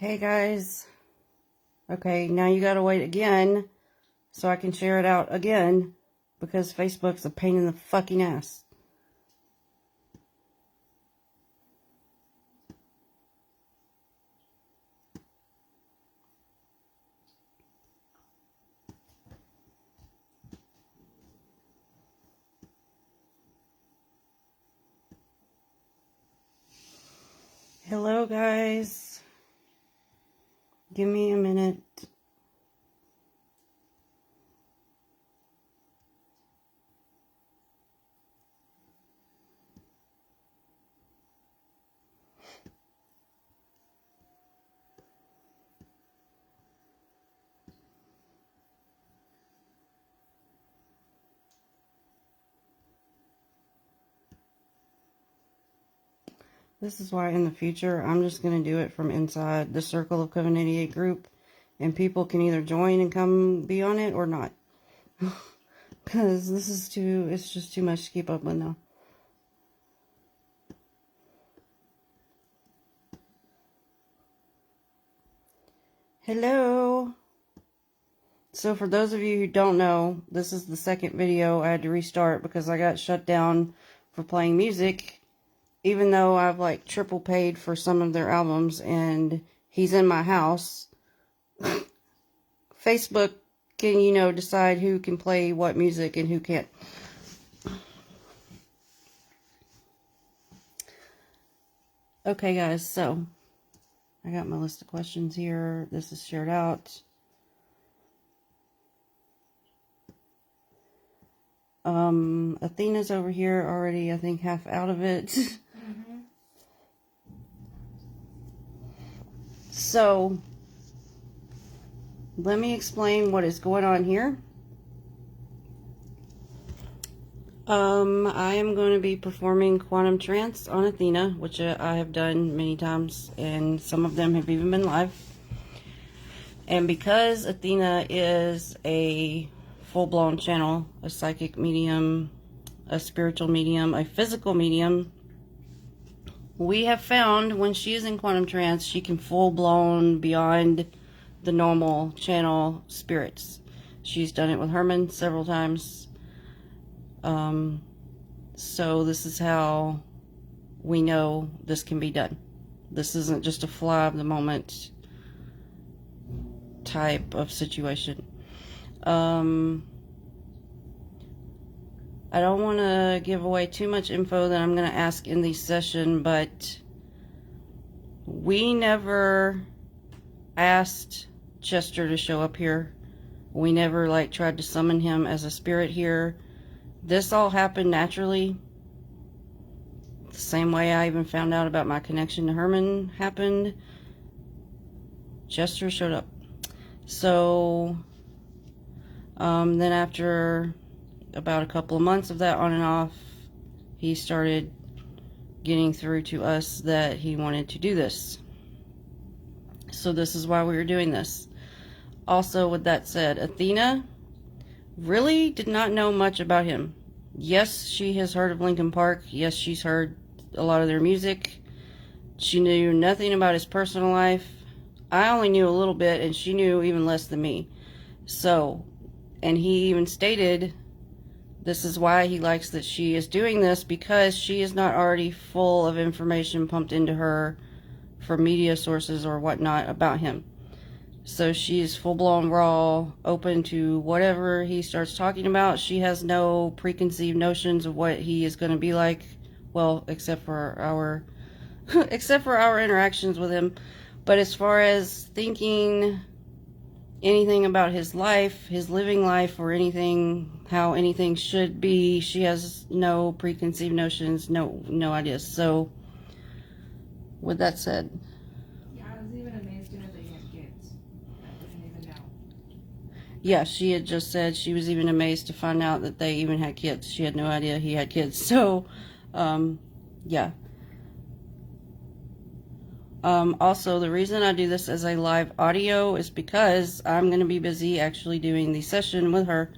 Hey guys. Okay, now you gotta wait again so I can share it out again because Facebook's a pain in the fucking ass. Hello guys. Give me a minute. This is why in the future I'm just going to do it from inside the Circle of Coven 88 group, and people can either join and come be on it or not. Because it's just too much to keep up with now. Hello. So for those of you who don't know, this is the second video I had to restart because I got shut down for playing music. Even though I've like triple paid for some of their albums and he's in my house, Facebook can, decide who can play what music and who can't. Okay guys, so I got my list of questions here. This is shared out. Athena's over here already, I think, half out of it. So, let me explain what is going on here. I am going to be performing Quantum Trance on Athena, which I have done many times, and some of them have even been live. And because Athena is a full-blown channel, a psychic medium, a spiritual medium, a physical medium, we have found when she is in quantum trance, she can full-blown beyond the normal channel spirits. She's done it with Herman several times. So this is how we know this can be done. This isn't just a fly of the moment type of situation. I don't want to give away too much info that I'm going to ask in the session, but we never asked Chester to show up here. We never tried to summon him as a spirit here. This all happened naturally. The same way I even found out about my connection to Herman happened. Chester showed up. So, then after about a couple of months of that on and off, he started getting through to us that he wanted to do this. So this is why we were doing this. Also, with that said, Athena really did not know much about him. Yes, she has heard of Linkin Park. Yes, she's heard a lot of their music. She knew nothing about his personal life. I only knew a little bit, and she knew even less than me. So, and he even stated this is why he likes that she is doing this, because she is not already full of information pumped into her from media sources or whatnot about him. So she is full-blown raw, open to whatever he starts talking about. She has no preconceived notions of what he is going to be like. Well, except for our interactions with him. But as far as thinking anything about his life, his living life, or anything, how anything should be, she has no preconceived notions, no ideas. So, with that said, yeah, I was even amazed to know that he had kids. I didn't even know. Yeah, she had just said she was even amazed to find out that they even had kids. She had no idea he had kids. So, yeah. Also, the reason I do this as a live audio is because I'm going to be busy actually doing the session with her.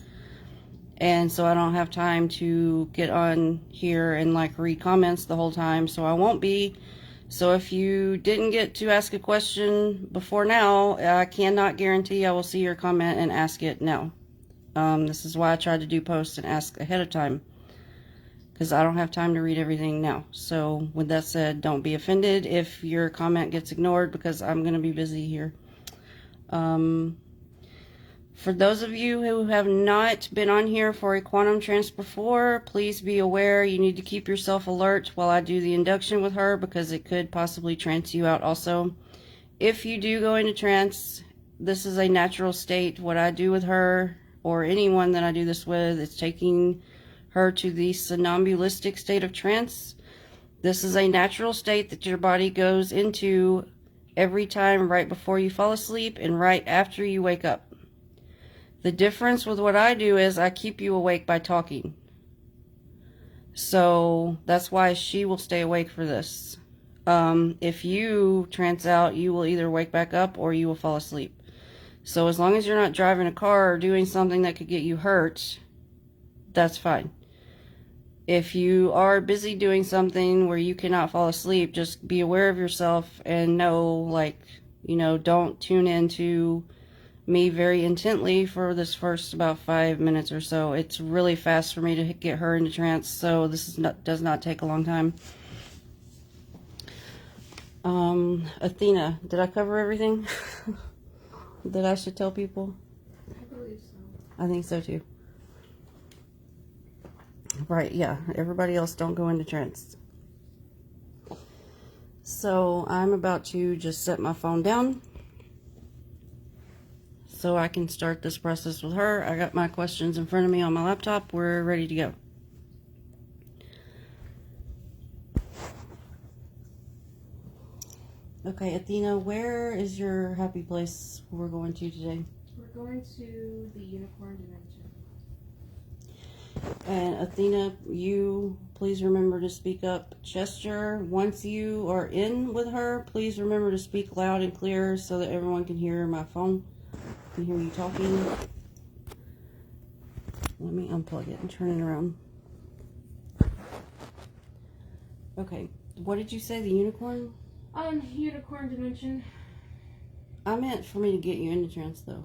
And so I don't have time to get on here and read comments the whole time. So I won't be. So if you didn't get to ask a question before now, I cannot guarantee I will see your comment and ask it now. This is why I tried to do posts and ask ahead of time, because I don't have time to read everything now. So with that said, don't be offended if your comment gets ignored, because I'm going to be busy here. For those of you who have not been on here for a quantum trance before, please be aware you need to keep yourself alert while I do the induction with her, because it could possibly trance you out also. If you do go into trance, this is a natural state. What I do with her, or anyone that I do this with, is taking her to the somnambulistic state of trance. This is a natural state that your body goes into every time right before you fall asleep and right after you wake up. The difference with what I do is I keep you awake by talking. So that's why she will stay awake for this. If you trance out, you will either wake back up or you will fall asleep. So as long as you're not driving a car or doing something that could get you hurt, that's fine. If you are busy doing something where you cannot fall asleep, just be aware of yourself and know, like, you know, don't tune into me very intently for this first about 5 minutes or so. It's really fast for me to get her into trance, so this does not take a long time. Athena, did I cover everything that I should tell people? I believe so. I think so too. Right, yeah. Everybody else don't go into trance. So I'm about to just set my phone down so I can start this process with her. I got my questions in front of me on my laptop. We're ready to go. Okay, Athena, where is your happy place we're going to today? We're going to the unicorn dimension. And Athena, you please remember to speak up. Chester, once you are in with her, please remember to speak loud and clear so that everyone can hear my phone, can hear you talking. Let me unplug it and turn it around. Okay, what did you say, the unicorn? Unicorn dimension. I meant for me to get you into trance, though.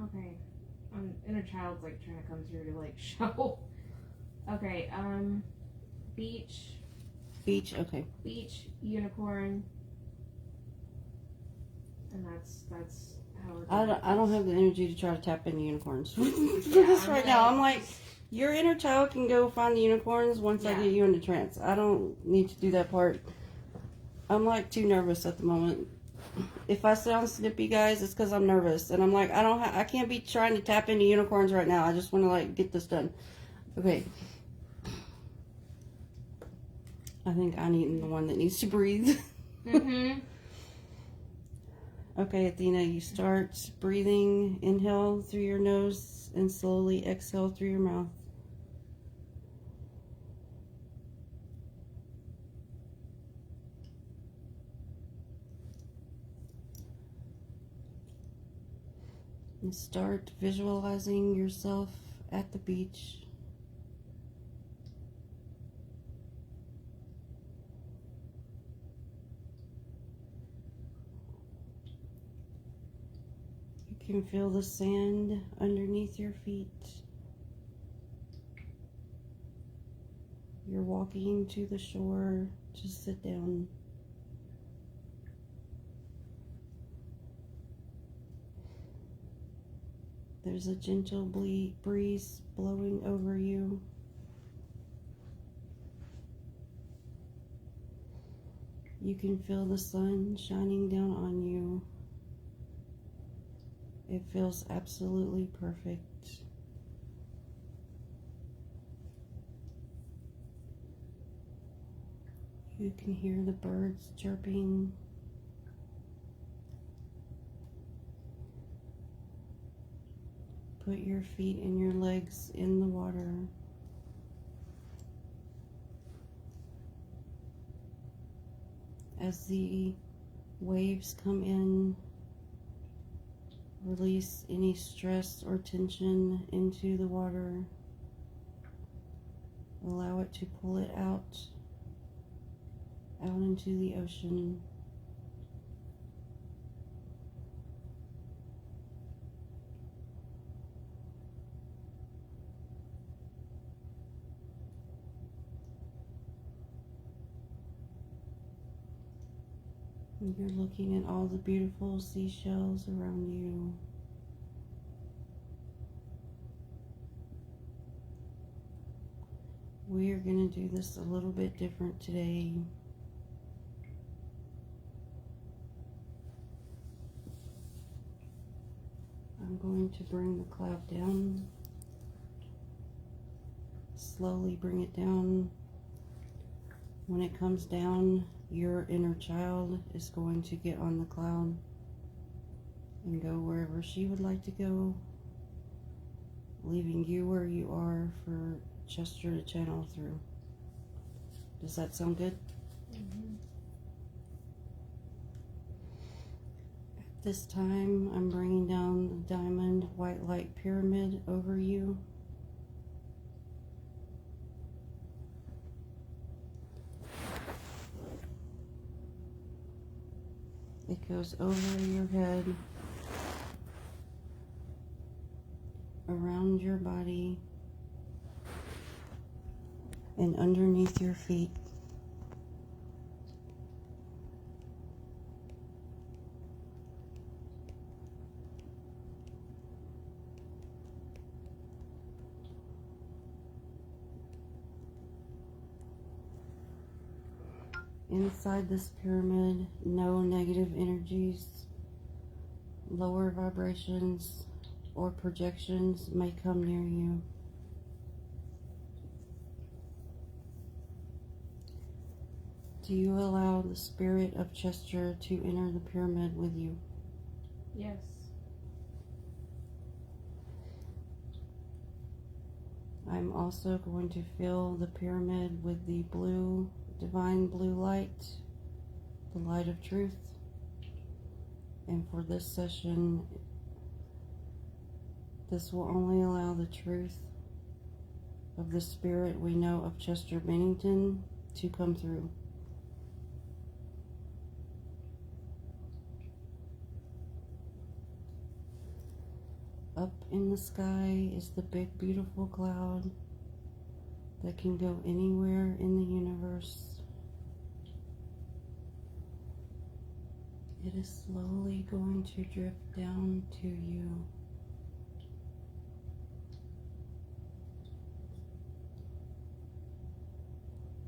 Okay. Inner child's like trying to come through to like show. Okay, beach. Beach, okay. Beach, unicorn. And that's how we're doing I don't have the energy to try to tap into unicorns for Yeah, this right now. I'm like, your inner child can go find the unicorns once I Yeah. get you into trance. I don't need to do that part. I'm like too nervous at the moment. If I sound snippy, guys, it's because I'm nervous, and I'm like, I can't be trying to tap into unicorns right now. I just want to like get this done. Okay. I think I need the one that needs to breathe. Mm-hmm. Okay, Athena, you start breathing. Inhale through your nose and slowly exhale through your mouth. And start visualizing yourself at the beach. You can feel the sand underneath your feet. You're walking to the shore to sit down. There's a gentle breeze blowing over you. You can feel the sun shining down on you. It feels absolutely perfect. You can hear the birds chirping. Put your feet and your legs in the water. As the waves come in, release any stress or tension into the water. Allow it to pull it out into the ocean. And you're looking at all the beautiful seashells around you. We are going to do this a little bit different today. I'm going to bring the cloud down. Slowly bring it down. When it comes down, your inner child is going to get on the cloud and go wherever she would like to go, leaving you where you are for Chester to channel through. Does that sound good? Mm-hmm. At this time, I'm bringing down the diamond white light pyramid over you. It goes over your head, around your body, and underneath your feet. Inside this pyramid, no negative energies, lower vibrations, or projections may come near you. Do you allow the spirit of Chester to enter the pyramid with you? Yes. I'm also going to fill the pyramid with the blue, divine blue light, the light of truth. And for this session, this will only allow the truth of the spirit we know of Chester Bennington to come through. Up in the sky is the big beautiful cloud that can go anywhere in the universe. It is slowly going to drift down to you.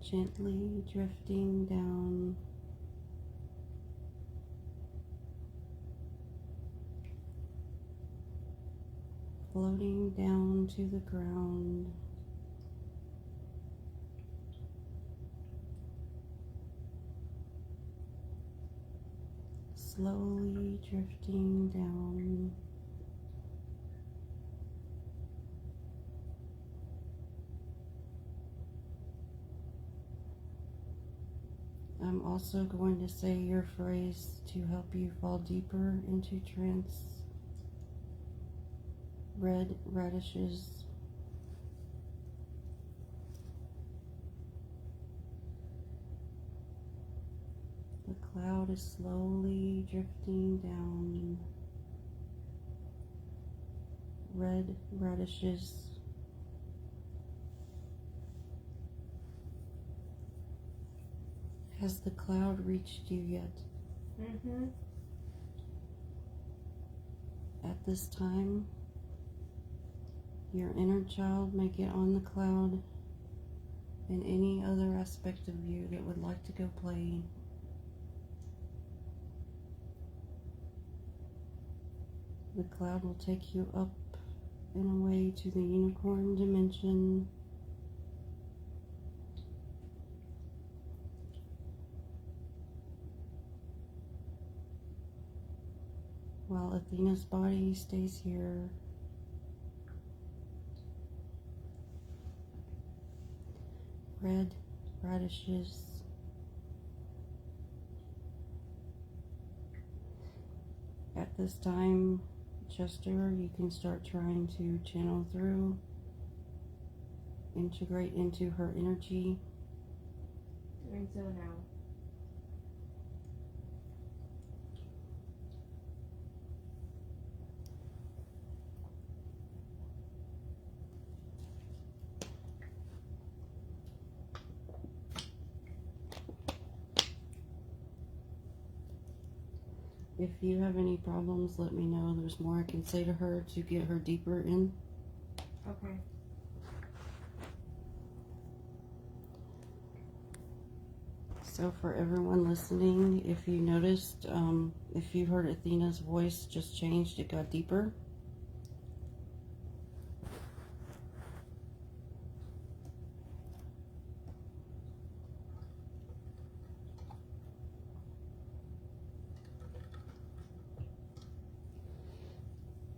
Gently drifting down. Floating down to the ground. Slowly drifting down. I'm also going to say your phrase to help you fall deeper into trance. Red radishes. The cloud is slowly drifting down. Red radishes. Has the cloud reached you yet? Mm-hmm. At this time, your inner child may get on the cloud and any other aspect of you that would like to go play. The cloud will take you up and away to the unicorn dimension. While Athena's body stays here. Red radishes. At this time, Chester, you can start trying to channel through integrate into her energy. Doing so now. If you have any problems, let me know. There's more I can say to her to get her deeper in. Okay. So for everyone listening, if you noticed, if you heard Athena's voice just changed, it got deeper.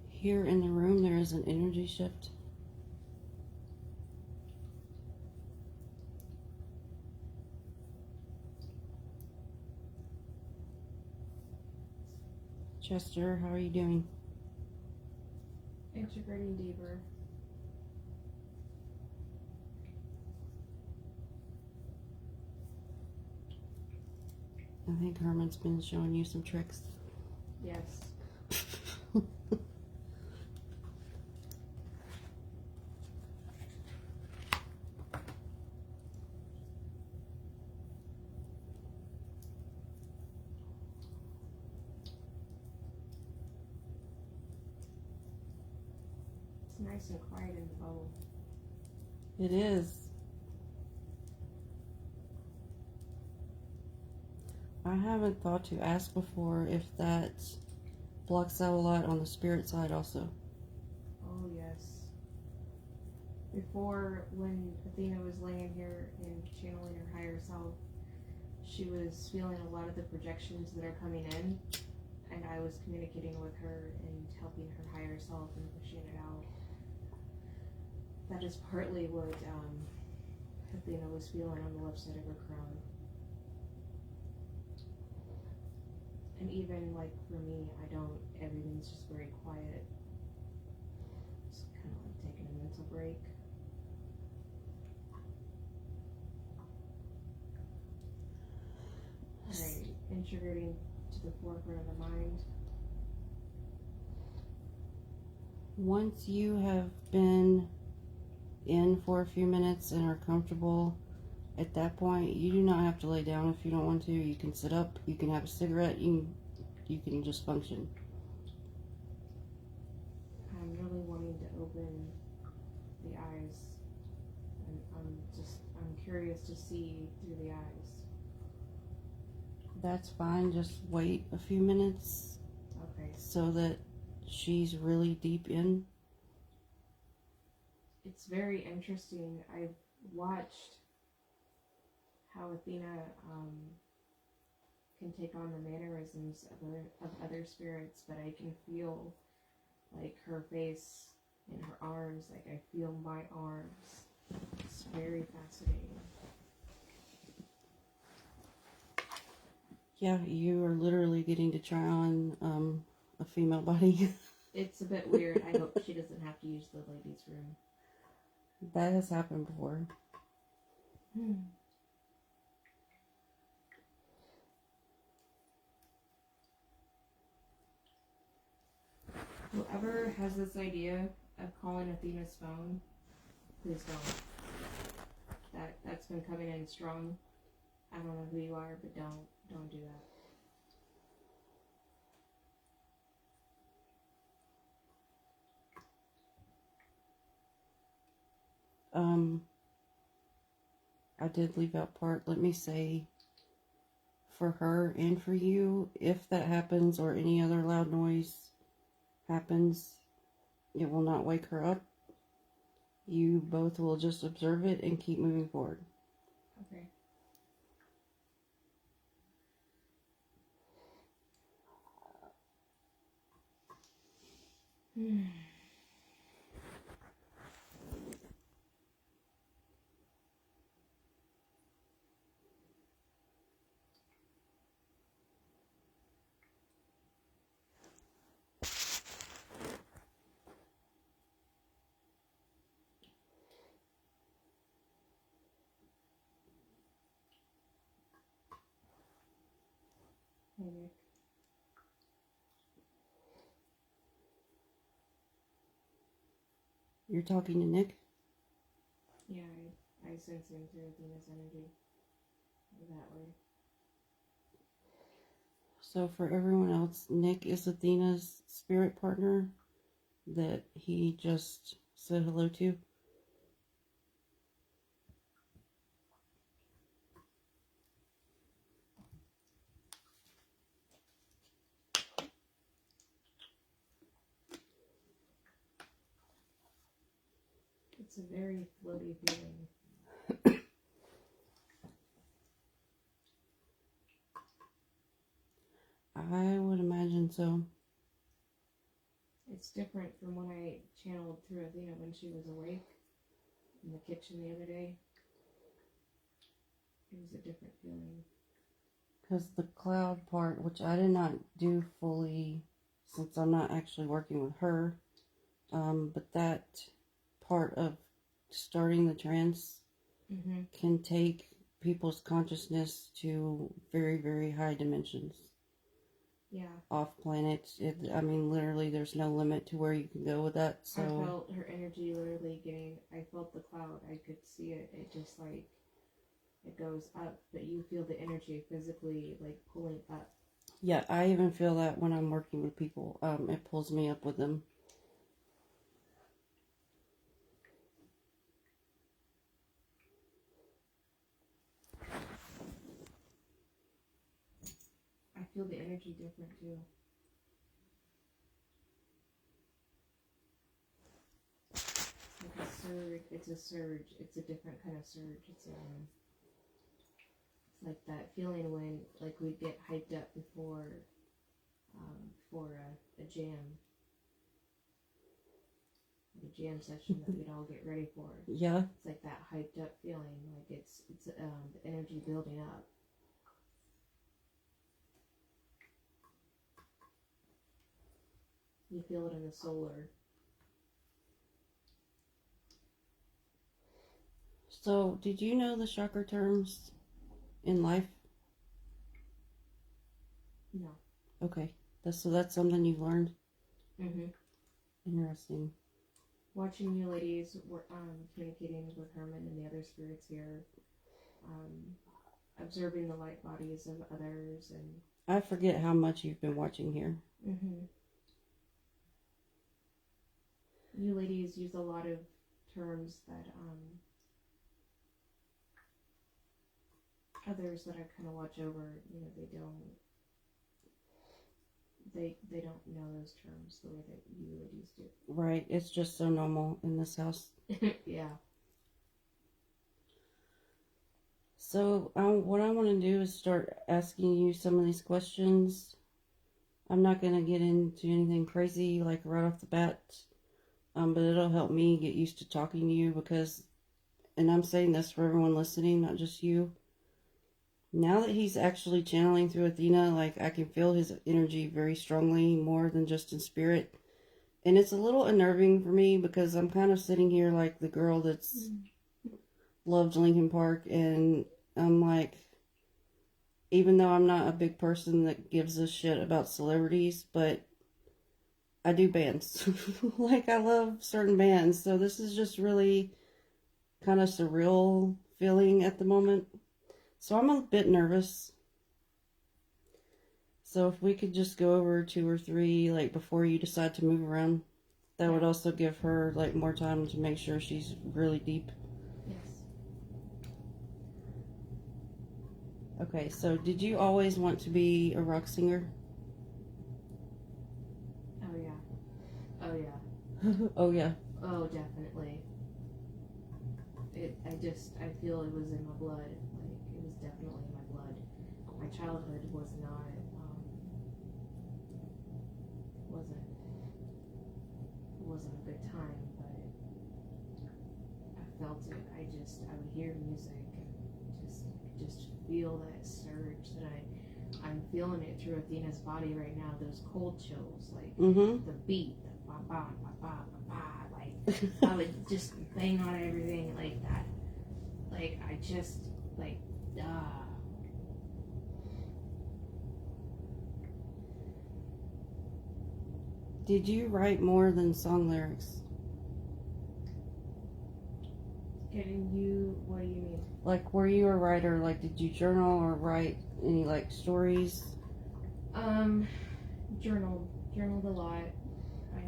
Here in the room, there is an energy shift. Chester, how are you doing? Integrating deeper. I think Herman's been showing you some tricks. Yes. It's nice and quiet in the bowl. It is. I haven't thought to ask before if that blocks out a lot on the spirit side also. Oh, yes. Before, when Athena was laying here and channeling her higher self, she was feeling a lot of the projections that are coming in, and I was communicating with her and helping her higher self and pushing it out. That is partly what Athena was feeling on the left side of her crown. And even like for me, everything's just very quiet. It's kind of like taking a mental break. Alright, integrating to the forefront of the mind. Once you have been in for a few minutes and are comfortable, at that point, you do not have to lay down if you don't want to. You can sit up, you can have a cigarette, you can just function. I'm really wanting to open the eyes. I'm curious to see through the eyes. That's fine, just wait a few minutes Okay. so that she's really deep in. It's very interesting. I've watched how Athena can take on the mannerisms of other spirits, but I can feel like her face and her arms, like I feel my arms. It's very fascinating. Yeah, you are literally getting to try on a female body. It's a bit weird. I hope she doesn't have to use the ladies' room. That has happened before. Whoever has this idea of calling Athena's phone, please don't. That's been coming in strong. I don't know who you are, but don't do that. I did leave out part. Let me say, for her and for you, if that happens or any other loud noise happens, it will not wake her up. You both will just observe it and keep moving forward. Okay. Hey, Nick. You're talking to Nick? Yeah, I sense into Athena's energy that way. So for everyone else, Nick is Athena's spirit partner that he just said hello to. It's a very floaty feeling. I would imagine so. It's different from when I channeled through Athena when she was awake in the kitchen the other day. It was a different feeling. Because the cloud part, which I did not do fully since I'm not actually working with her, but that part of starting the trance can take people's consciousness to very, very high dimensions. Yeah. Off planet. I mean, literally, there's no limit to where you can go with that. So I felt her energy literally getting. I felt the cloud. I could see it. It just like it goes up, but you feel the energy physically like pulling up. yeah, I even feel that when I'm working with people. It pulls me up with them. I feel the energy different too. It's like a surge. It's a surge. It's a different kind of surge. It's like that feeling when like we'd get hyped up before a jam session that we'd all get ready for. Yeah. It's like that hyped up feeling, like it's the energy building up. You feel it in the solar. So, did you know the chakra terms in life? No. Okay. That's something you've learned? Mm-hmm. Interesting. Watching you ladies communicating with Herman and the other spirits here, observing the light bodies of others, and I forget how much you've been watching here. mm-hmm. You ladies use a lot of terms that others that I kind of watch over, they don't know those terms the way that you ladies do. Right. It's just so normal in this house. Yeah. So, what I want to do is start asking you some of these questions. I'm not going to get into anything crazy like right off the bat, but it'll help me get used to talking to you because, and I'm saying this for everyone listening, not just you. Now that he's actually channeling through Athena, like I can feel his energy very strongly, more than just in spirit. And it's a little unnerving for me because I'm kind of sitting here like the girl that's loved Linkin Park, and I'm like, even though I'm not a big person that gives a shit about celebrities, but I do bands. Like I love certain bands, so this is just really kind of surreal feeling at the moment. So I'm a bit nervous. So if we could just go over 2 or 3, like before you decide to move around, that would also give her like more time to make sure she's really deep. Yes. Okay, so did you always want to be a rock singer? Oh yeah. Oh yeah. Oh yeah. Oh, definitely. I feel it was in my blood. Like, it was definitely in my blood. My childhood was not, wasn't a good time, but I felt it. I would hear music and just feel that surge that I'm feeling it through Athena's body right now. Those cold chills, like the beat, the ba ba ba ba ba ba, like I would just bang on everything like that. Like I just like Did you write more than song lyrics? What do you mean? Like, were you a writer? Like, did you journal or write any, like, stories? Journaled a lot. I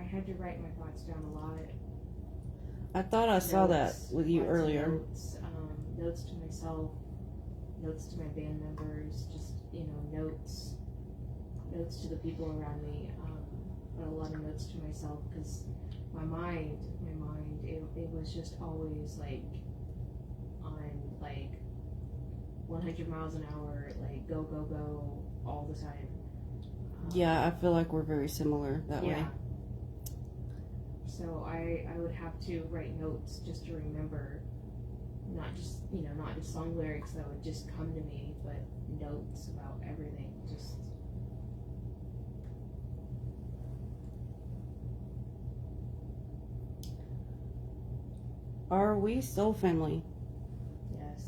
had to write my thoughts down a lot. I thought I saw that Notes, with you lots of earlier. Notes to myself, notes to my band members, just, notes to the people around me, but a lot of notes to myself, because my mind, it was just always, like, on, like, 100 miles an hour, like, go, go, go, all the time. Yeah, I feel like we're very similar that way. So I would have to write notes just to remember, not just song lyrics that would just come to me, but notes about everything. Just Are we soul family? yes.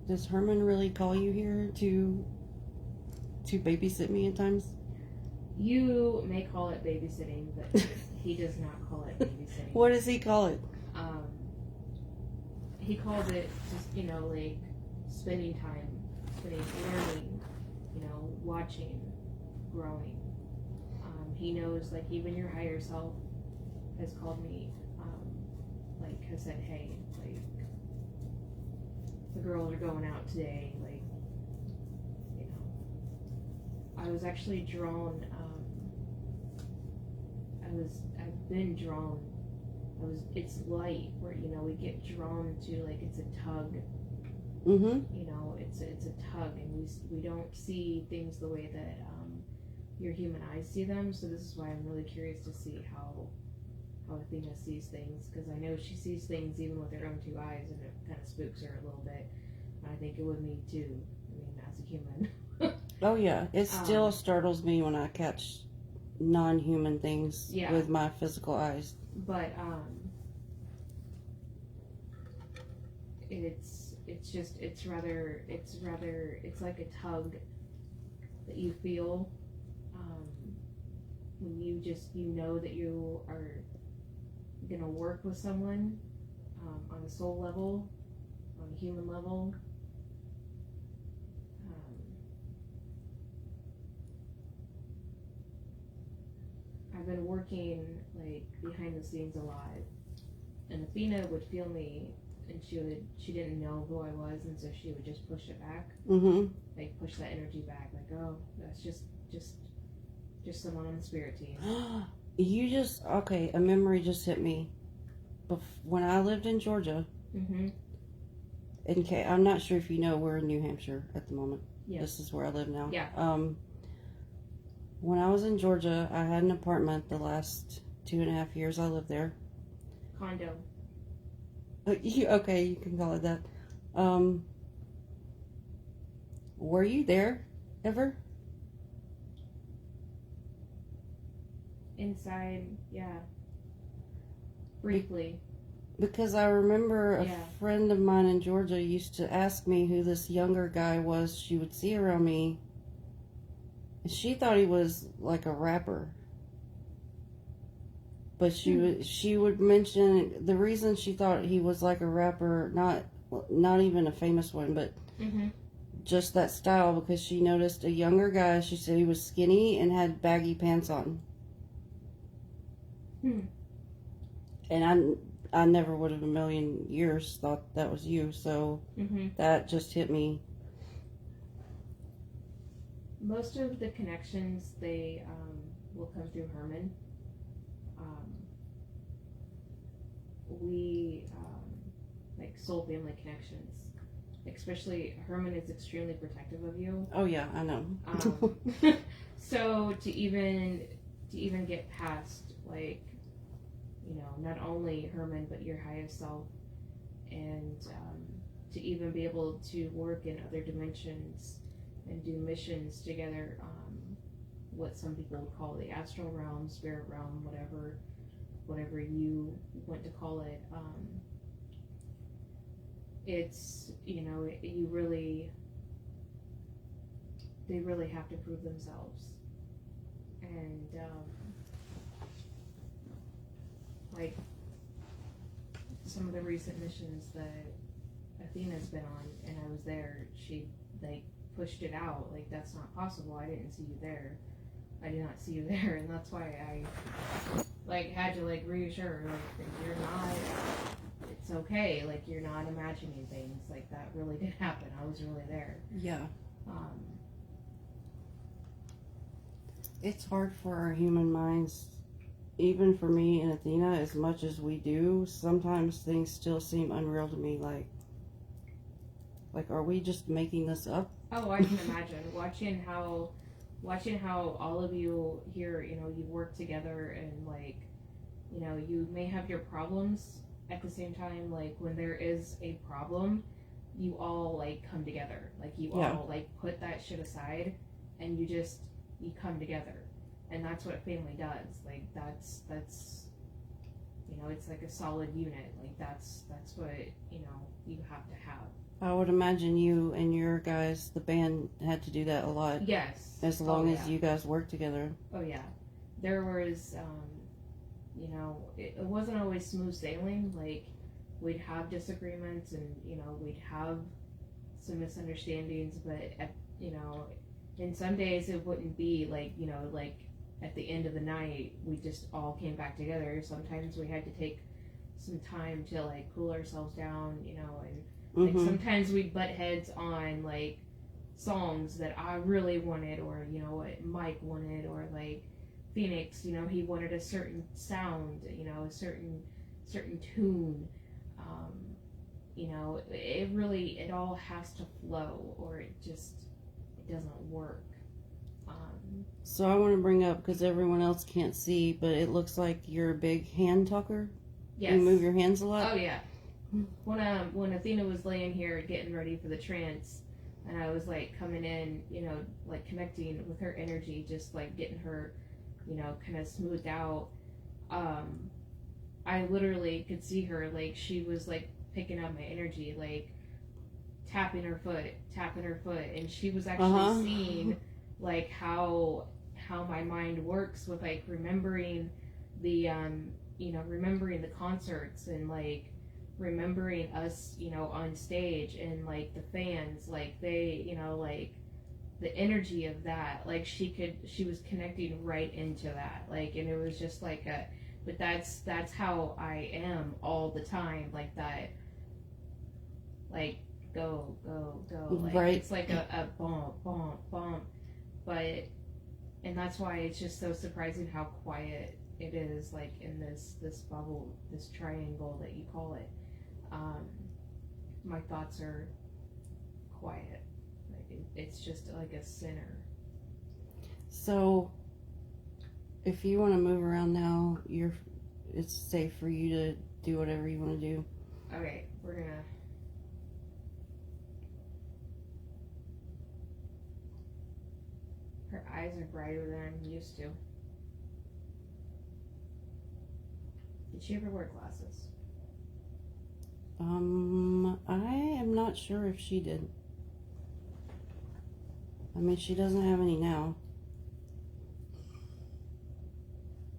Does Herman really call you here to babysit me at times? You may call it babysitting, but he does not call it babysitting. What does he call it? He calls it just, like spending time, learning, watching, growing. He knows, like, even your higher self has called me, like, has said, hey, like, the girls are going out today, like, I was actually drawn, I've been drawn, it's light, where, we get drawn to, like, it's a tug, Mm-hmm. it's a tug, and we don't see things the way that, your human eyes see them, so this is why I'm really curious to see how Athena sees things, because I know she sees things even with her own two eyes, and it kind of spooks her a little bit, and I think it would me too, as a human. Oh yeah, it still startles me when I catch non-human things with my physical eyes. But it's like a tug that you feel when you know that you are gonna work with someone on a soul level, on a human level. I've been working, like, behind the scenes a lot, and Athena would feel me, and she didn't know who I was, and so she would just push it back, like, push that energy back, like, oh, that's just someone on the spirit team. Okay, a memory just hit me. When I lived in Georgia, okay, I'm not sure if you know, we're in New Hampshire at the moment. Yes. This is where I live now. Yeah. When I was in Georgia, I had an apartment the last 2.5 years I lived there. Condo. Okay, you can call it that. Were you there ever? Inside, yeah. Briefly. Because I remember a friend of mine in Georgia used to ask me who this younger guy was she would see around me. She thought he was like a rapper, but she would mention the reason she thought he was like a rapper, not even a famous one, but just that style, because she noticed a younger guy. She said he was skinny and had baggy pants on, and I never would have in a million years thought that was you. So that just hit me. Most of the connections, they will come through Herman. We, like, soul family connections. Especially, Herman is extremely protective of you. Oh yeah, I know. So to even get past, like, not only Herman, but your highest self, and to even be able to work in other dimensions and do missions together, what some people would call the astral realm, spirit realm, whatever you want to call it. It's, you really, they really have to prove themselves. And like some of the recent missions that Athena's been on, and I was there, she like pushed it out, like that's not possible. I didn't see you there. I did not see you there, and that's why I like had to like reassure her, like you're not. It's okay. Like you're not imagining things. Like that really did happen. I was really there. Yeah. Um, It's hard for our human minds, even for me and Athena, as much as we do. Sometimes things still seem unreal to me. Like, are we just making this up? oh, I can imagine watching how all of you here, you know, you work together, and like, you know, you may have your problems at the same time. Like when there is a problem, you all like come together. Like you all like put that shit aside, and you come together, and that's what family does. Like that's you know, it's like a solid unit. Like that's what, you know, you have to have. I would imagine you and your guys, the band, had to do that a lot. Yes. As long as you guys work together. Oh yeah, there was you know, it wasn't always smooth sailing. Like we'd have disagreements, and you know, we'd have some misunderstandings, but you know, and some days it wouldn't be like, you know, like at the end of the night we just all came back together. Sometimes we had to take some time to like cool ourselves down, you know, and like sometimes we'd butt heads on like songs that I really wanted, or you know what Mike wanted, or like Phoenix, you know, he wanted a certain sound, you know, a certain tune. You know, it all has to flow, or it doesn't work. So I want to bring up, because everyone else can't see, but it looks like you're a big hand talker. Yes. You move your hands a lot. Oh yeah. When Athena was laying here getting ready for the trance, and I was like coming in, you know, like connecting with her energy, just like getting her, you know, kind of smoothed out. I literally could see her, like she was like picking up my energy, like tapping her foot, and she was actually seeing like how my mind works with like remembering the you know, remembering the concerts, and like remembering us, you know, on stage, and like the fans, like they, you know, like the energy of that, like she was connecting right into that, like, and it was just like but that's how I am all the time, like that, like go, like right. It's like a bump, but, and that's why it's just so surprising how quiet it is, like in this bubble, this triangle that you call it. My thoughts are quiet. Like it's just like a center. So, if you want to move around now, it's safe for you to do whatever you want to do. Okay, we're gonna. Her eyes are brighter than I'm used to. Did she ever wear glasses? I am not sure if she did. I mean, she doesn't have any now.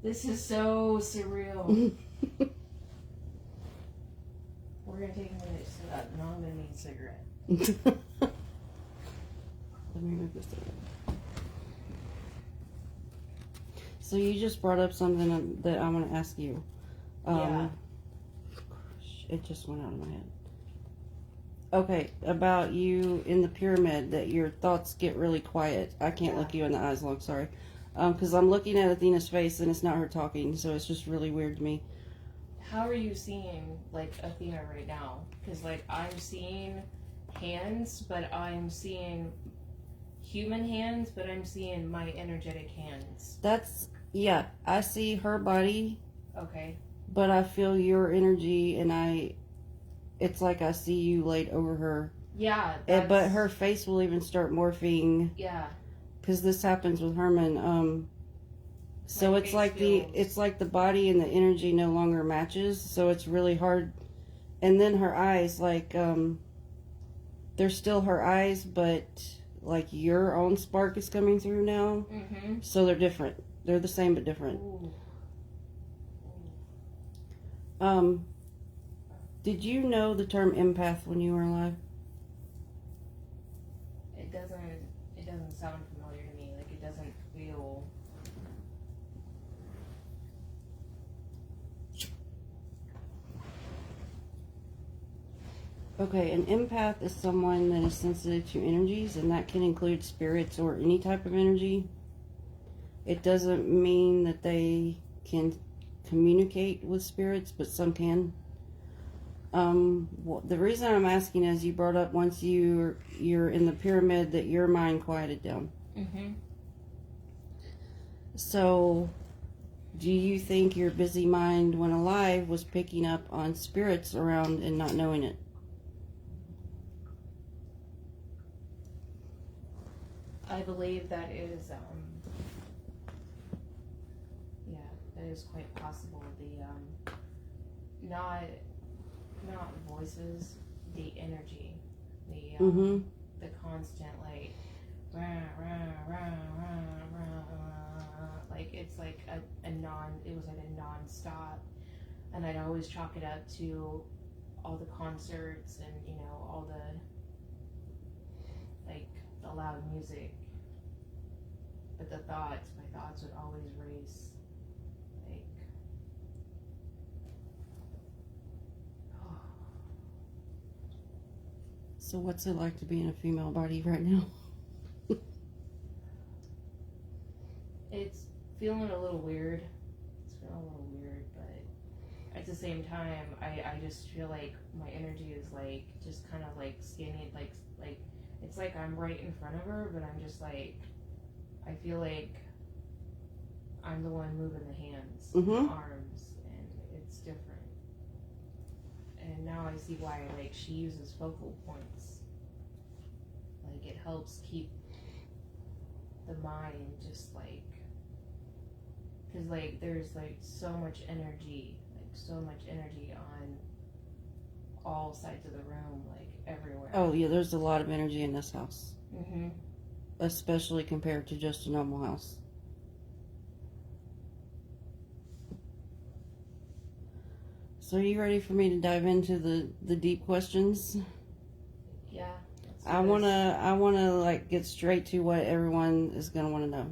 This is so surreal. We're gonna take a minute to set up. No, I'm gonna need a cigarette. Let me move this over. So you just brought up something that I want to ask you. Yeah. It just went out of my head. Okay, about you in the pyramid, that your thoughts get really quiet. I can't look you in the eyes long, sorry. Because I'm looking at Athena's face and it's not her talking, so it's just really weird to me. How are you seeing, like, Athena right now? Because, like, I'm seeing hands, but I'm seeing human hands, but I'm seeing my energetic hands. Yeah, I see her body. Okay. But I feel your energy, and it's like I see you laid over her. Yeah. But her face will even start morphing. Yeah. Because this happens with Herman. So it's like the body and the energy no longer matches. So it's really hard. And then her eyes, like, they're still her eyes, but like your own spark is coming through now. Mm-hmm. So they're different. They're the same but different. Ooh. Did you know the term empath when you were alive? It doesn't sound familiar to me. Like, it doesn't feel. Okay, an empath is someone that is sensitive to energies, and that can include spirits or any type of energy. It doesn't mean that they can communicate with spirits, but some can. The reason I'm asking is you brought up once you're in the pyramid that your mind quieted down. Mm-hmm. So, do you think your busy mind, when alive, was picking up on spirits around and not knowing it? I believe that is, yeah, that is quite possible. The, not voices, the energy, the, Mm-hmm. the constant, like, rah, rah, rah, rah, rah, like, it's like it was like a non-stop, and I'd always chalk it up to all the concerts and, you know, all the, like, the loud music. But my thoughts would always race, like, So what's it like to be in a female body right now? it's feeling a little weird. But at the same time, I just feel like my energy is, like, just kind of, like, standing, like, it's like I'm right in front of her, but I'm just, like, I feel like I'm the one moving the hands, and the arms, and it's different. And now I see why, like, she uses focal points. Like, it helps keep the mind just, like, because, like, there's, like, so much energy on all sides of the room, like, everywhere. Oh, yeah, there's a lot of energy in this house. Mm-hmm. Especially compared to just a normal house. So are you ready for me to dive into the deep questions? Yeah. I wanna like get straight to what everyone is gonna want to know.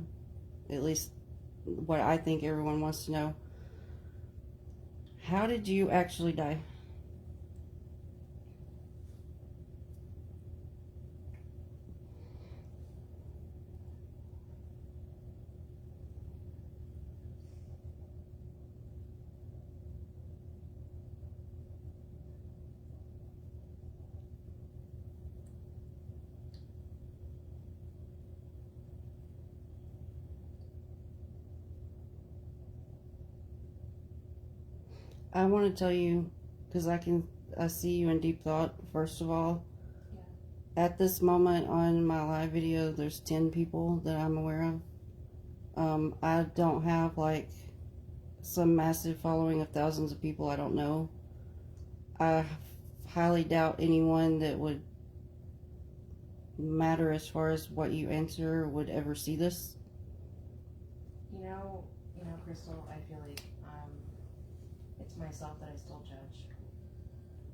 At least what I think everyone wants to know. How did you actually die? I want to tell you, because I see you in deep thought, first of all. Yeah. At this moment on my live video, there's 10 people that I'm aware of. I don't have, like, some massive following of thousands of people I don't know. I highly doubt anyone that would matter as far as what you answer would ever see this. You know, Crystal, I feel like it's myself that I still judge.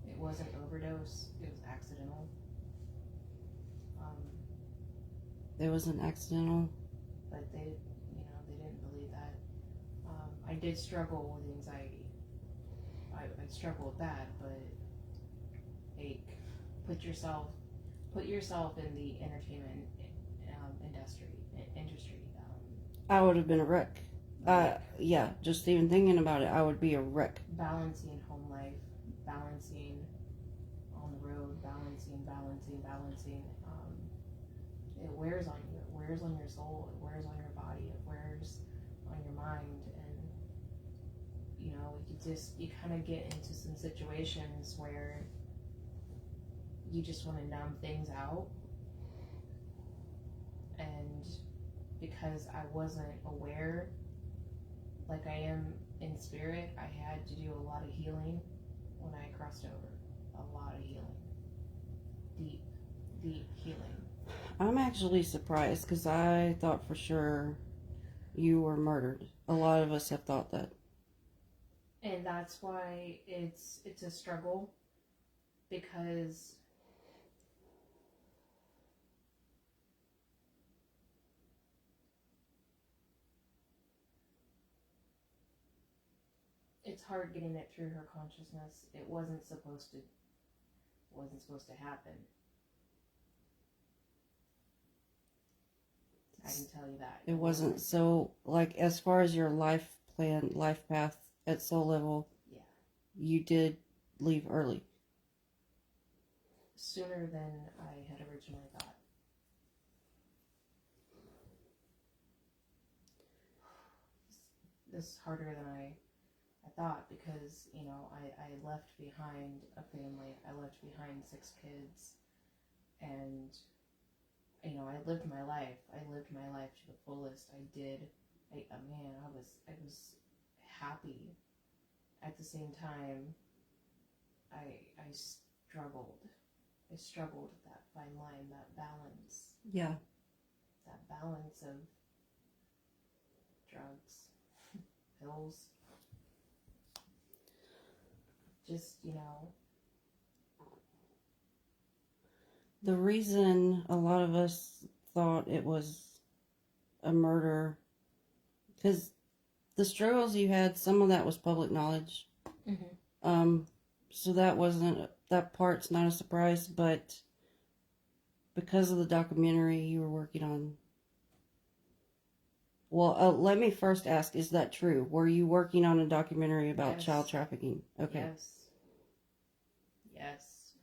It wasn't overdose, it was accidental. It was an accidental. But they didn't believe that. I did struggle with anxiety. I struggle with that, but, like, put yourself in the entertainment industry. I would have been a wreck. Yeah, just even thinking about it, I would be a wreck. Balancing home life, balancing on the road, balancing. It wears on you. It wears on your soul. It wears on your body. It wears on your mind. And, you know, you kind of get into some situations where you just want to numb things out. And because I wasn't aware, like I am in spirit, I had to do a lot of healing when I crossed over. A lot of healing. Deep healing. I'm actually surprised because I thought for sure you were murdered. A lot of us have thought that. And that's why it's a struggle, because it's hard getting it through her consciousness. It wasn't supposed to happen. I can tell you that. It wasn't. So, like, as far as your life plan, life path at soul level, Yeah. you did leave early. Sooner than I had originally thought. This is harder than I thought, because, you know, I left behind a family. I left behind 6 kids. And, you know, I lived my life. I lived my life to the fullest. I was happy. At the same time, I struggled. I struggled with that fine line, that balance. Yeah. That balance of drugs, pills. Just, you know. The reason a lot of us thought it was a murder, because the struggles you had, some of that was public knowledge. Mm-hmm. So that part's not a surprise, but because of the documentary you were working on. Well, let me first ask, is that true? Were you working on a documentary about child trafficking? Okay. Yes.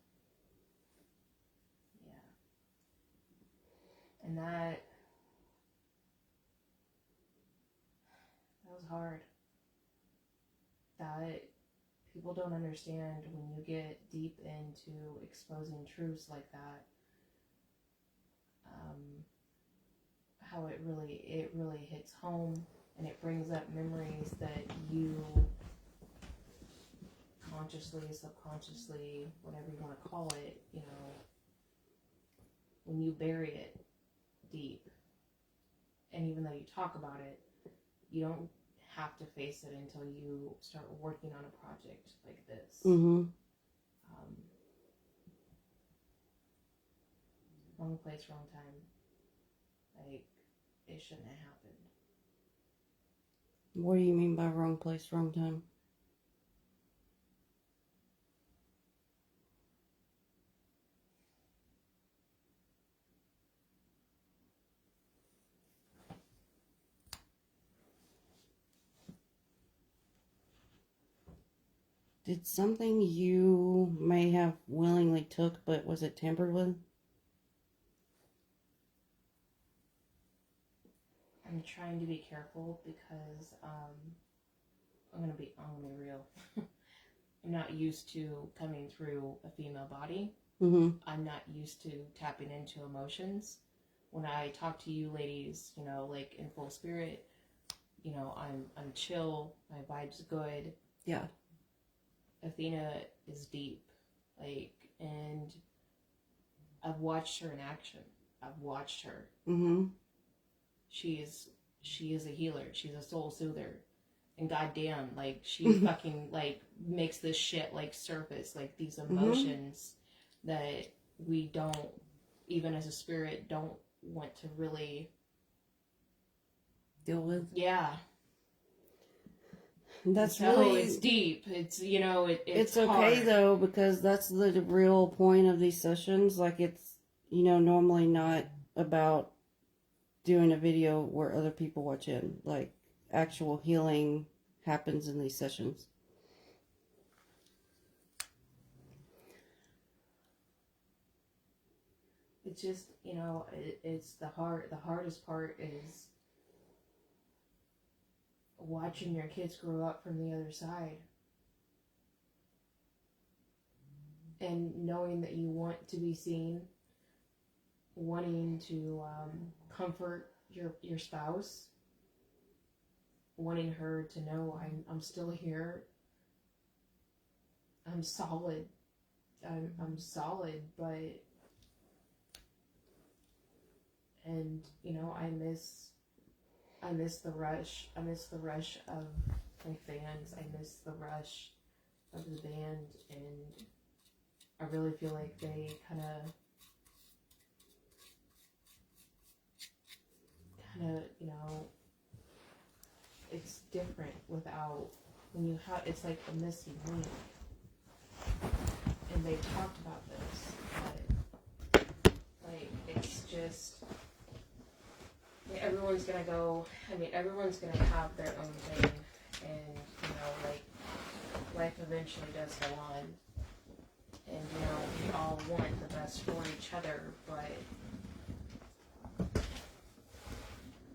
Yeah. And that was hard. That people don't understand when you get deep into exposing truths like that, how it really hits home, and it brings up memories that you consciously, subconsciously, whatever you want to call it, you know, when you bury it deep, and even though you talk about it, you don't have to face it until you start working on a project like this. Mm-hmm. Wrong place, wrong time. Like, it shouldn't have happened. What do you mean by wrong place, wrong time? Did something you may have willingly took, but was it tampered with? I'm trying to be careful because I'm gonna be real. I'm not used to coming through a female body. Mm-hmm. I'm not used to tapping into emotions. When I talk to you ladies, you know, like in full spirit, you know, I'm chill, my vibe's good. Yeah. Athena is deep, like, and I've watched her in action. I've watched her. Mm-hmm. She is a healer. She's a soul soother. And goddamn, like, she fucking, like, makes this shit, like, surface, like, these emotions that we don't, even as a spirit, don't want to really deal with. Yeah. That's so really... it's deep. It's, you know, it's okay, hard. though, because that's the real point of these sessions. Like, it's, you know, normally not about doing a video where other people watch in. Like, actual healing happens in these sessions. It's just, you know, it's the hardest part is watching your kids grow up from the other side. And knowing that you want to be seen, wanting to comfort your spouse, wanting her to know I'm still here, I'm solid, I'm solid, but And, you know, I miss the rush. I miss the rush of my fans. I miss the rush of the band, and I really feel like they kind of, you know, it's different without, when you have, it's like a missing link. And they talked about this, but, like, it's just, everyone's gonna go, everyone's gonna have their own thing, and, you know, like, life eventually does go on, and, you know, we all want the best for each other, but,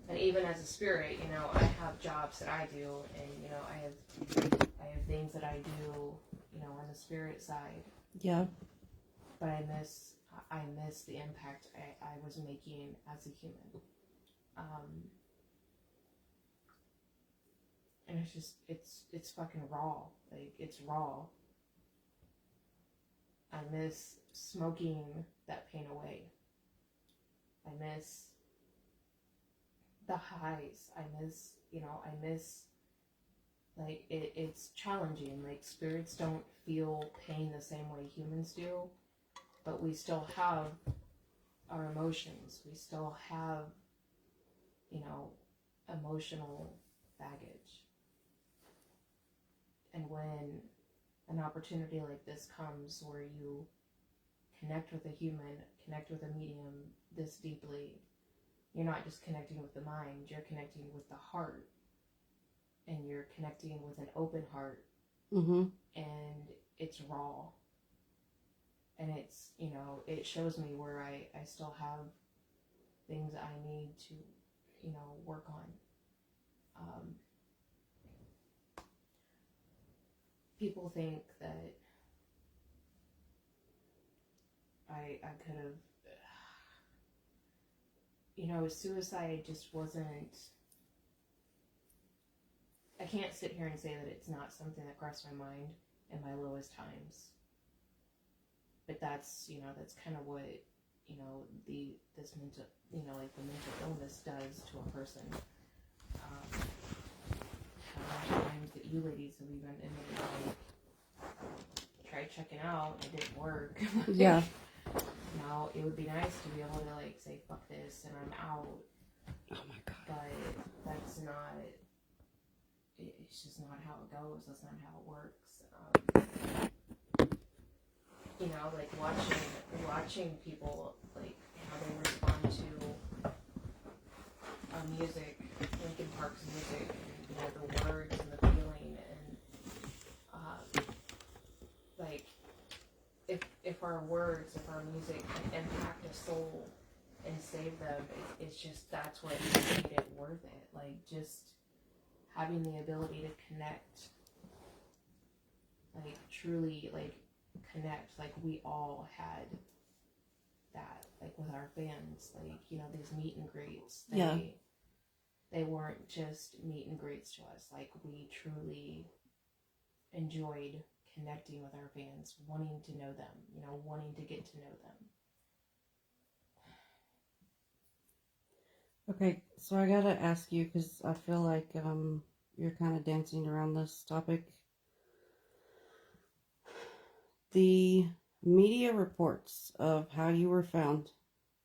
and even as a spirit, you know, I have jobs that I do, and, you know, I have things that I do, you know, on the spirit side. Yeah. But I miss the impact I was making as a human. And it's just, it's fucking raw. Like, it's raw. I miss smoking that pain away. I miss the highs. I miss, like, it's challenging. Like, spirits don't feel pain the same way humans do, but we still have our emotions. We still have, you know, emotional baggage. And when an opportunity like this comes where you connect with a human, connect with a medium this deeply, you're not just connecting with the mind, you're connecting with the heart. And you're connecting with an open heart. Mm-hmm. And it's raw. And it's, you know, it shows me where I still have things I need to, you know, work on. People think that I could have, you know, suicide just wasn't, I can't sit here and say that it's not something that crossed my mind in my lowest times. But that's, you know, that's kind of what, you know, this mental, you know, like the mental illness does to a person. How many times that you ladies have even admitted, like, tried checking out, it didn't work. Yeah. Now, it would be nice to be able to, like, say, fuck this, and I'm out. Oh my God. But that's not, it's just not how it goes. That's not how it works. You know, like, watching people, like, how they respond to music, Linkin Park's music, and, you know, the words and the feeling, and, like, if our words, if our music can impact a soul and save them, it's just, that's what made it worth it. Like, just having the ability to connect, like, truly, like, connect, like, we all had that, like, with our fans, like, you know, these meet and greets, they weren't just meet and greets to us, like, we truly enjoyed connecting with our fans, wanting to know them, you know, wanting to get to know them. Okay, so I gotta ask you, because I feel like you're kind of dancing around this topic. The media reports of how you were found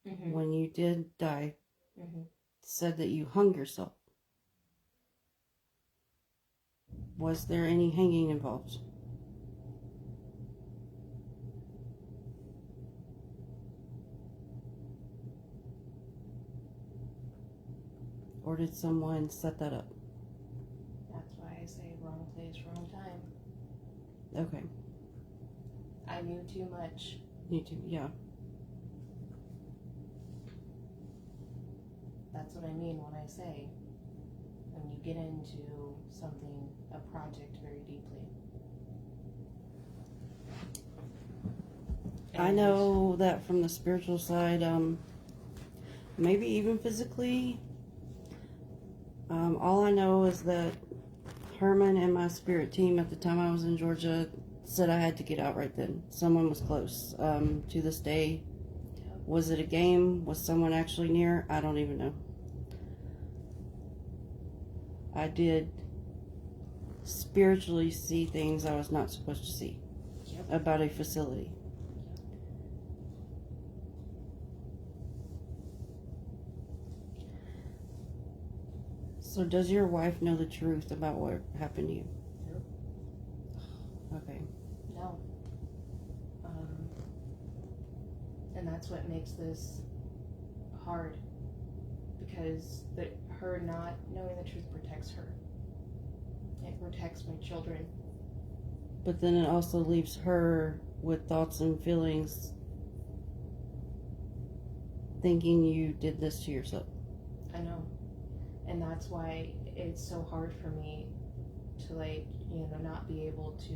when you did die said that you hung yourself. Was there any hanging involved? Or did someone set that up? That's why I say wrong place, wrong time. Okay. I knew too much. You too, yeah. That's what I mean when I say, when you get into something, a project very deeply. I know that from the spiritual side, maybe even physically. All I know is that Herman and my spirit team at the time I was in Georgia said I had to get out right then. Someone was close. To this day, Was it a game? Was someone actually near? I don't even know. I did spiritually see things I was not supposed to see about a facility. So does your wife know the truth about what happened to you? Nope. Okay. No. And that's what makes this hard, because her not knowing the truth protects her. It protects my children. But then it also leaves her with thoughts and feelings, thinking you did this to yourself. I know. And that's why it's so hard for me to, like, you know, not be able to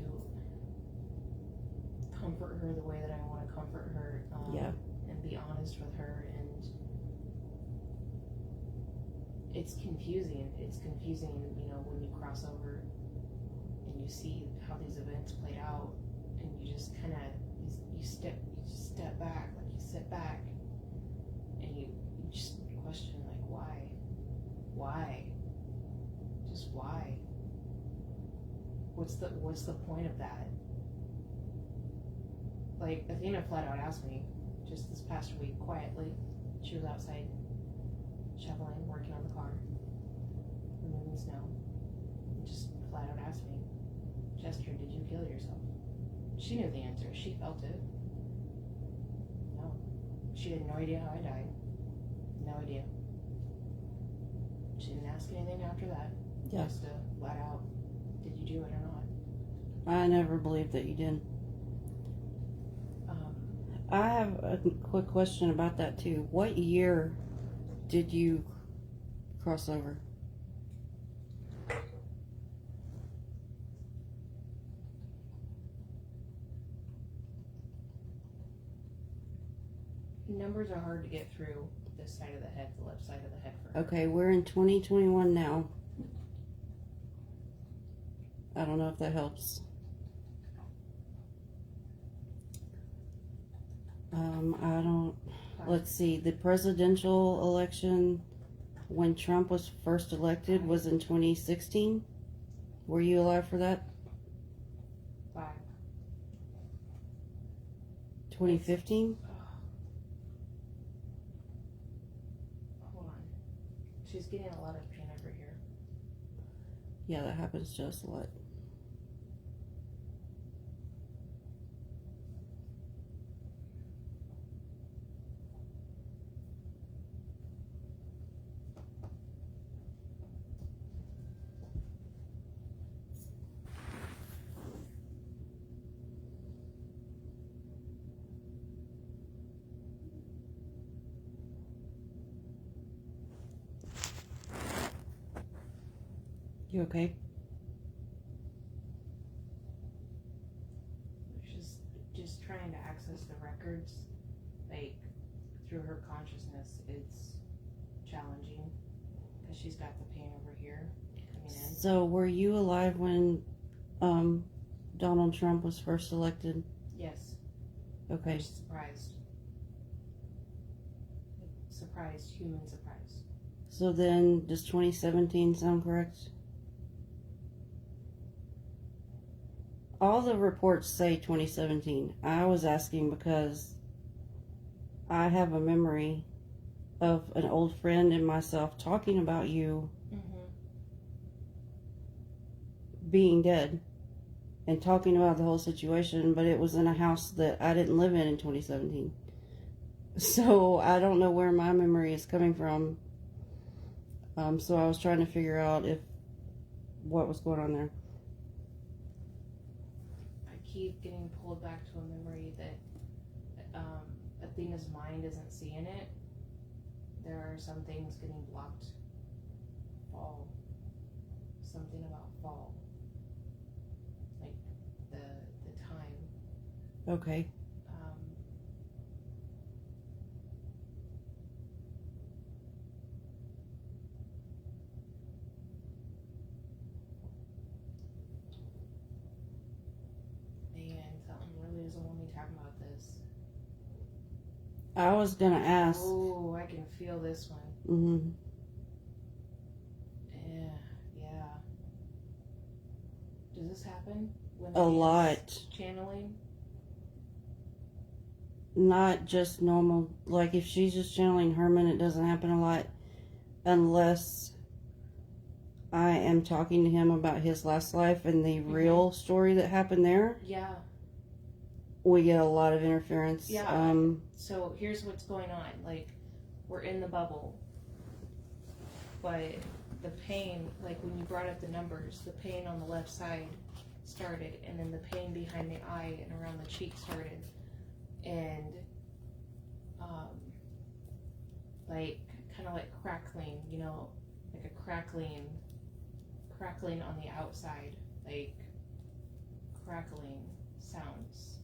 comfort her the way that I want to comfort her. Yeah. And be honest with her. And it's confusing. It's confusing, you know, when you cross over and you see how these events played out, and you just kind of, you just step back, like you sit back, and you just question, like, why, just why? What's the point of that? Like, Athena flat out asked me just this past week, quietly. She was outside shoveling, working on the car, removing snow, and just flat out asked me, Chester, did you kill yourself? She knew the answer. She felt it. No. She had no idea how I died. No idea. She didn't ask anything after that. Yeah. Just flat out, did you do it or not? I never believed that you did. I have a quick question about that too. What year did you cross over? Numbers are hard to get through this side of the head, the left side of the head for her. Okay, we're in 2021 now. I don't know if that helps. I don't. Let's see. The presidential election when Trump was first elected was in 2016. Were you alive for that? 5. 2015? Hold on. She's getting a lot of pain over here. Yeah, that happens to us a lot. You okay? She's just trying to access the records, like, through her consciousness. It's challenging because she's got the pain over here coming in. So, were you alive when Donald Trump was first elected? Yes. Okay. I'm surprised. Surprised, human surprise. So then, does 2017 sound correct? All the reports say 2017. I was asking because I have a memory of an old friend and myself talking about you being dead and talking about the whole situation, but it was in a house that I didn't live in 2017. So I don't know where my memory is coming from. So I was trying to figure out what was going on there. I keep getting pulled back to a memory that Athena's mind isn't seeing it. There are some things getting blocked. Fall. Something about fall. Like the time. Okay. Man, something really doesn't want me talking about this. I was gonna ask. Oh, I can feel this one. Mm-hmm. Yeah. Does this happen when A lot. channeling? Not just normal. Like if she's just channeling Herman, it doesn't happen a lot, unless I am talking to him about his last life and the real story that happened there. Yeah. We get a lot of interference. Yeah. So here's what's going on. Like, we're in the bubble, but the pain, like when you brought up the numbers, the pain on the left side started, and then the pain behind the eye and around the cheek started, and like kind of like crackling, you know, like a crackling on the outside, like crackling sounds.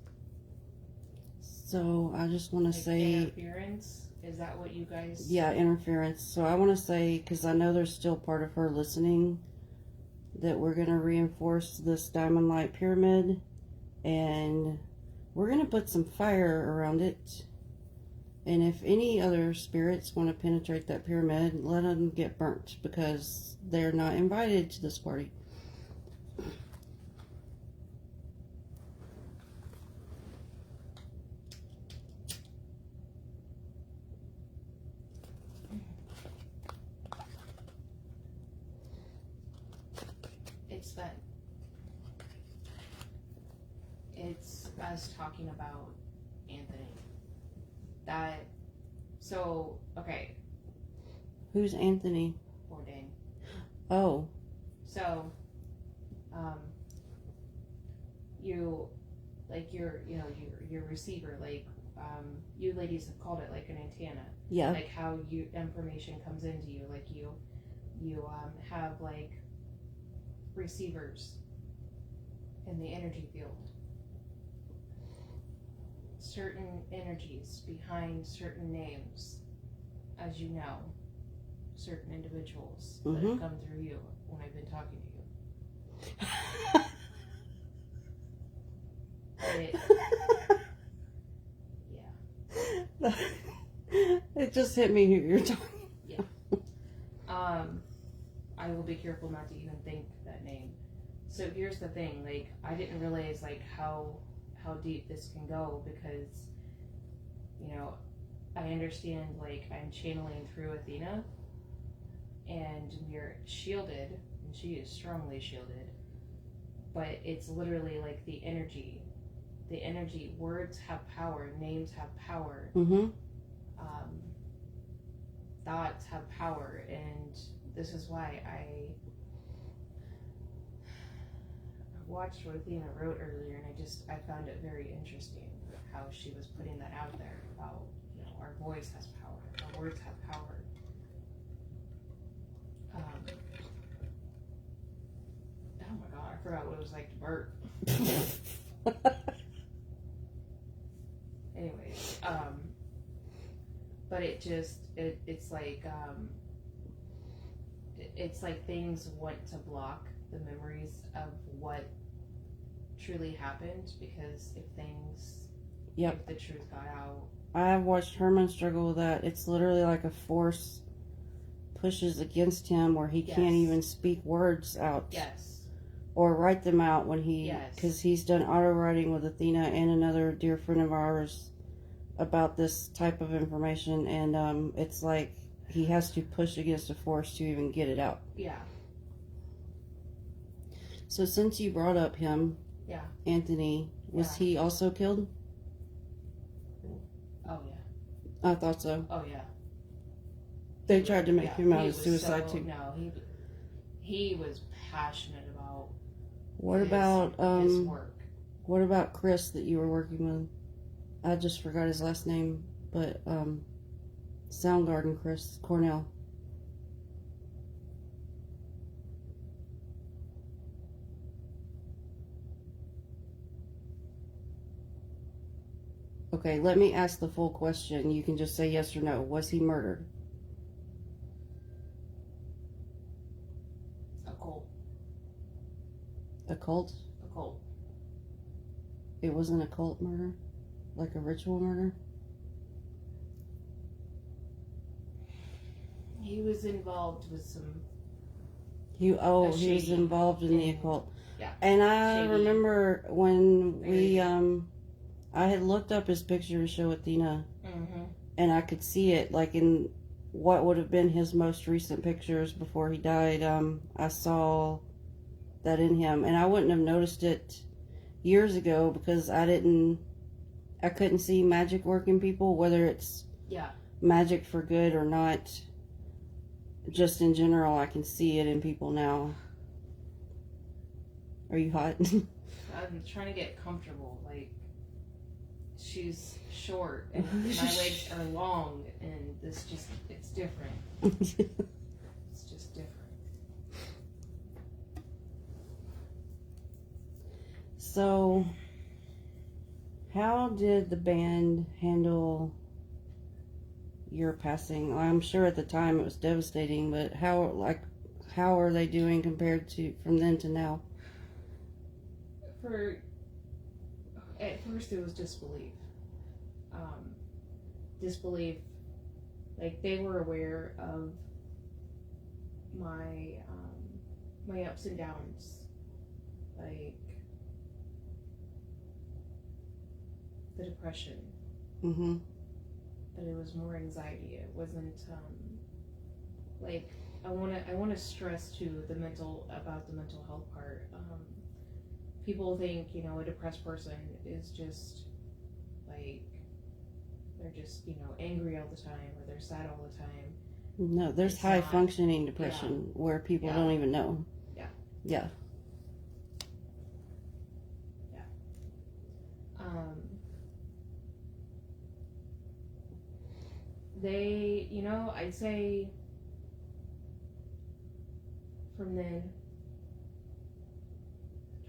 So I just want to Like say interference. Is that what you guys? Yeah, interference. So I want to say, because I know there's still part of her listening, that we're going to reinforce this diamond light pyramid, and we're going to put some fire around it. And if any other spirits want to penetrate that pyramid, let them get burnt, because they're not invited to this party. It's us talking about Anthony. Okay. Who's Anthony? Bourdain. Oh. So, your receiver, like, you ladies have called it like an antenna. Yeah. Like how information comes into you, like you have like receivers in the energy field. Certain energies behind certain names, as you know, certain individuals that have come through you when I've been talking to you. Yeah. It just hit me here. You're talking. Yeah. I will be careful not to even think that name. So here's the thing, like, I didn't realize like how deep this can go, because, you know, I understand, like, I'm channeling through Athena, and we're shielded, and she is strongly shielded, but it's literally like the energy, words have power, names have power, thoughts have power, and this is why I watched what Athena wrote earlier, and I found it very interesting how she was putting that out there about, you know, our voice has power, our words have power. Oh my god, I forgot what it was like to burp. Anyways, but it's like things want to block the memories of what truly happened, because if the truth got out. I've watched Herman struggle with that. It's literally like a force pushes against him where he can't even speak words out. Yes. Or write them out when because he's done auto writing with Athena and another dear friend of ours about this type of information, and it's like he has to push against a force to even get it out. Yeah. So since you brought up him, Anthony, was he also killed? Oh yeah. I thought so. Oh yeah. They tried to make him out of suicide too. No, he was passionate about. What his work? What about Chris that you were working with? I just forgot his last name, but Soundgarden Chris Cornell. Okay, let me ask the full question. You can just say yes or no. Was he murdered? A cult. A cult? A cult. It wasn't a cult murder? Like a ritual murder? he was involved with some. He was shady involved in the thing. occult. Yeah. And I Shady. remember when Very I had looked up his picture to show Athena, Mm-hmm. and I could see it, like, in what would have been his most recent pictures before he died. I saw that in him, and I wouldn't have noticed it years ago because I couldn't see magic work in people, whether it's magic for good or not. Just in general, I can see it in people now. Are you hot? I'm trying to get comfortable. Like, she's short and my legs are long, and it's different. It's just different. So, how did the band handle your passing? I'm sure at the time it was devastating, but how are they doing compared to from then to now? At first it was disbelief. Disbelief, like they were aware of my my ups and downs, like the depression. Mm-hmm. But it was more anxiety. It wasn't like I want to stress too about the mental health part. People think a depressed person is just like they're just angry all the time, or they're sad all the time. No, there's It's high not. functioning depression where people Yeah. don't even know. Yeah. Yeah. They, I'd say from then,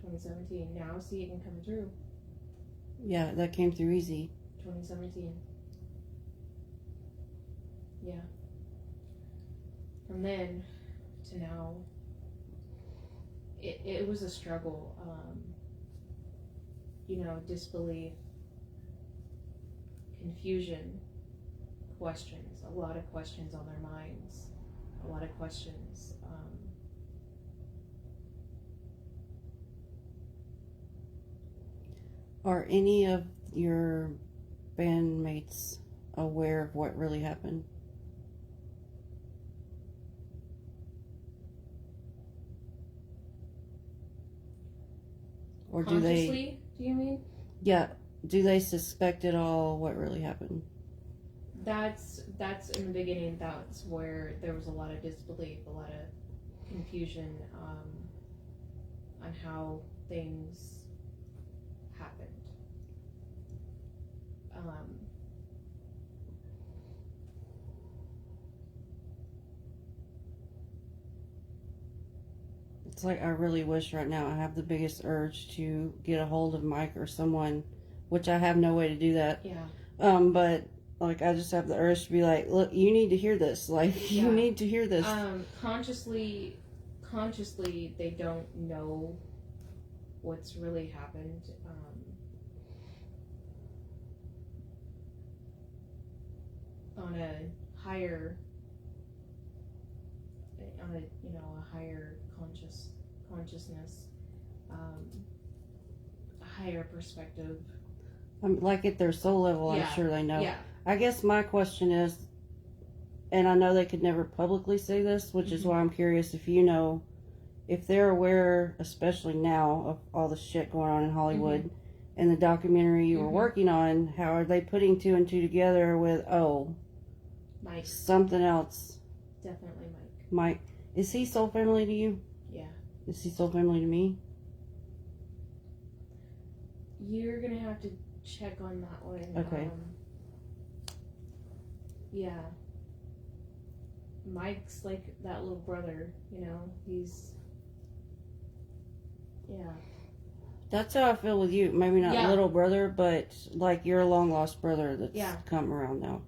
2017, now see it coming through. Yeah, that came through easy. 2017. Yeah. From then to now, it was a struggle. Disbelief, confusion, questions, a lot of questions on their minds, a lot of questions. Are any of your bandmates aware of what really happened? Or do they? Consciously, do you mean? Yeah. Do they suspect at all what really happened? That's in the beginning. That's where there was a lot of disbelief, a lot of confusion on how things happened. It's like I really wish right now I have the biggest urge to get a hold of Mike or someone, which I have no way to do that. Yeah. But like I just have the urge to be like, look, you need to hear this. Like you need to hear this. Consciously, they don't know what's really happened. On a higher consciousness, a higher perspective. Like at their soul level, I'm sure they know. Yeah. I guess my question is, and I know they could never publicly say this, which is why I'm curious if you know, if they're aware, especially now, of all the shit going on in Hollywood and the documentary you were working on, how are they putting two and two together with, Mike. Something else? Definitely Mike. Mike. Is he soul family to you? Yeah. Is he soul family to me? You're going to have to check on that one. Okay. Yeah. Mike's like that little brother, he's... Yeah. That's how I feel with you. Maybe not little brother, but like you're a long lost brother that's come around now.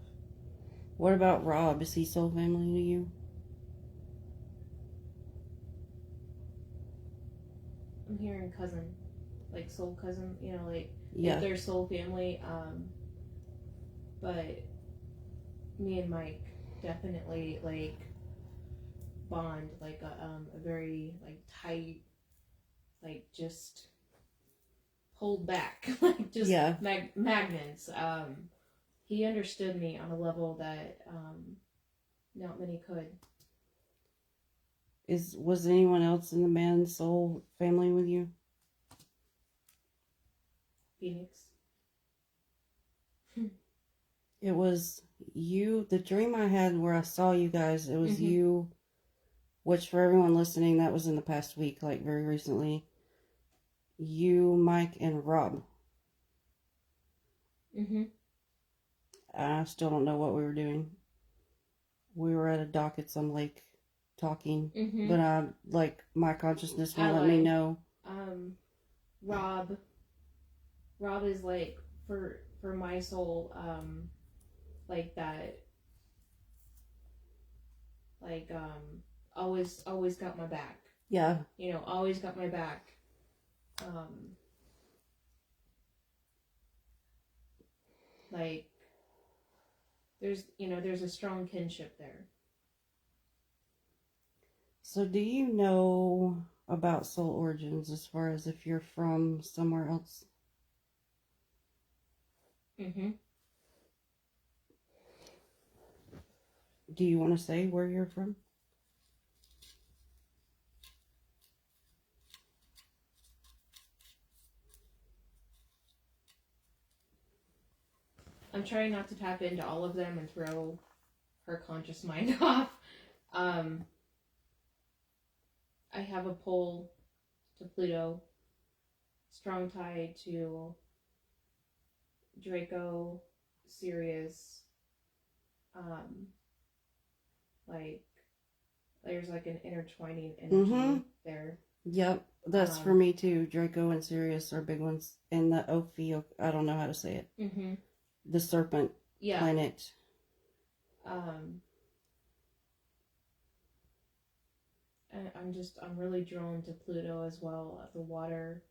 What about Rob? Is he soul family to you? I'm hearing cousin, like soul cousin, if they're soul family. But me and Mike definitely, like, bond, like a very like tight, like just pulled back, like just Yeah. magnets. He understood me on a level that not many could. Was anyone else in the man soul family with you? Phoenix. It was you. The dream I had where I saw you guys, it was you, which for everyone listening, that was in the past week, like very recently. You, Mike, and Rob. I still don't know what we were doing. We were at a dock at some lake talking, but like my consciousness won't let me know. Rob is like for my soul, like that, like always got my back. Yeah. You know, always got my back. Like there's a strong kinship there. So do you know about soul origins as far as if you're from somewhere else? Do you want to say where you're from? I'm trying not to tap into all of them and throw her conscious mind off. I have a pull to Pluto, strong tie to Draco, Sirius. Like there's like an intertwining energy there. Yep, that's for me too. Draco and Sirius are big ones, and the Ophi, I don't know how to say it. The serpent planet. And I'm really drawn to Pluto as well. The water,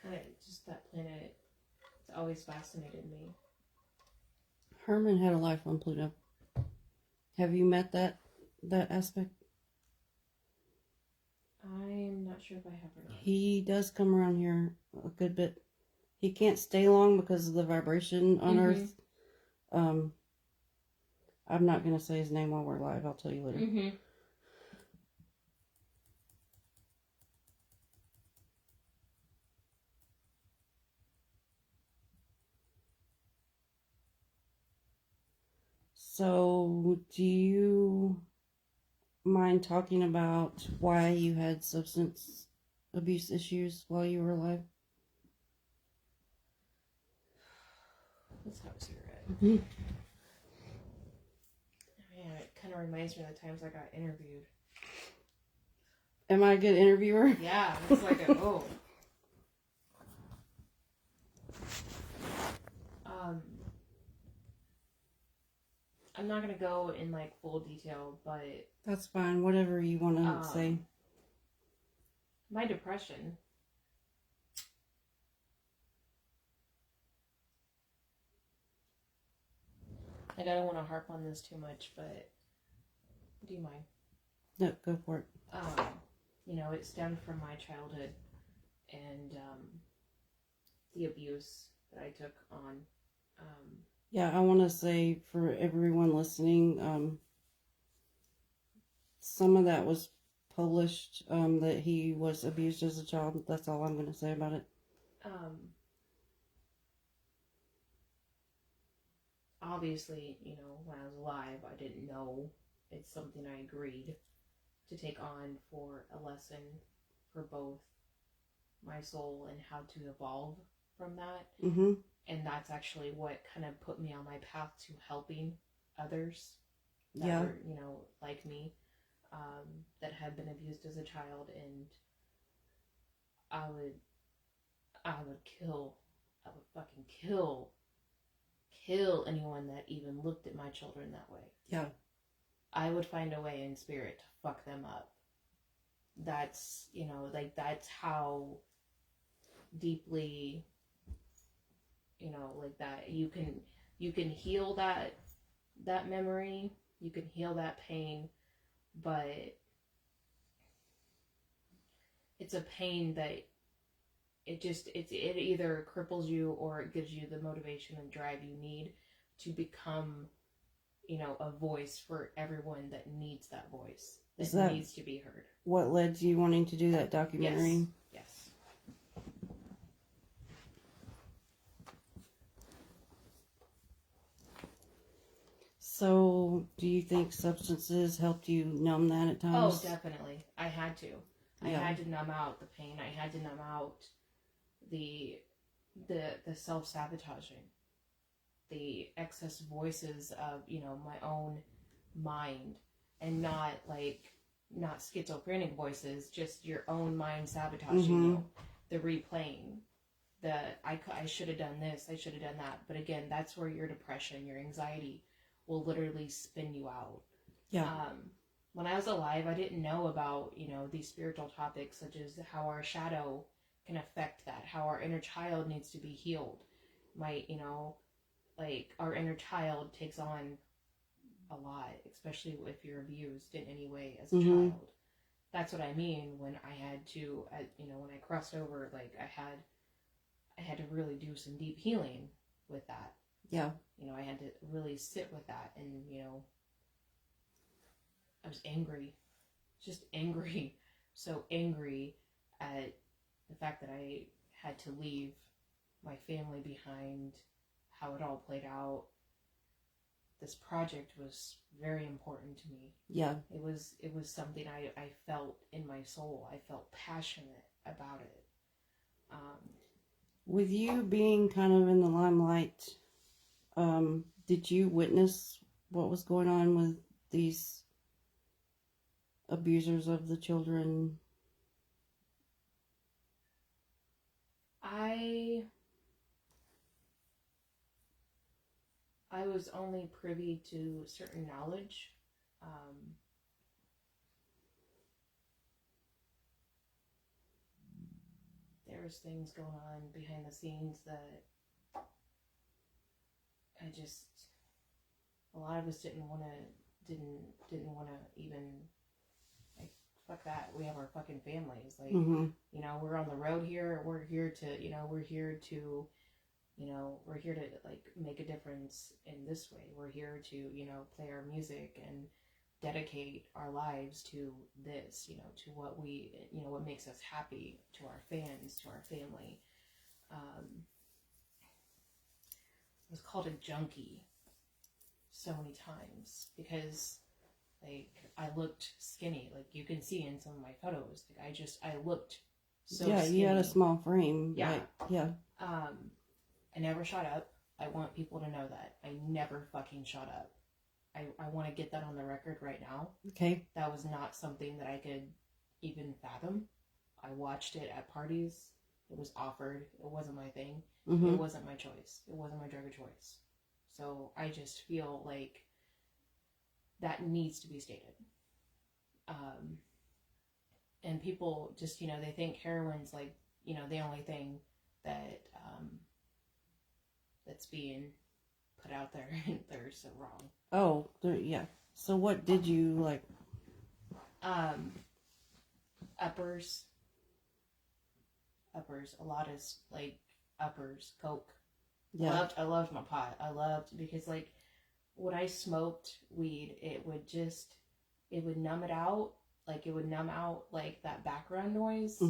kind of just that planet. It's always fascinated me. Herman had a life on Pluto. Have you met that aspect? I'm not sure if I have or not. He does come around here a good bit. He can't stay long because of the vibration on Earth. I'm not going to say his name while we're live. I'll tell you later. So, do you mind talking about why you had substance abuse issues while you were alive? Let's have a cigarette. Man, it kind of reminds me of the times I got interviewed. Am I a good interviewer? Yeah, it's like oh. I'm not gonna go in like full detail, but that's fine. Whatever you want to say. My depression. Like, I don't want to harp on this too much, but do you mind? No, go for it. It stemmed from my childhood and the abuse that I took on. Yeah, I want to say for everyone listening, some of that was published, that he was abused as a child. That's all I'm going to say about it. Obviously, when I was alive, I didn't know. It's something I agreed to take on for a lesson for both my soul and how to evolve from that. And that's actually what kind of put me on my path to helping others that were, like me, that had been abused as a child. And I would fucking kill anyone that even looked at my children that way. Yeah. I would find a way in spirit to fuck them up. That's, that's how deeply, like that you can heal that memory, You can heal that pain, but it's a pain that it either cripples you or it gives you the motivation and drive you need to become, a voice for everyone that needs that voice, that needs to be heard. What led to you wanting to do that documentary? Yes. So, do you think substances helped you numb that at times? Oh, definitely. I had to. I had to numb out the pain. I had to numb out the self-sabotaging, the excess voices of, my own mind, and not schizophrenic voices, just your own mind sabotaging you, the replaying, I should have done this, I should have done that. But again, that's where your depression, your anxiety will literally spin you out. Yeah. When I was alive, I didn't know about, these spiritual topics, such as how our shadow can affect that, how our inner child needs to be healed. Our inner child takes on a lot, especially if you're abused in any way as a child. That's what I mean when I had to, when I crossed over, I had to really do some deep healing with that. Yeah. I had to really sit with that, and, I was angry, just angry, so angry at the fact that I had to leave my family behind, how it all played out. This project was very important to me. Yeah. It was something I felt in my soul. I felt passionate about it. With you being kind of in the limelight, did you witness what was going on with these abusers of the children? I was only privy to certain knowledge. There was things going on behind the scenes that a lot of us didn't want to even, like, fuck that. We have our fucking families. Like, we're on the road here. We're here to like make a difference in this way. We're here to, play our music and dedicate our lives to this, to what what makes us happy, to our fans, to our family. I was called a junkie so many times because, like, I looked skinny. Like, you can see in some of my photos. Like, I looked so skinny. You had a small frame. Yeah. Like, yeah. I never shot up. I want people to know that. I never fucking shot up. I want to get that on the record right now. Okay. That was not something that I could even fathom. I watched it at parties. It was offered. It wasn't my thing. It wasn't my choice. It wasn't my drug of choice. So I just feel like that needs to be stated. And people just, they think heroin's like, the only thing that that's being put out there. They're so wrong. Oh, yeah. So what did you like? Uppers. A lot of like uppers, coke. Yeah. I loved my pot. Because, like, when I smoked weed, it would numb it out. Like, it would numb out like that background noise.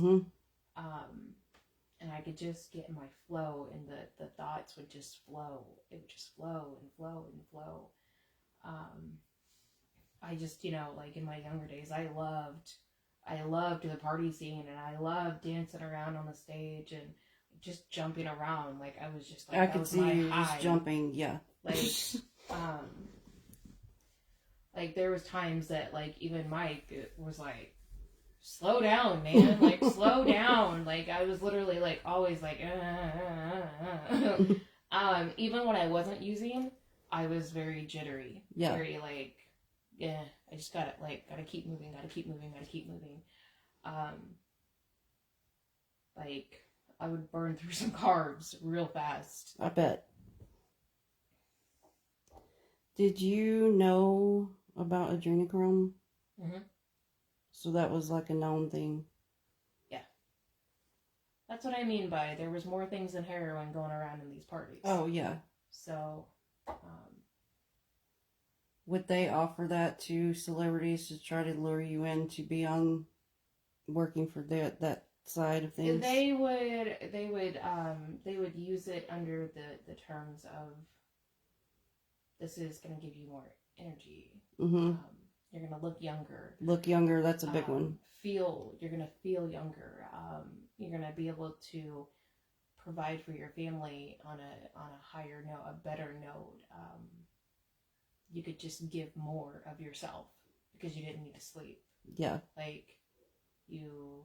And I could just get in my flow, and the thoughts would just flow. It would just flow and flow and flow. I just, like in my younger days, I loved the party scene, and I loved dancing around on the stage and just jumping around. Like, I was just like, I could see you just jumping, yeah. Like, like there was times that, like, even Mike was like, slow down, man. Like, slow down. Like, I was literally, like, always like, even when I wasn't using, I was very jittery. Yeah. Very, like, yeah, I just gotta keep moving. Like, I would burn through some carbs real fast. I bet. Did you know about adrenochrome? Mm-hmm. So that was like a known thing. Yeah. That's what I mean by there was more things than heroin going around in these parties. Oh, yeah. So, would they offer that to celebrities to try to lure you in to be on working for that side of things? they would use it under the terms of this is going to give you more energy. Mm-hmm. You're going to look younger. Look younger, that's a big one. You're going to feel younger. You're going to be able to provide for your family on a higher note, a better note. You could just give more of yourself because you didn't need to sleep. Yeah. You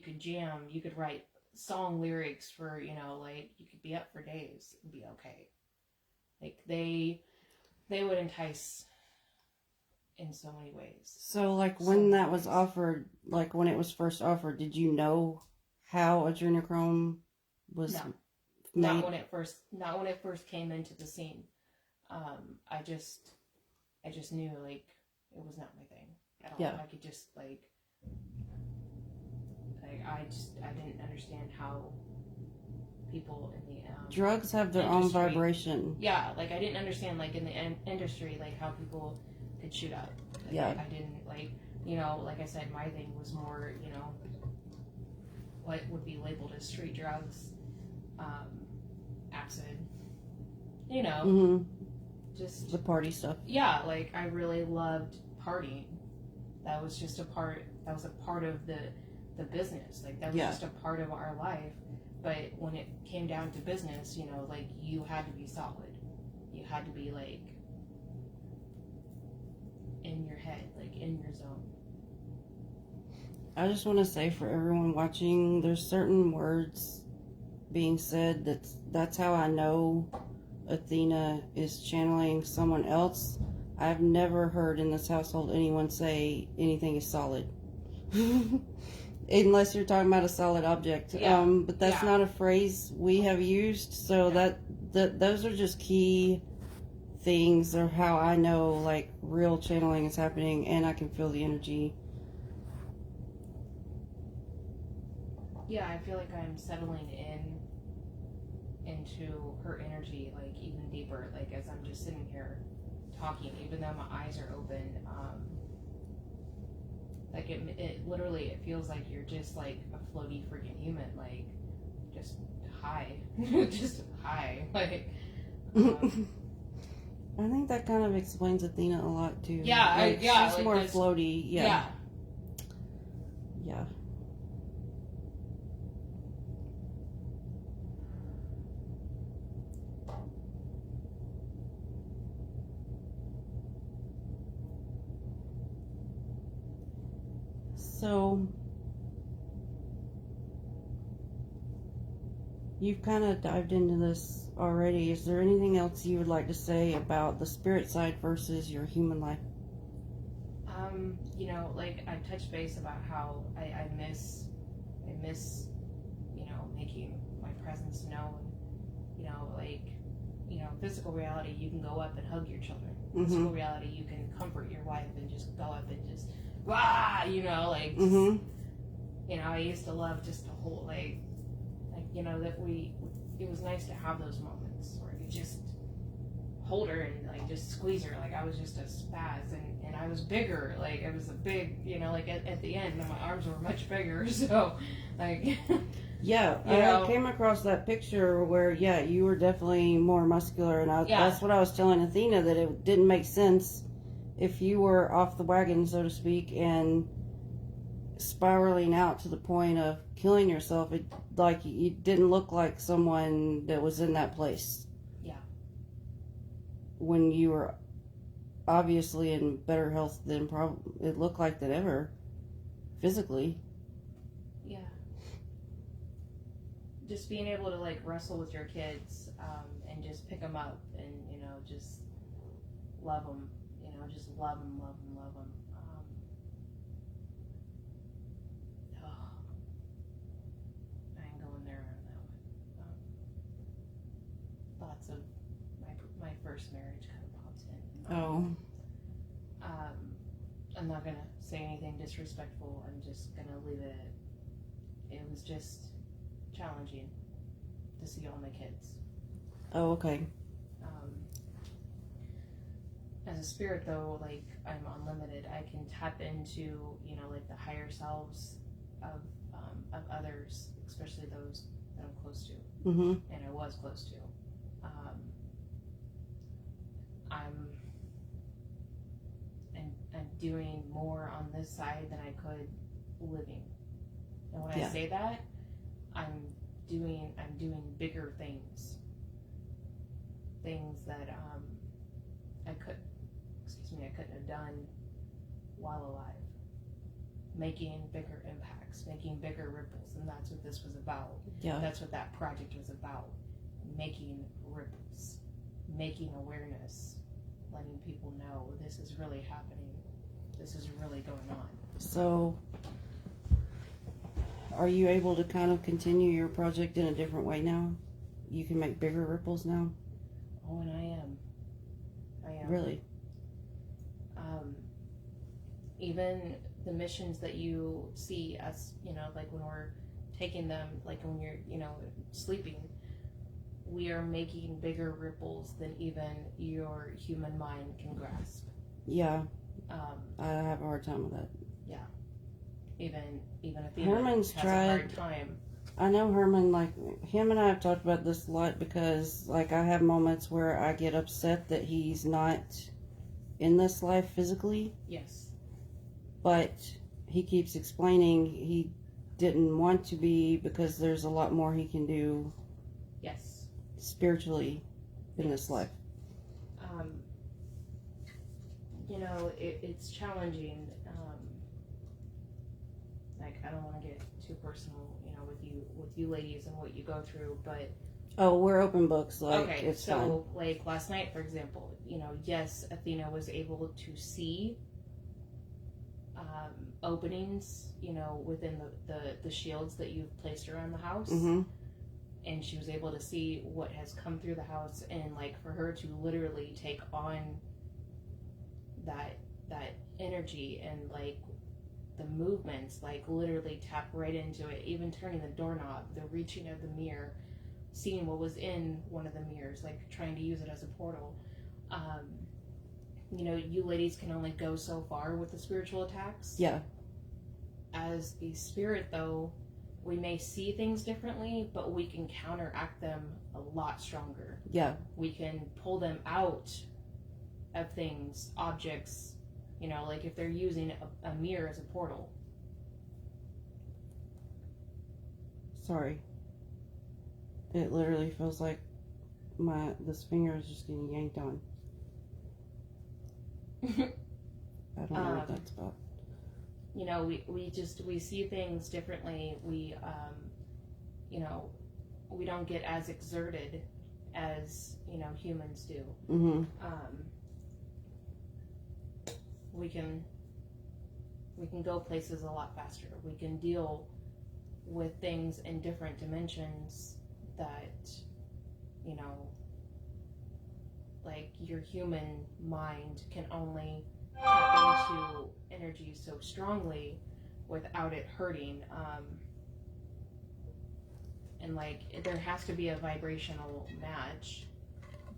could jam, you could write song lyrics for, you could be up for days and be okay. They would entice in so many ways. So, when that was offered, when it was first offered, did you know how adrenochrome was made? Not when it first came into the scene. I just knew, it was not my thing at all. Yeah. I could just, I didn't understand how people in the drugs have their own vibration. Yeah, I didn't understand in the industry how people could shoot up. Yeah. I didn't like I said, my thing was more what would be labeled as street drugs, acid. Mm-hmm. Just the party stuff. Yeah, I really loved partying. That was just a part. That was a part of the business. That was just a part of our life. But when it came down to business, you had to be solid. You had to be in your head, in your zone. I just want to say for everyone watching, there's certain words being said that's how I know Athena is channeling someone else. I've never heard in this household anyone say anything is solid. Unless you're talking about a solid object. Yeah. But that's not a phrase we have used, so that those are just key things or how I know real channeling is happening and I can feel the energy. Yeah, I feel I'm settling into her energy even deeper, as I'm just sitting here talking, even though my eyes are open. It literally, it feels like you're just a floaty freaking human, just high. Just high. I think that kind of explains Athena a lot too. Yeah, she's more floaty. Yeah. So, you've kind of dived into this already. Is there anything else you would like to say about the spirit side versus your human life? I touched base about how I miss, making my presence known. Physical reality, you can go up and hug your children. Mm-hmm. Physical reality, you can comfort your wife and just go up and just, wah, mm-hmm. I used to love just to hold, that it was nice to have those moments where you just hold her and just squeeze her. I was just a spaz and I was bigger. I was a big, at the end, my arms were much bigger. So, Yeah, I came across that picture where, you were definitely more muscular, and that's what I was telling Athena, that it didn't make sense if you were off the wagon, so to speak, and spiraling out to the point of killing yourself. It didn't look like someone that was in that place. Yeah. When you were obviously in better health than it looked like than ever, physically. Yeah. Just being able to wrestle with your kids and just pick them up and just love them, just love them. I ain't going there on that one. Thoughts of my first marriage kind of popped in. Oh. I'm not gonna say anything disrespectful. I'm just gonna leave it at, it was just challenging to see all my kids. Oh, okay. As a spirit, though, like, I'm unlimited. I can tap into, you know, like the higher selves of others, especially those that I'm close to, Mm-hmm. and I was close to. I'm doing more on this side than I could living. And when I say that, I'm doing bigger things that I couldn't have done while alive. Making bigger impacts, making bigger ripples, and that's what this was about. Yeah. That's what that project was about. Making ripples, making awareness, letting people know this is really happening. This is really going on. So, are you able to kind of continue your project in a different way now? You can make bigger ripples now? Oh, and I am. Really? Even the missions that you see us, you know, like when we're taking them, like when you're, you know, sleeping, we are making bigger ripples than even your human mind can grasp. Yeah. I have a hard time with that. Yeah. Even Athena Herman's has tried. a hard time. I know Herman, like, him and I have talked about this a lot because, like, I have moments where I get upset that he's not in this life physically. Yes. But he keeps explaining he didn't want to be because there's a lot more he can do. Yes. Spiritually in this life. You know, it's challenging. Like, I don't want to get too personal, you know, with you ladies and what you go through, but oh, we're open books. Like, okay, it's so fine. like last night, for example, you know, yes, Athena was able to see openings, you know, within the shields that you've placed around the house. Mm-hmm. And she was able to see what has come through the house, and like for her to literally take on that energy and like the movements, like literally tap right into it, even turning the doorknob, the reaching of the mirror, seeing what was in one of the mirrors, like trying to use it as a portal. You know, you ladies can only go so far with the spiritual attacks. Yeah. As a spirit, though, we may see things differently, but we can counteract them a lot stronger. Yeah. We can pull them out of things, objects, you know, like if they're using a mirror as a portal. Sorry. It literally feels like this finger is just getting yanked on. I don't know what that's about. You know, we see things differently. We, you know, we don't get as exerted as, you know, humans do. Mm-hmm. We can go places a lot faster. We can deal with things in different dimensions that, you know, like your human mind can only tap into energy so strongly without it hurting. And like there has to be a vibrational match,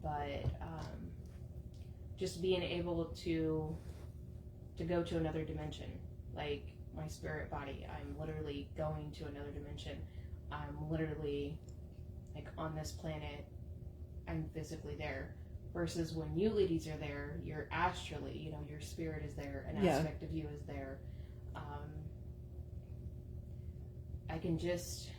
but just being able to go to another dimension, like my spirit body, I'm literally going to another dimension. I'm literally like on this planet, I'm physically there. Versus when you ladies are there, you're astrally, you know, your spirit is there, an aspect of you is there. I can just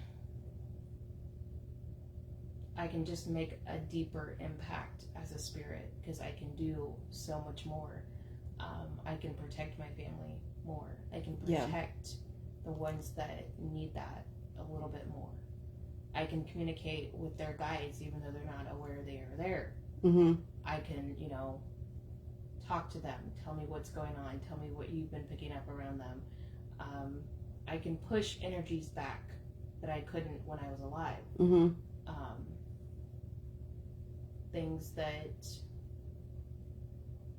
make a deeper impact as a spirit because I can do so much more. I can protect my family more. I can protect the ones that need that a little bit more. I can communicate with their guides even though they're not aware they are there. Mm-hmm. I can, you know, talk to them, tell me what's going on, tell me what you've been picking up around them. I can push energies back that I couldn't when I was alive. Mm-hmm. Things that,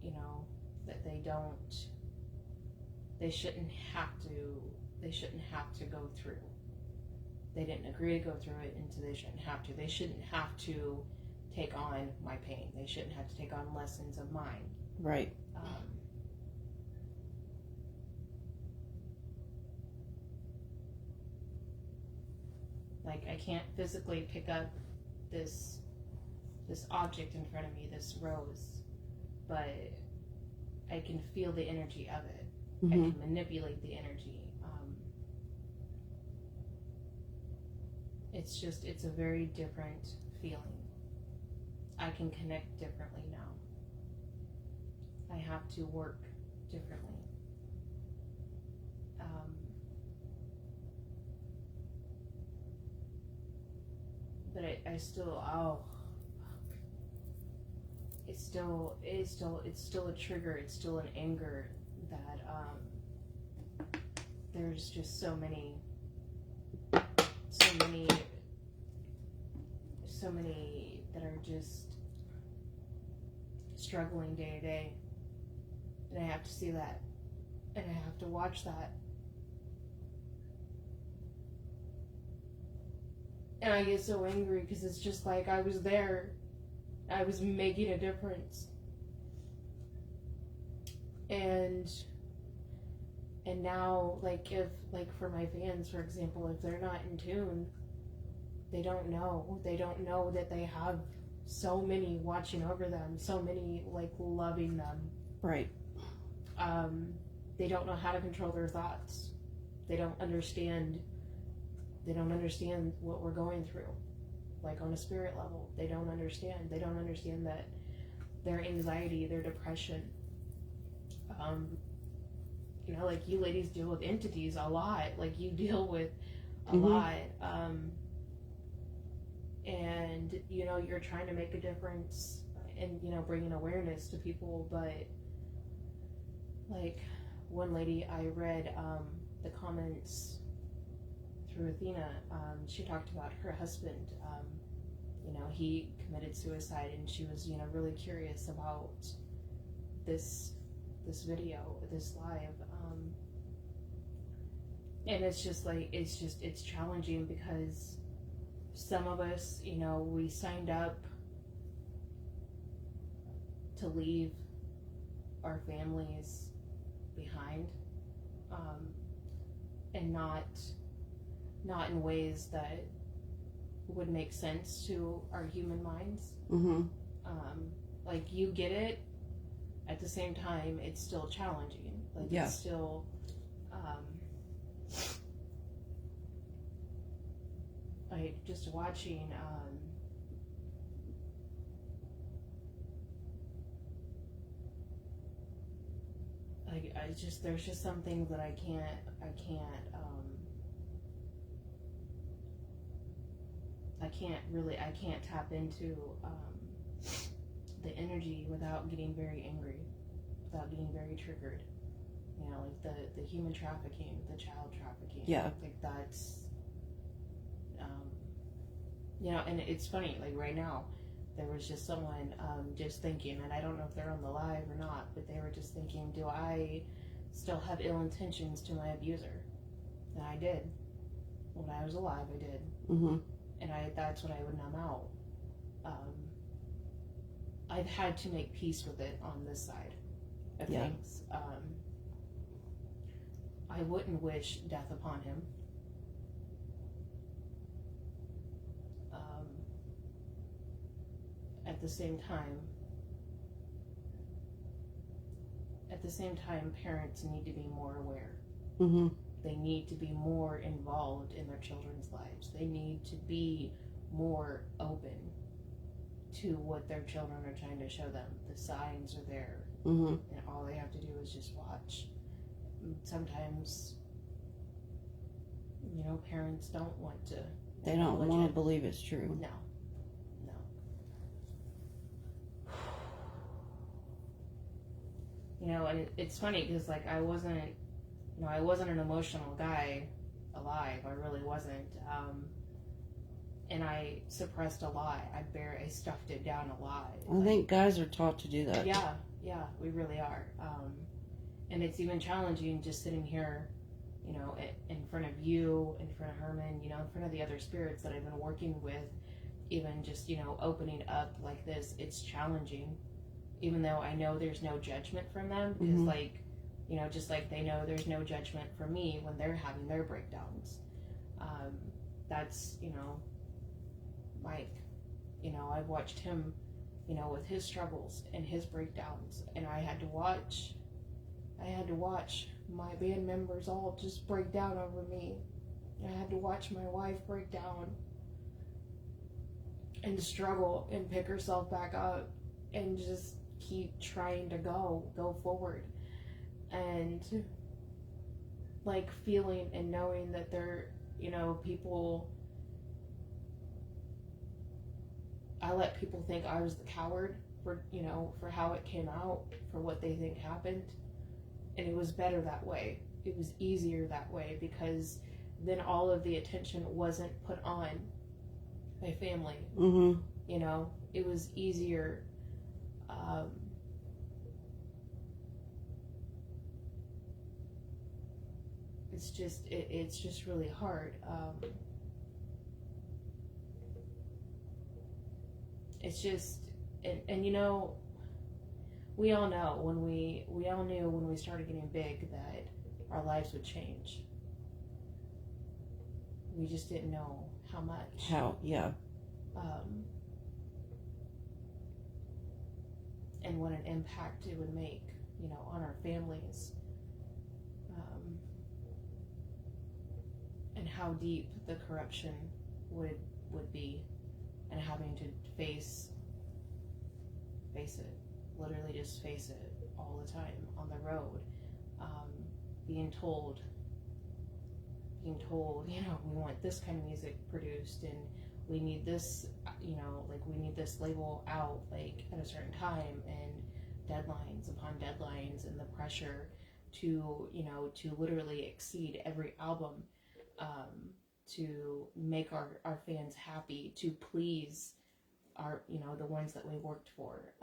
you know, that they don't they shouldn't have to go through. They didn't agree to go through it, and so they shouldn't have to. They shouldn't have to take on my pain. They shouldn't have to take on lessons of mine. Right. Like, I can't physically pick up this object in front of me, this rose, but I can feel the energy of it. I can manipulate the energy. It's a very different feeling. I can connect differently now. I have to work differently. But I still, it's still a trigger. It's still an anger that there's just so many that are just struggling day to day, and I have to see that, and I have to watch that, and I get so angry because it's just like I was there, I was making a difference, and now, like, if, like, for my fans, for example, if they're not in tune, they don't know that they have so many watching over them, so many, like, loving them. Right. They don't know how to control their thoughts. They don't understand what we're going through, like, on a spirit level. They don't understand that their anxiety, their depression, you know, like, you ladies deal with entities a lot, like, you deal with a lot, and, you know, you're trying to make a difference and, you know, bringing awareness to people. But, like, one lady, I read the comments through Athena. She talked about her husband. You know, he committed suicide, and she was, you know, really curious about this video, this live, and it's just like, it's challenging because some of us, you know, we signed up to leave our families behind, and not in ways that would make sense to our human minds. Like, you get it. At the same time, it's still challenging. Like, it's still, like, just watching, like, there's just some things that I can't tap into, the energy without getting very angry, without getting very triggered. You know, like the human trafficking, the child trafficking. Yeah. Like, that's, you know, and it's funny, like, right now, there was just someone just thinking, and I don't know if they're on the live or not, but they were just thinking, do I still have ill intentions to my abuser? And I did. When I was alive, I did. And that's what I would numb out. I've had to make peace with it on this side of things. I wouldn't wish death upon him. At the same time, parents need to be more aware. They need to be more involved in their children's lives. They need to be more open to what their children are trying to show them. The signs are there, and all they have to do is just watch. Sometimes, you know, parents don't want to. They don't want to believe it's true. No. You know, and it's funny because, like, I wasn't an emotional guy alive. I really wasn't. And I suppressed a lot. I stuffed it down a lot. I think guys are taught to do that. Yeah, we really are. And it's even challenging just sitting here, you know, in front of you, in front of Herman, you know, in front of the other spirits that I've been working with, even just, you know, opening up like this. It's challenging, even though I know there's no judgment from them, because like, you know, just like they know there's no judgment from me when they're having their breakdowns. That's, you know, Mike, you know, I've watched him, you know, with his struggles and his breakdowns, and I had to watch my band members all just break down over me. I had to watch my wife break down and struggle and pick herself back up and just keep trying to go forward. And like feeling and knowing that there, you know, people, I let people think I was the coward for, you know, for how it came out, for what they think happened. And it was better that way. It was easier that way, because then all of the attention wasn't put on my family. You know, it was easier. It's just really hard. It's just, and you know, we all know we all knew when we started getting big that our lives would change. We just didn't know how much. Yeah. And what an impact it would make, you know, on our families. And how deep the corruption would be, and having to face it, literally just face it all the time on the road, being told, you know, we want this kind of music produced, and we need this, you know, like we need this label out like at a certain time, and deadlines upon deadlines, and the pressure to, you know, to literally exceed every album, to make our fans happy, to please our, you know, the ones that we worked for.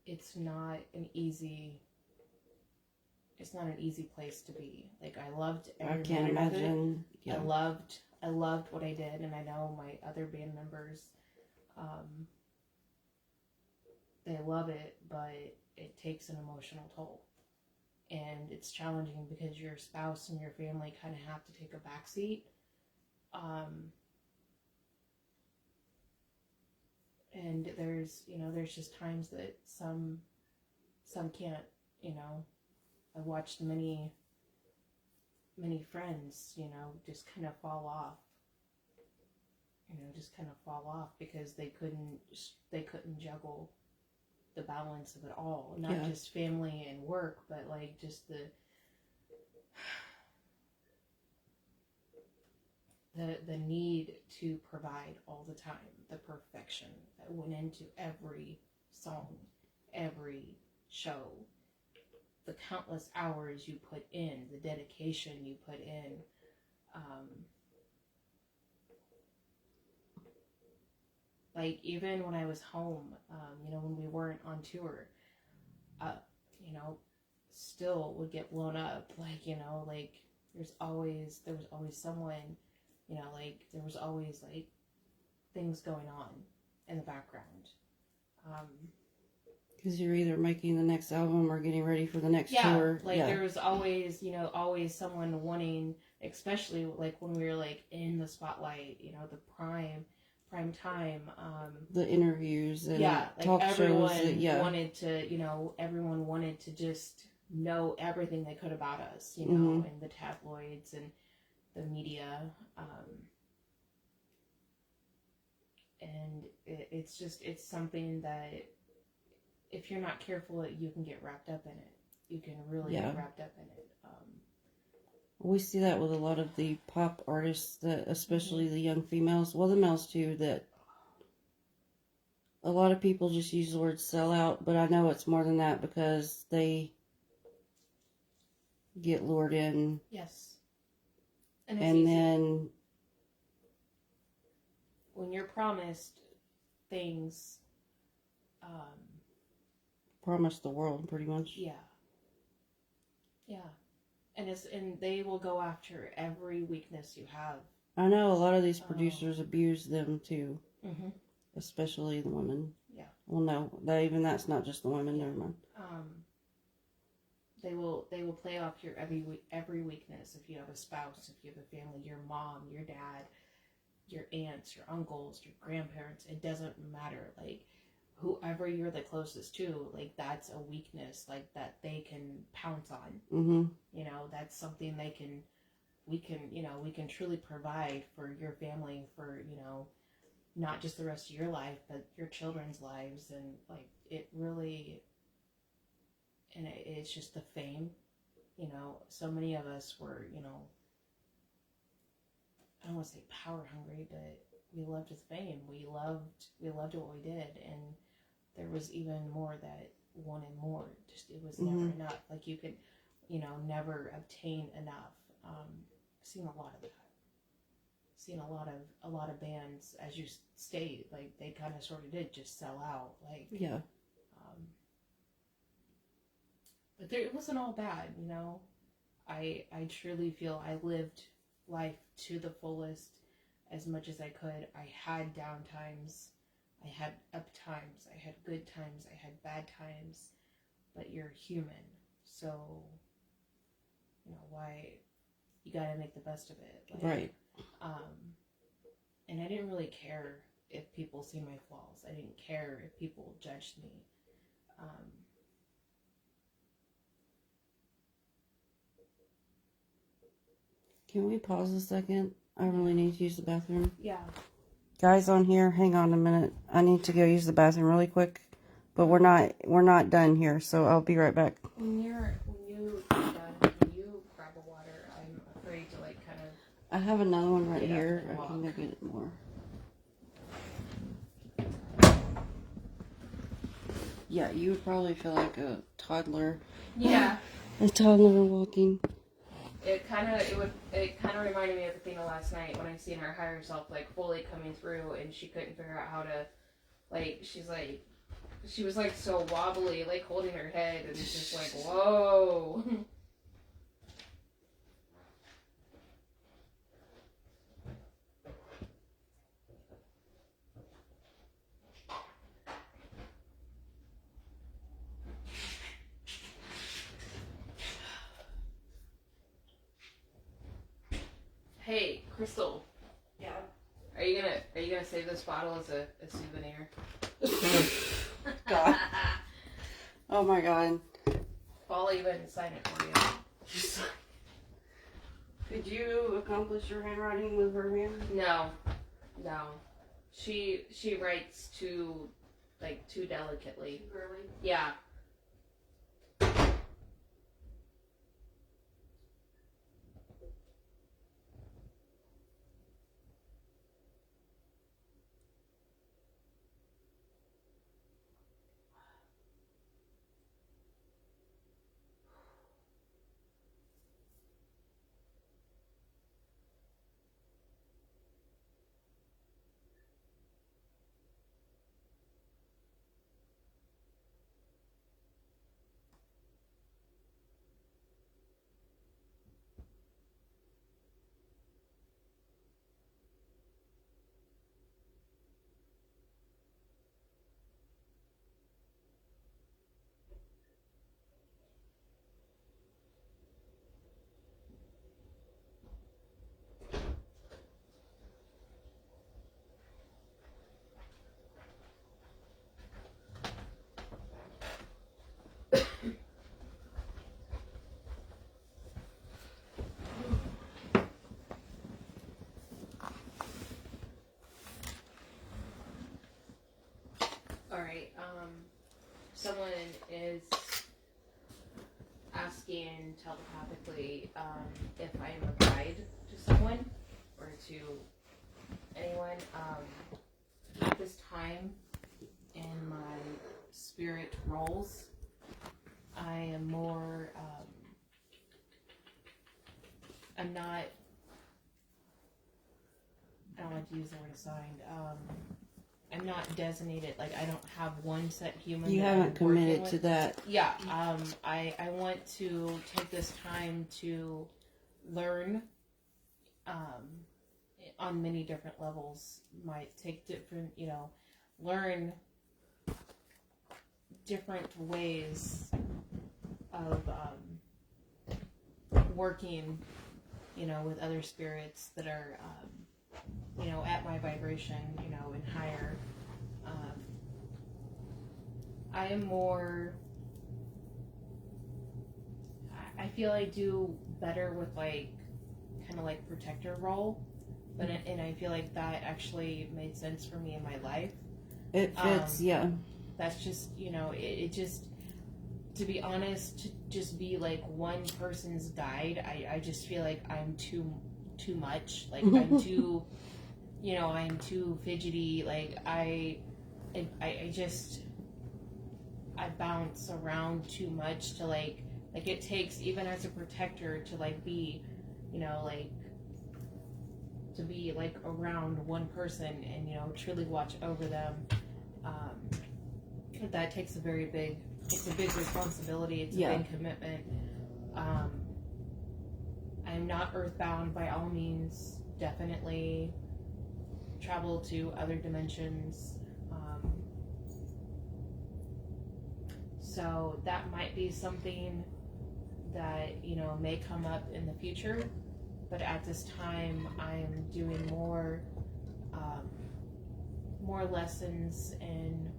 It's not an easy place to be. Like, I loved every I can't minute of it. imagine. Yeah. I loved what I did, and I know my other band members, they love it, but it takes an emotional toll. And it's challenging because your spouse and your family kind of have to take a backseat. And there's, you know, there's just times that some can't, you know. I watched many friends, you know, just kind of fall off. Because they couldn't juggle the balance of it all, not just family and work, but like just the need to provide all the time, the perfection that went into every song, every show, the countless hours you put in, the dedication you put in. Like, even when I was home, you know, when we weren't on tour, you know, still would get blown up. Like, you know, like, there was always someone, you know, like, there was always, like, things going on in the background. Because you're either making the next album or getting ready for the next tour. Like, there was always, you know, always someone wanting, especially, like, when we were, like, in the spotlight, you know, the prime time, the interviews and like talk everyone shows. Wanted to, you know, everyone wanted to just know everything they could about us, you know, and the tabloids and the media, and it's something that if you're not careful, you can get wrapped up in it. You can really get wrapped up in it. We see that with a lot of the pop artists, that especially the young females, well, the males too, that a lot of people just use the word sell out, but I know it's more than that because they get lured in. Yes. And then when you're promised things, promised the world, pretty much. Yeah. Yeah. And they will go after every weakness you have. I know a lot of these producers abuse them too. Mm-hmm. Especially the women. Yeah. Well, no, that's not just the women. Never mind. They will play off your every weakness. If you have a spouse, if you have a family, your mom, your dad, your aunts, your uncles, your grandparents, it doesn't matter. Like, whoever you're the closest to, like, that's a weakness, like, that they can pounce on. Mm-hmm. You know, that's something we can truly provide for your family, for, you know, not just the rest of your life, but your children's lives. And, like, it really, and it's just the fame, you know. So many of us were, you know, I don't want to say power hungry, but we loved the fame. We loved what we did, and there was even more that wanted more. Just, it was never enough. Like, you could, you know, never obtain enough. Seen a lot of that. Seen a lot of bands, as you state, like, they kind of sort of did just sell out. Like, yeah. But it wasn't all bad, you know. I truly feel I lived life to the fullest as much as I could. I had down times, I had up times, I had good times, I had bad times, but you're human, so, you know, why, you gotta make the best of it. Like, right. And I didn't really care if people see my flaws. I didn't care if people judged me. Can we pause a second? I really need to use the bathroom. Yeah. Guys on here, hang on a minute. I need to go use the bathroom really quick. But we're not done here, so I'll be right back. When you're done, can you grab a water? I'm afraid to, like, kind of. I have another one right Get up here. and I can go get it more. Yeah, you would probably feel like a toddler. Yeah. A toddler walking. It kind of reminded me of Athena last night when I seen her higher self, like, fully coming through, and she couldn't figure out how to, like, she was like so wobbly, like, holding her head, and it's just like, whoa. Hey, Crystal. Yeah. Are you gonna save this bottle as a souvenir? God. Oh my God. I'll even sign it for you. Could you accomplish your handwriting with her hand? No. She writes too delicately. Really? Yeah. Alright, someone is asking telepathically if I am a guide to someone or to anyone. At this time in my spirit roles, I am more, I'm not, I don't like to use the word assigned, I'm not designated, like I don't have one set human. You that haven't I'm working committed with. to that. Yeah, I want to take this time to learn on many different levels. Might take different, learn different ways of working, with other spirits that are, at my vibration, and higher. I am more. I feel I do better with kind of protector role, and I feel like that actually made sense for me in my life. It fits, yeah. That's just it just, to be honest, to just be one person's guide. I just feel like I'm too much. I'm too, I'm too fidgety. I bounce around too much to it takes, even as a protector, to be, to be around one person and truly watch over them. That takes a very big. It's a big responsibility. It's a big commitment. I'm not earthbound by all means. Definitely travel to other dimensions. So that might be something that may come up in the future. But at this time, I'm doing more lessons and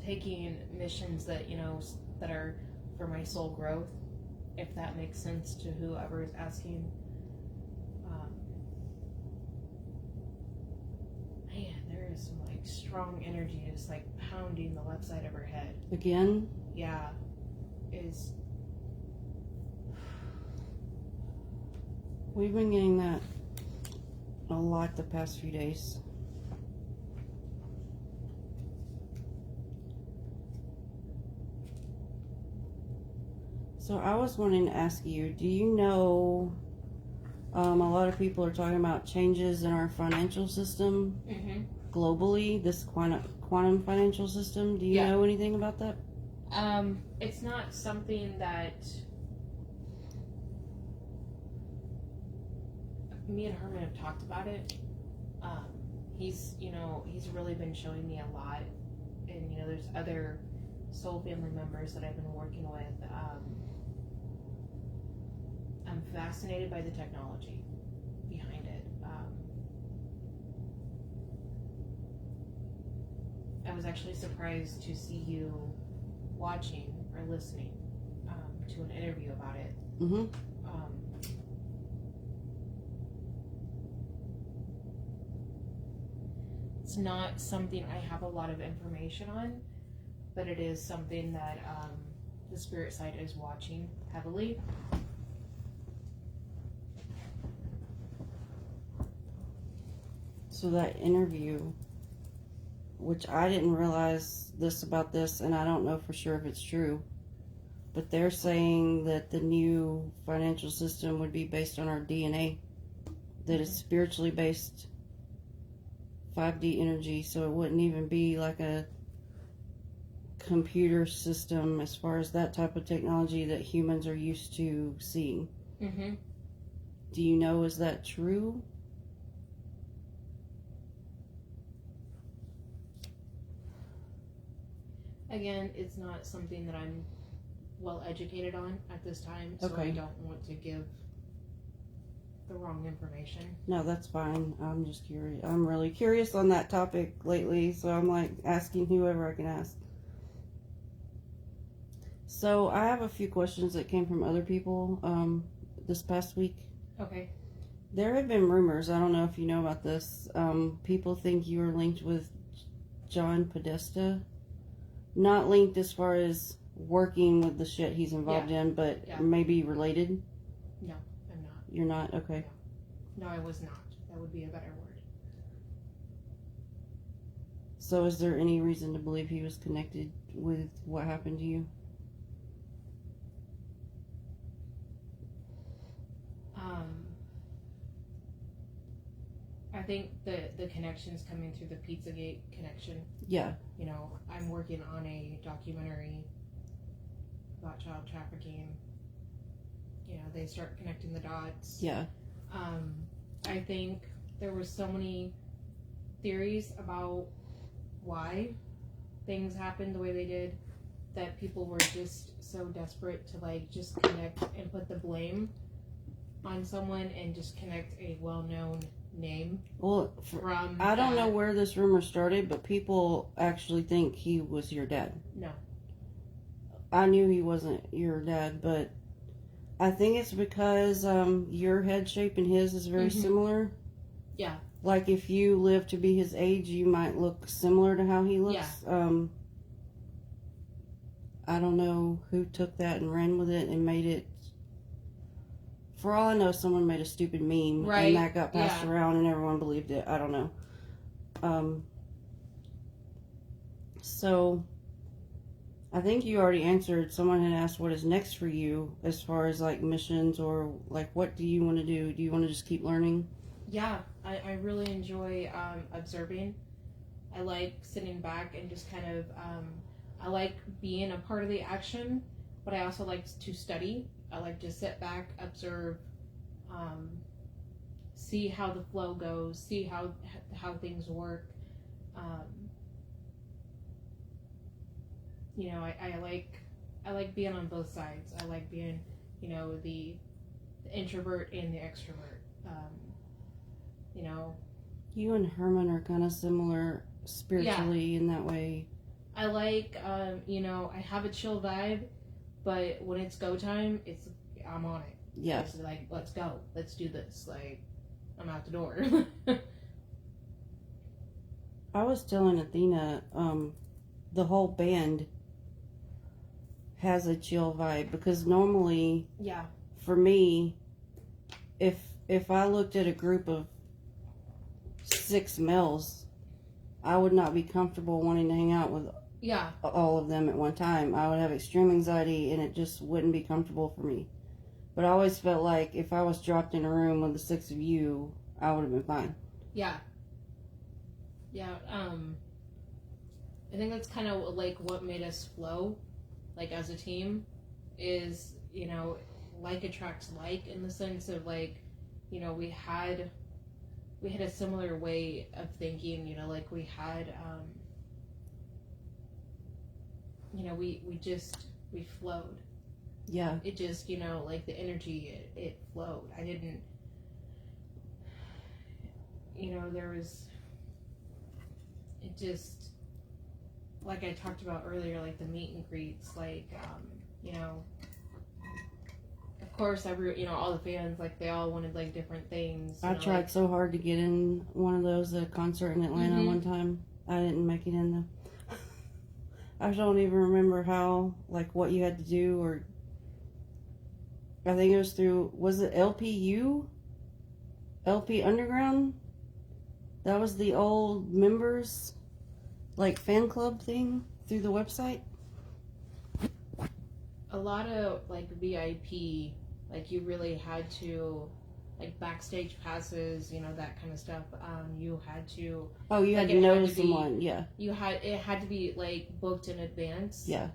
taking missions that that are for my soul growth, if that makes sense to whoever is asking. Man, there is some strong energy just pounding the left side of her head. Again? Yeah, is. We've been getting that a lot the past few days. So I was wanting to ask you, do you know, a lot of people are talking about changes in our financial system globally, this quantum financial system. Do you know anything about that? It's not something that me and Herman have talked about it. He's really been showing me a lot, and there's other soul family members that I've been working with. I'm fascinated by the technology behind it. I was actually surprised to see you watching or listening to an interview about it. It's not something I have a lot of information on, but it is something that the spirit side is watching heavily. So that interview, which I didn't realize this about this, and I don't know for sure if it's true, but they're saying that the new financial system would be based on our DNA, that it's spiritually based 5D energy, so it wouldn't even be like a computer system as far as that type of technology that humans are used to seeing. Do you know, is that true? Again, it's not something that I'm well educated on at this time, so I don't want to give the wrong information. No, that's fine. I'm just curious. I'm really curious on that topic lately, so I'm asking whoever I can ask. So I have a few questions that came from other people this past week. Okay. There have been rumors, I don't know if you know about this, people think you are linked with John Podesta. Not linked as far as working with the shit he's involved in, but maybe related? No, I'm not. You're not? Okay. No, I was not. That would be a better word. So is there any reason to believe he was connected with what happened to you? I think the connection's coming through the Pizzagate connection. Yeah. You know, I'm working on a documentary about child trafficking. You know, they start connecting the dots. Yeah. I think there were so many theories about why things happened the way they did that people were just so desperate to like just connect and put the blame on someone and just connect a well-known name. Well, from I don't know where this rumor started, but people actually think he was your dad. No. I knew he wasn't your dad, but I think it's because your head shape and his is very similar. Yeah. Like if you live to be his age, you might look similar to how he looks. Yeah. I don't know who took that and ran with it and made it. For all I know, someone made a stupid meme Right. and that got passed around and everyone believed it. I don't know. So I think you already answered. Someone had asked what is next for you as far as like missions or like what do you want to do? Do you want to just keep learning? Yeah, I really enjoy observing. I like sitting back and just kind of, I like being a part of the action, but I also like to study. I like to sit back, observe, see how the flow goes, see how things work. You know, I like being on both sides. I like being, you know, the introvert and the extrovert. You know, You and Herman are kind of similar spiritually in that way. I like, you know, I have a chill vibe, but when it's go time, I'm on it. Yeah. It's like, let's go, let's do this. Like, I'm out the door. I was telling Athena, the whole band has a chill vibe because normally, Yeah. for me, if I looked at a group of 6 males, I would not be comfortable wanting to hang out with Yeah. all of them at one time. I would have extreme anxiety and it just wouldn't be comfortable for me. But I always felt like if I was dropped in a room with the 6 of you, I would have been fine. Yeah. Yeah. I think that's kind of like what made us flow, like as a team, is, you know, like attracts like in the sense of like, you know, we had a similar way of thinking, you know, like we had, you know, we flowed. Yeah. It just, you know, like the energy, it flowed. I didn't, you know, it just, like I talked about earlier, like the meet and greets, like, you know, of course, you know, all the fans, like, they all wanted, like, different things. I tried so hard to get in one of those at a concert in Atlanta one time. I didn't make it in, though. I don't even remember how, like, what you had to do, or I think it was through, was it LPU? LP Underground? That was the old members, like, fan club thing through the website? A lot of, like, VIP, like, you really had to, like, backstage passes, you know, that kind of stuff. You had to... Oh, you had to know someone, yeah. It had to be, like, booked in advance. Yeah.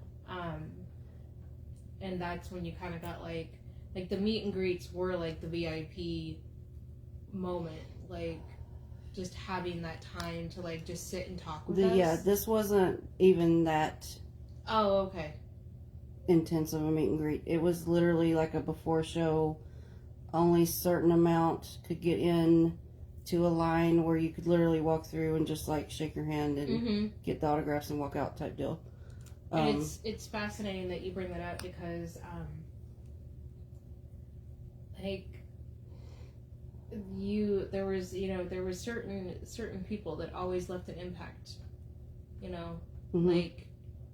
And that's when you kind of got, like, the meet and greets were, like, the VIP moment. Like, just having that time to, like, just sit and talk with us. Yeah, this wasn't even that... Oh, okay. intense of a meet and greet. It was literally like a before show. Only certain amount could get in to a line where you could literally walk through and just like shake your hand and get the autographs and walk out type deal. And it's fascinating that you bring that up because like there was certain people that always left an impact, you know. Like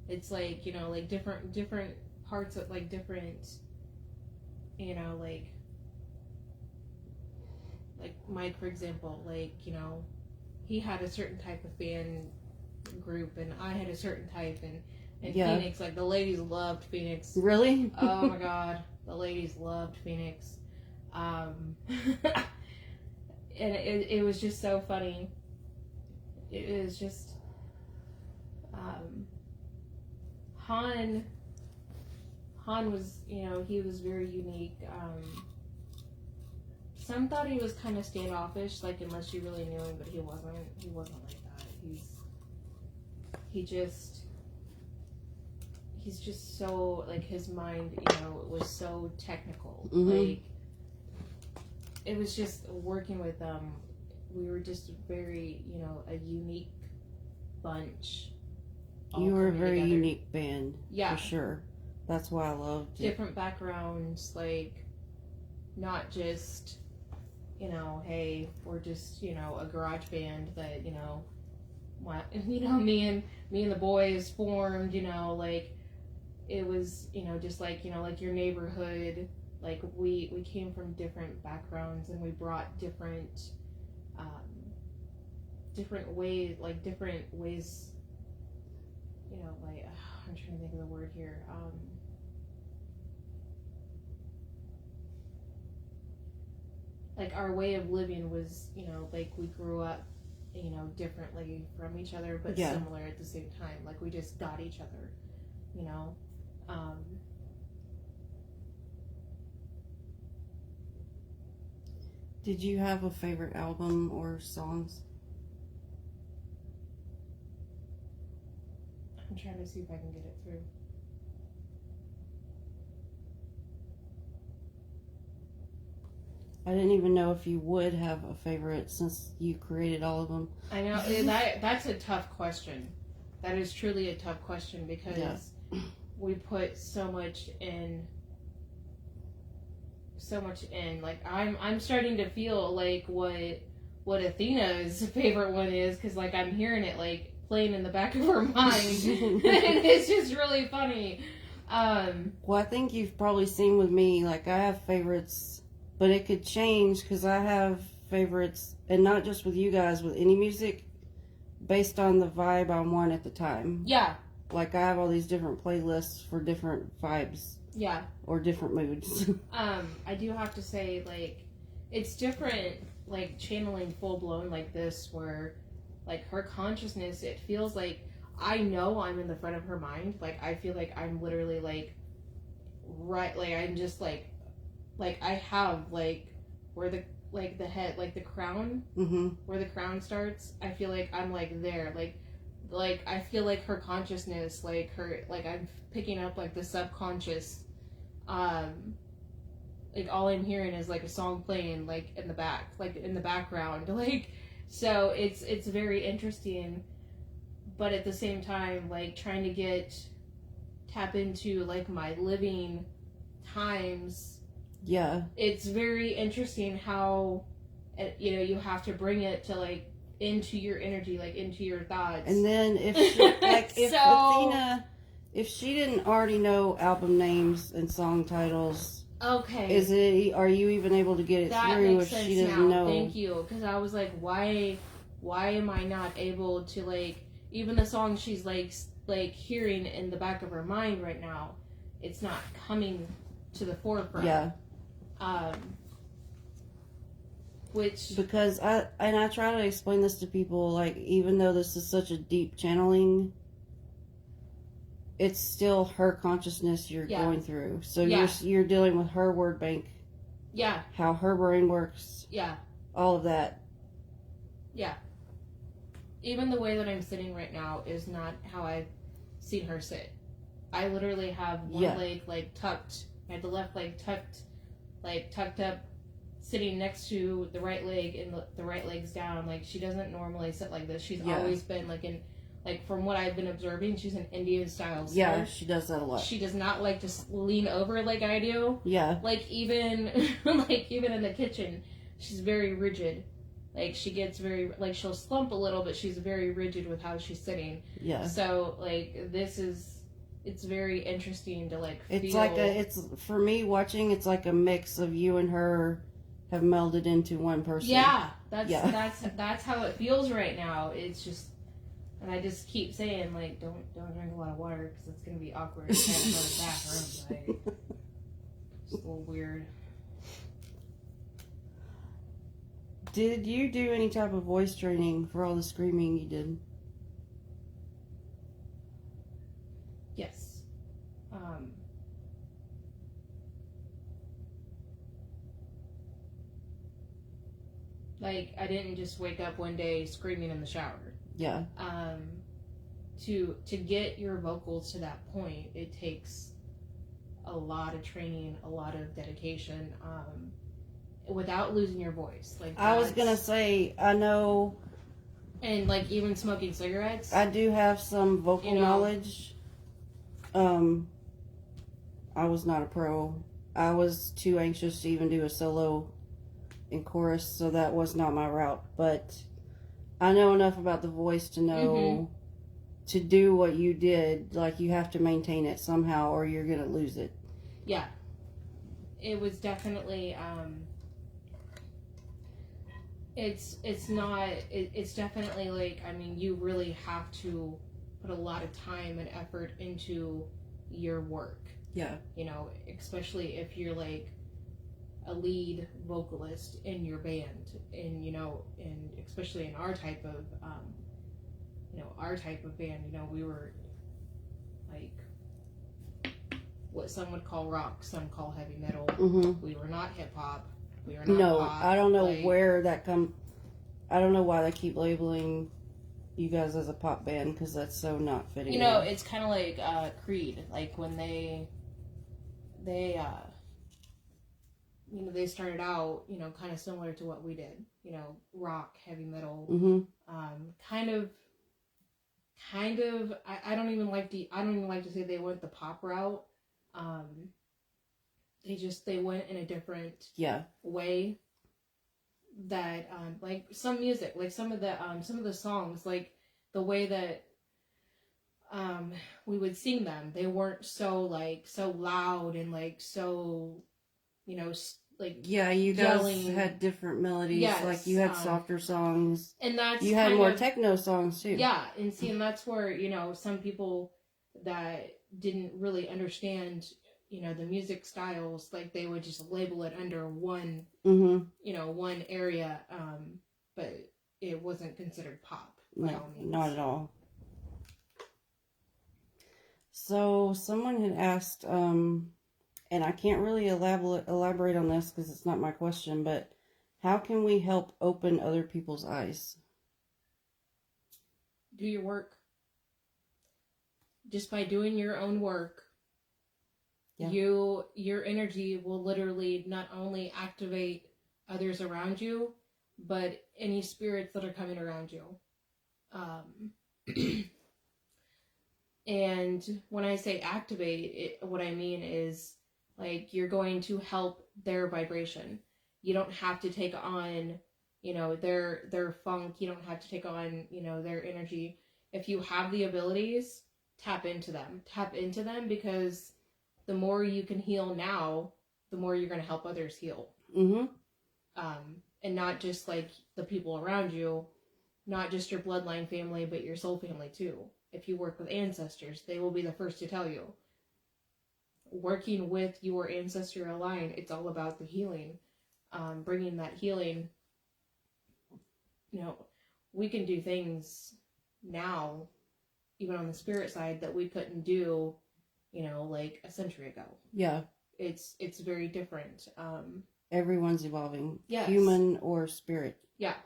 it's like, you know, like different parts of, like, different, you know, like Mike, for example, like, you know, he had a certain type of fan group and I had a certain type, and Phoenix, like, the ladies loved Phoenix. Really? Oh my god, the ladies loved Phoenix. and it was just so funny. It was just Han was, he was very unique. Some thought he was kind of standoffish, like unless you really knew him, but he wasn't like that. He's just so, like, his mind, was so technical. Like, it was just working with we were just very, a unique bunch. You were a very together. unique band. Yeah. For sure. That's why I loved it. Different backgrounds, like, not just, hey, we're just, a garage band that, me and the boys formed, like, it was, just like, like your neighborhood, like, we came from different backgrounds, and we brought different ways, like, like, I'm trying to think of the word here, like, our way of living was, like, we grew up, differently from each other, but similar at the same time. Like, we just got each other, Did you have a favorite album or songs? I'm trying to see if I can get it through. I didn't even know if you would have a favorite since you created all of them. I know, that's a tough question. That is truly a tough question because we put so much in. Like, I'm starting to feel like what Athena's favorite one is, because, like, I'm hearing it, like, playing in the back of her mind. And it's just really funny. Well, I think you've probably seen with me, like, I have favorites, but it could change because I have favorites, and not just with you guys, with any music, based on the vibe I want at the time. Yeah. Like, I have all these different playlists for different vibes. Yeah. Or different moods. I do have to say, like, it's different, like, channeling full-blown like this, where, like, her consciousness, it feels like I know I'm in the front of her mind. Like, I feel like I'm literally, like, right, like, I'm just, like, I have, like, where the, like, the head, like, the crown, where the crown starts, I feel like I'm, like, there, like, I feel like her consciousness, like, her, like, I'm picking up, like, the subconscious, like, all I'm hearing is, like, a song playing, like, in the back, like, in the background, like, so it's very interesting, but at the same time, like, trying to tap into, like, my living times. Yeah. It's very interesting how, you have to bring it to, like, into your energy, like, into your thoughts. And then if Athena, if she didn't already know album names and song titles, okay, are you even able to get it that through makes if sense she doesn't know? Thank you, because I was like, why am I not able to, like, even the song she's like hearing in the back of her mind right now, it's not coming to the forefront. Yeah. Because I try to explain this to people, like, even though this is such a deep channeling, it's still her consciousness you're going through. So you're dealing with her word bank. Yeah. How her brain works. Yeah. All of that. Yeah. Even the way that I'm sitting right now is not how I've seen her sit. I literally have one leg, like, tucked. I had the left leg tucked up, sitting next to the right leg, and the right leg's down. Like, she doesn't normally sit like this. She's always been, like, from what I've been observing, she's an Indian style sitter. Yeah, she does that a lot. She does not like to lean over like I do. Yeah. Like, even in the kitchen, she's very rigid. Like, she gets very, like, she'll slump a little, but she's very rigid with how she's sitting. Yeah. So, like, it's very interesting to, like, it's feel. It's for me watching, it's like a mix of you and her have melded into one person. Yeah. That's how it feels right now. It's just, and I just keep saying, like, don't drink a lot of water because it's going to be awkward. I can't go to the bathroom, but it's a little weird. Did you do any type of voice training for all the screaming you did? Yes. Like, I didn't just wake up one day screaming in the shower. Yeah. To get your vocals to that point, it takes a lot of training, a lot of dedication, without losing your voice. Like, I was gonna say, I know, and like even smoking cigarettes. I do have some vocal knowledge. I was not a pro. I was too anxious to even do a solo in chorus, so that was not my route. But I know enough about the voice to know to do what you did. Like, you have to maintain it somehow, or you're gonna lose it. Yeah, it was definitely. It's definitely like, I mean, you really have to put a lot of time and effort into your work. Yeah. You know, especially if you're like a lead vocalist in your band, and and especially in our type of band, we were like what some would call rock, some call heavy metal. Mm-hmm. We were not hip hop. We were not pop. I don't know where that come. I don't know why they keep labeling you guys as a pop band, because that's so not fitting. It's kind of like Creed, like when they started out, kind of similar to what we did, rock, heavy metal, kind of. I don't even like to say they went the pop route. They went in a different way. That like some music, like some of the songs, like the way that we would sing them, they weren't so loud and like so like you yelling. Guys had different melodies. Yes, like you had softer songs, and that's you had more techno songs too. Yeah, and that's where some people that didn't really understand the music styles, like they would just label it under one one area, but it wasn't considered pop by all means. Not at all. So someone had asked, and I can't really elaborate on this because it's not my question, but how can we help open other people's eyes? Do your work. Just by doing your own work, your energy will literally not only activate others around you, but any spirits that are coming around you. And when I say activate, what I mean is like you're going to help their vibration. You don't have to take on, their funk. You don't have to take on, their energy. If you have the abilities, tap into them. Tap into them, because the more you can heal now, the more you're going to help others heal. Mm-hmm. And not just like the people around you, not just your bloodline family, but your soul family too. If you work with ancestors, they will be the first to tell you. Working with your ancestral line, it's all about the healing. Bringing that healing. We can do things now, even on the spirit side, that we couldn't do, like a century ago. Yeah. It's very different. Everyone's evolving. Yes. Human or spirit. Yeah.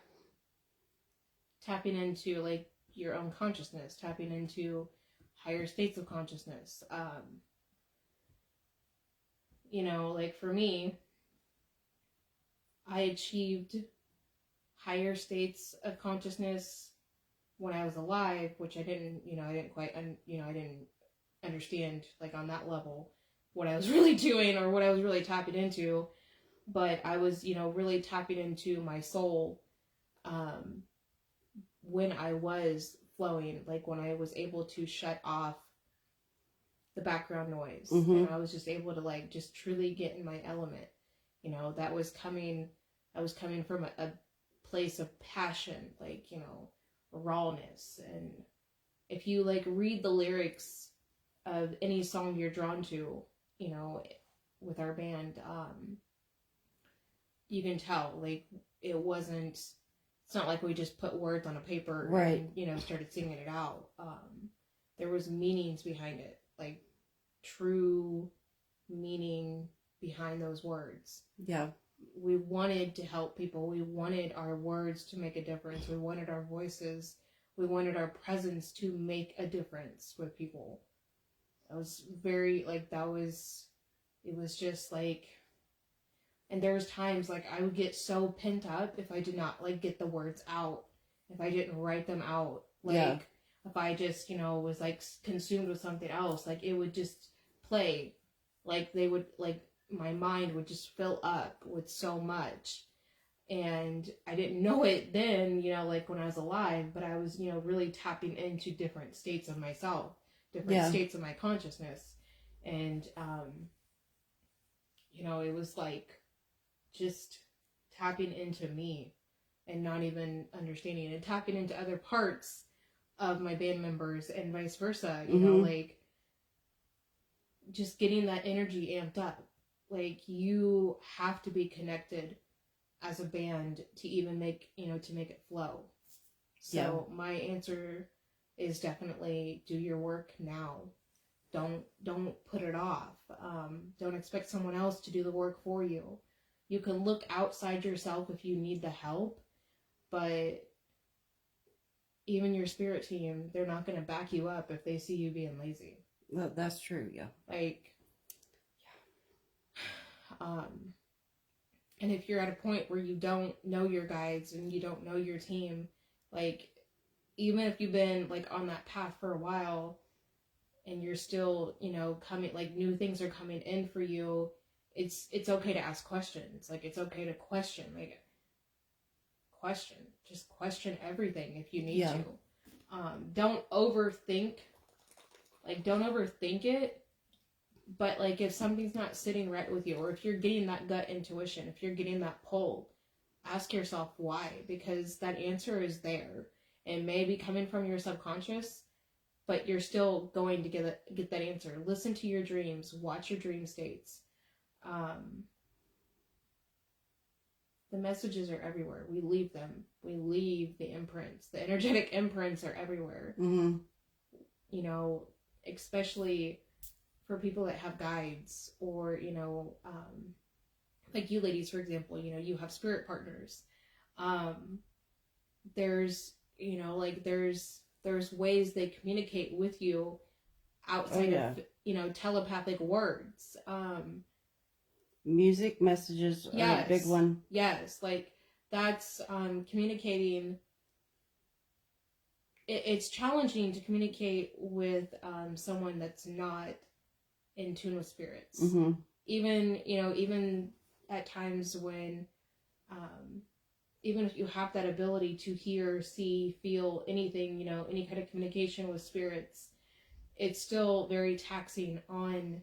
Tapping into like your own consciousness, tapping into higher states of consciousness. Like for me, I achieved higher states of consciousness when I was alive, which I didn't understand like on that level what I was really doing or what I was really tapping into. But I was, really tapping into my soul when I was flowing, like when I was able to shut off the background noise. Mm-hmm. And I was just able to like just truly get in my element. I was coming from a place of passion, like, rawness. And if you like read the lyrics of any song you're drawn to, with our band, you can tell like it wasn't, it's not like we just put words on a paper Right. and, you know, started singing it out. There was meanings behind it, like true meaning behind those words. Yeah. We wanted to help people. We wanted our words to make a difference. We wanted our voices. We wanted our presence to make a difference with people. It was very, like, it was just like, and there was times, like, I would get so pent up if I did not, like, get the words out, if I didn't write them out, like, Yeah. if I just, you know, was, like, consumed with something else, like, it would just play, like, they would, like, my mind would just fill up with so much, and I didn't know it then, you know, like, when I was alive, but I was, you know, really tapping into different states of myself, different states of my consciousness, and, you know, it was, like, just tapping into me and not even understanding and tapping into other parts of my band members and vice versa, you know, like, just getting that energy amped up. Like, you have to be connected as a band to even make, you know, to make it flow. So my answer is definitely do your work now. Don't put it off. Don't expect someone else to do the work for you. You can look outside yourself if you need the help, but even your spirit team, they're not going to back you up if they see you being lazy. Well, that's true, yeah. Like, and if you're at a point where you don't know your guides and you don't know your team, like, even if you've been, like, on that path for a while and you're still, you know, coming, like, new things are coming in for you, it's okay to ask questions. Like, it's okay to question, like, just question everything if you need to. Don't overthink it, but, like, if something's not sitting right with you, or if you're getting that gut intuition, if you're getting that pull, ask yourself why, because that answer is there. It may be coming from your subconscious, but you're still going to get that answer. Listen to your dreams, watch your dream states. The messages are everywhere. We leave them. We leave the imprints. The energetic imprints are everywhere. Mm-hmm. You know, especially for people that have guides, or, you know, like you ladies, for example, you know, you have spirit partners. There's, you know, like, there's ways they communicate with you outside of, you know, telepathic words. Music messages are a big one. Yes, like, that's communicating. It's challenging to communicate with someone that's not in tune with spirits. Mm-hmm. Even at times when, even if you have that ability to hear, see, feel anything, you know, any kind of communication with spirits, it's still very taxing on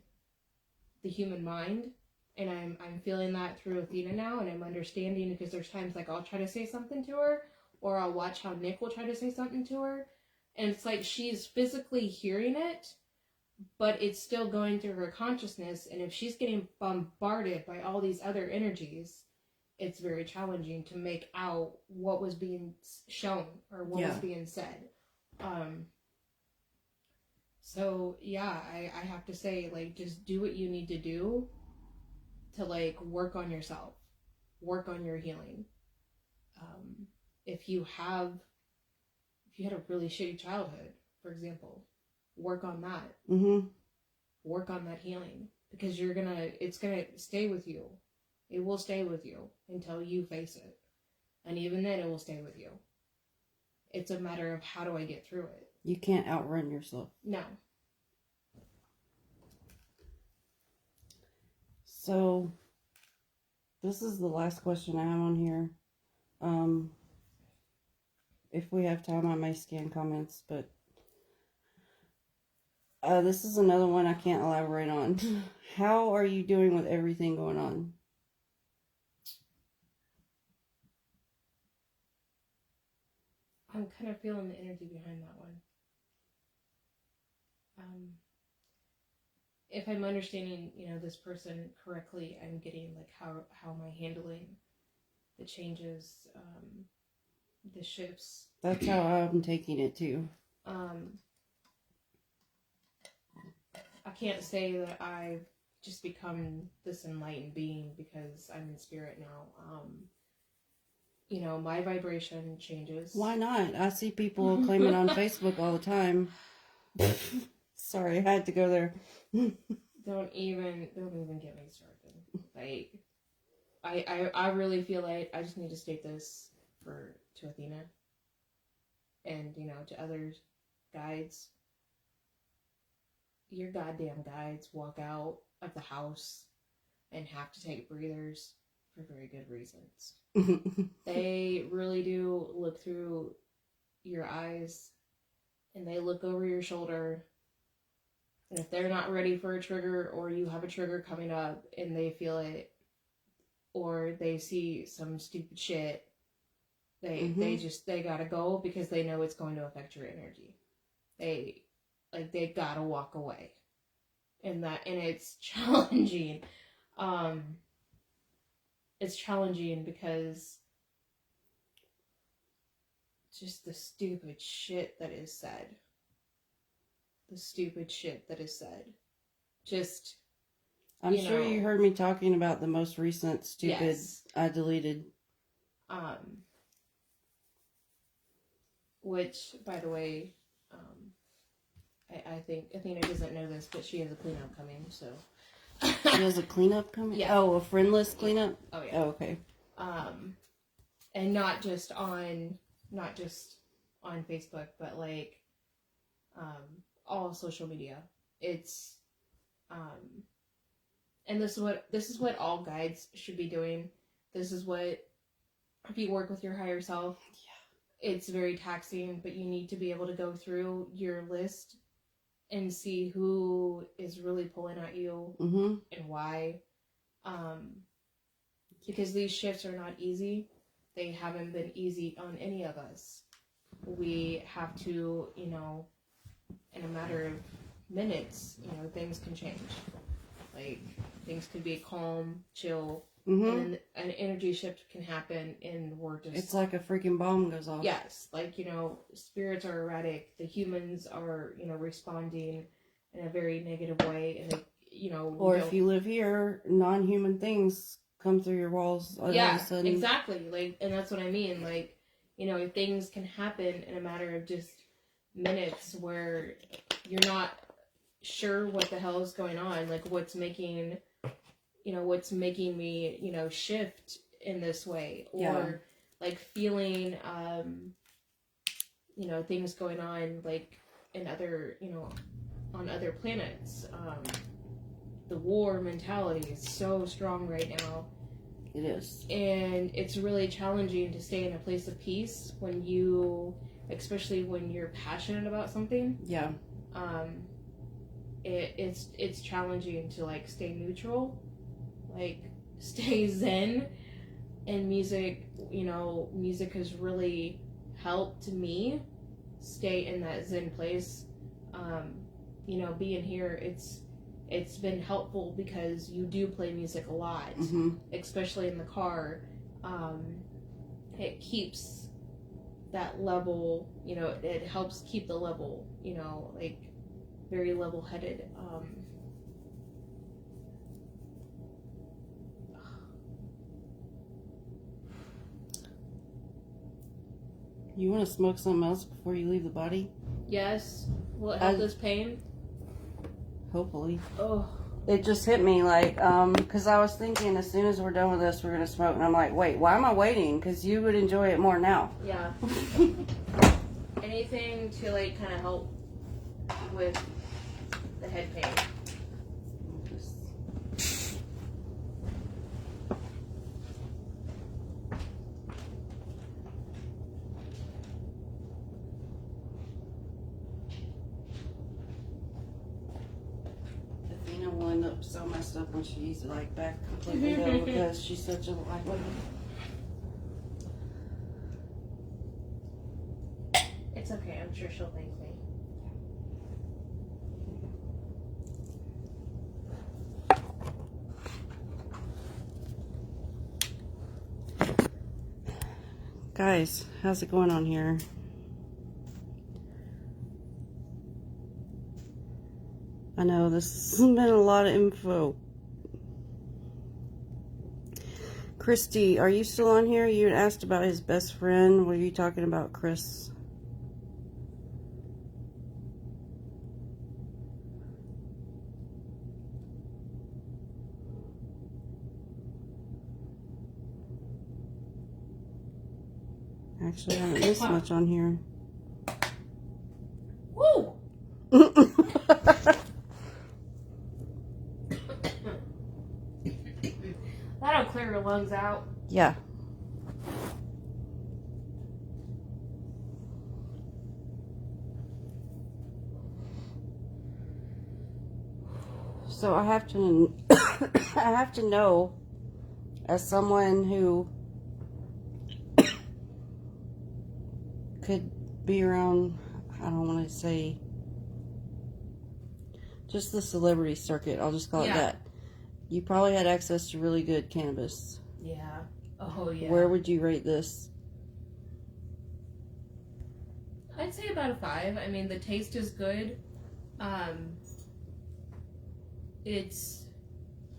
the human mind. And I'm feeling that through Athena now, and I'm understanding, because there's times, like, I'll try to say something to her, or I'll watch how Nick will try to say something to her, and it's like she's physically hearing it, but it's still going through her consciousness, and if she's getting bombarded by all these other energies, it's very challenging to make out what was being shown or what was being said. So, yeah, I have to say, like, just do what you need to do to, like, work on yourself, work on your healing. If you had a really shitty childhood, for example, work on that. Mm-hmm. Work on that healing, because it's gonna stay with you. It will stay with you until you face it. And even then, it will stay with you. It's a matter of, how do I get through it? You can't outrun yourself. No. So, this is the last question I have on here. If we have time, I may scan comments, but this is another one I can't elaborate on. How are you doing with everything going on? I'm kind of feeling the energy behind that one. If I'm understanding, you know, this person correctly, I'm getting, like, how am I handling the changes, the shifts. That's how I'm taking it too. I can't say that I've just become this enlightened being because I'm in spirit now. You know, my vibration changes. Why not? I see people claiming on Facebook all the time. Sorry, I had to go there. Don't even get me started. Like, I really feel like I just need to state this to Athena and, you know, to other guides. Your goddamn guides walk out of the house and have to take breathers for very good reasons. They really do look through your eyes and they look over your shoulder. And if they're not ready for a trigger, or you have a trigger coming up and they feel it, or they see some stupid shit, they gotta go because they know it's going to affect your energy. They gotta walk away. And it's challenging. It's challenging because just the stupid shit that is said. Just, I'm sure you heard me talking about the most recent stupid yes. I deleted. Which, by the way, I think Athena doesn't know this, but she has a cleanup coming, so. She has a cleanup coming? Yeah. Oh, a friendless cleanup? Oh, yeah. Oh, okay. And not just on Facebook, but like, all social media. It's, and this is what all guides should be doing. This is what, if you work with your higher self, it's very taxing, but you need to be able to go through your list and see who is really pulling at you and why. Because these shifts are not easy. They haven't been easy on any of us. We have to, you know, in a matter of minutes, you know, things can change. Like, things could be calm, chill, and then an energy shift can happen, and we're just... It's like a freaking bomb goes off. Yes, like, you know, spirits are erratic. The humans are, you know, responding in a very negative way, and, they, you know... Or if you live here, non-human things come through your walls all of a sudden. Exactly. Like, and that's what I mean. Like, you know, things can happen in a matter of just minutes where you're not sure what the hell is going on. Like, what's making me, you know, shift in this way, or like feeling, you know, things going on like in other, you know, on other planets. The war mentality is so strong right now. It is. And it's really challenging to stay in a place of peace when you, especially when you're passionate about something. Yeah. It's challenging to like stay neutral, like stay zen. And music, you know, music has really helped me stay in that zen place. You know, being here, it's been helpful because you do play music a lot, especially in the car. It keeps that level, you know, it helps keep the level, you know, like very level-headed. You want to smoke something else before you leave the body? Yes. Will it help this pain? Hopefully. Oh. It just hit me, like, because I was thinking as soon as we're done with this, we're going to smoke. And I'm like, wait, why am I waiting? Because you would enjoy it more now. Yeah. Anything to, like, kind of help with the head pain. Athena will end up so messed up when she's like back completely though, because she's such a lightweight. It's okay, I'm sure she'll thank me. Guys, how's it going on here? I know this has been a lot of info. Christy, are you still on here? You asked about his best friend. Were you talking about Chris? Actually, I haven't missed much on here. Woo! That'll clear your lungs out. Yeah. So I have to I have to know, as someone who could be around, I don't want to say just the celebrity circuit, I'll just call it that. You probably had access to really good cannabis. Yeah. Oh, yeah. Where would you rate this? I'd say about a 5. I mean, the taste is good. This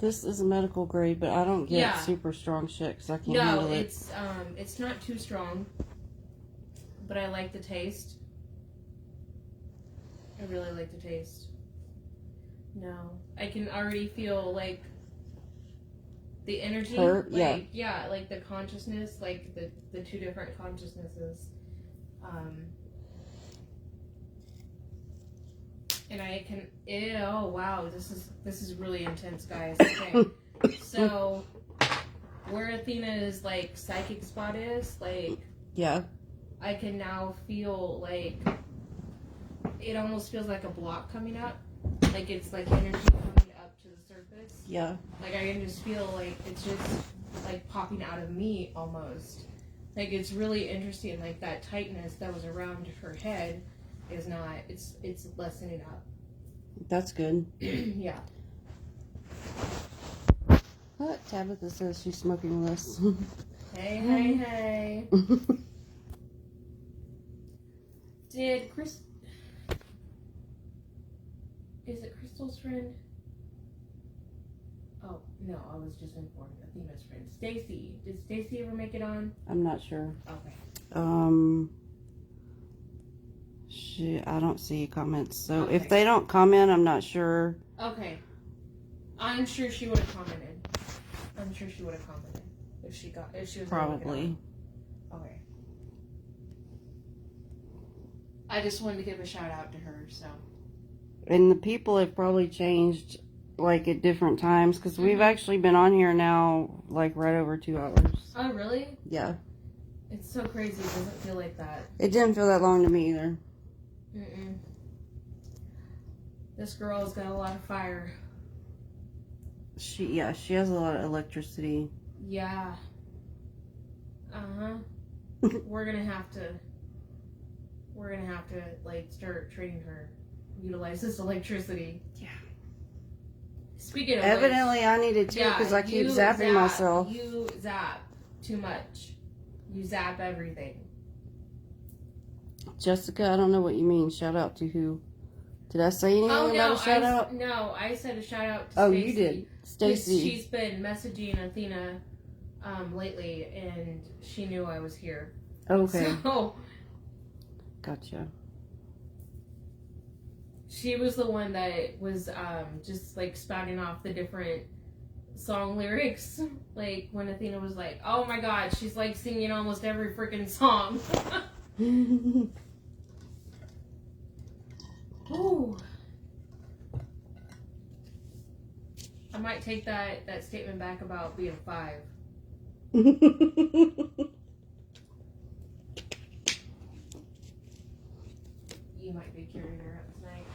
is a medical grade, but I don't get super strong shit because I can't handle it. It's not too strong, but I like the taste. I really like the taste. No, I can already feel like the energy, like the consciousness, like the two different consciousnesses. And I can, oh wow, this is really intense, guys. Okay, so where Athena's like psychic spot is, like, I can now feel like it almost feels like a block coming up, like it's like energy coming up to the surface. Yeah. Like I can just feel like it's just like popping out of me almost. Like it's really interesting. Like that tightness that was around her head is not. It's lessening up. That's good. Yeah. What? Tabitha says she's smoking with us. Hey. Did Chris? Is it Crystal's friend? Oh no, I was just informed. Athena's friend, Stacy. Did Stacy ever make it on? I'm not sure. Okay. I don't see comments. So if they don't comment, I'm not sure. Okay. I'm sure she would have commented. If she was probably. Okay. I just wanted to give a shout out to her, so. And the people have probably changed, like, at different times, because we've actually been on here now, like, right over 2 hours. Oh, really? Yeah. It's so crazy. It doesn't feel like that. It didn't feel that long to me either. Mm-mm. This girl's got a lot of fire. She has a lot of electricity. Yeah. Uh-huh. We're gonna have to, like, start training her. Utilize this electricity. Yeah. Speaking of evidently, which, I needed to because I keep zapping myself. You zap too much. You zap everything. Jessica, I don't know what you mean. Shout out to who? Did I say anything about a shout out? No, I said a shout out to Stacey. Oh, Stacey. you did. Stacy. She's been messaging Athena lately, and she knew I was here. Okay. So, gotcha. She was the one that was just like spouting off the different song lyrics. Like when Athena was like, "Oh my God, she's like singing almost every freaking song." Ooh. I might take that statement back about being 5. You might be carrying her up tonight.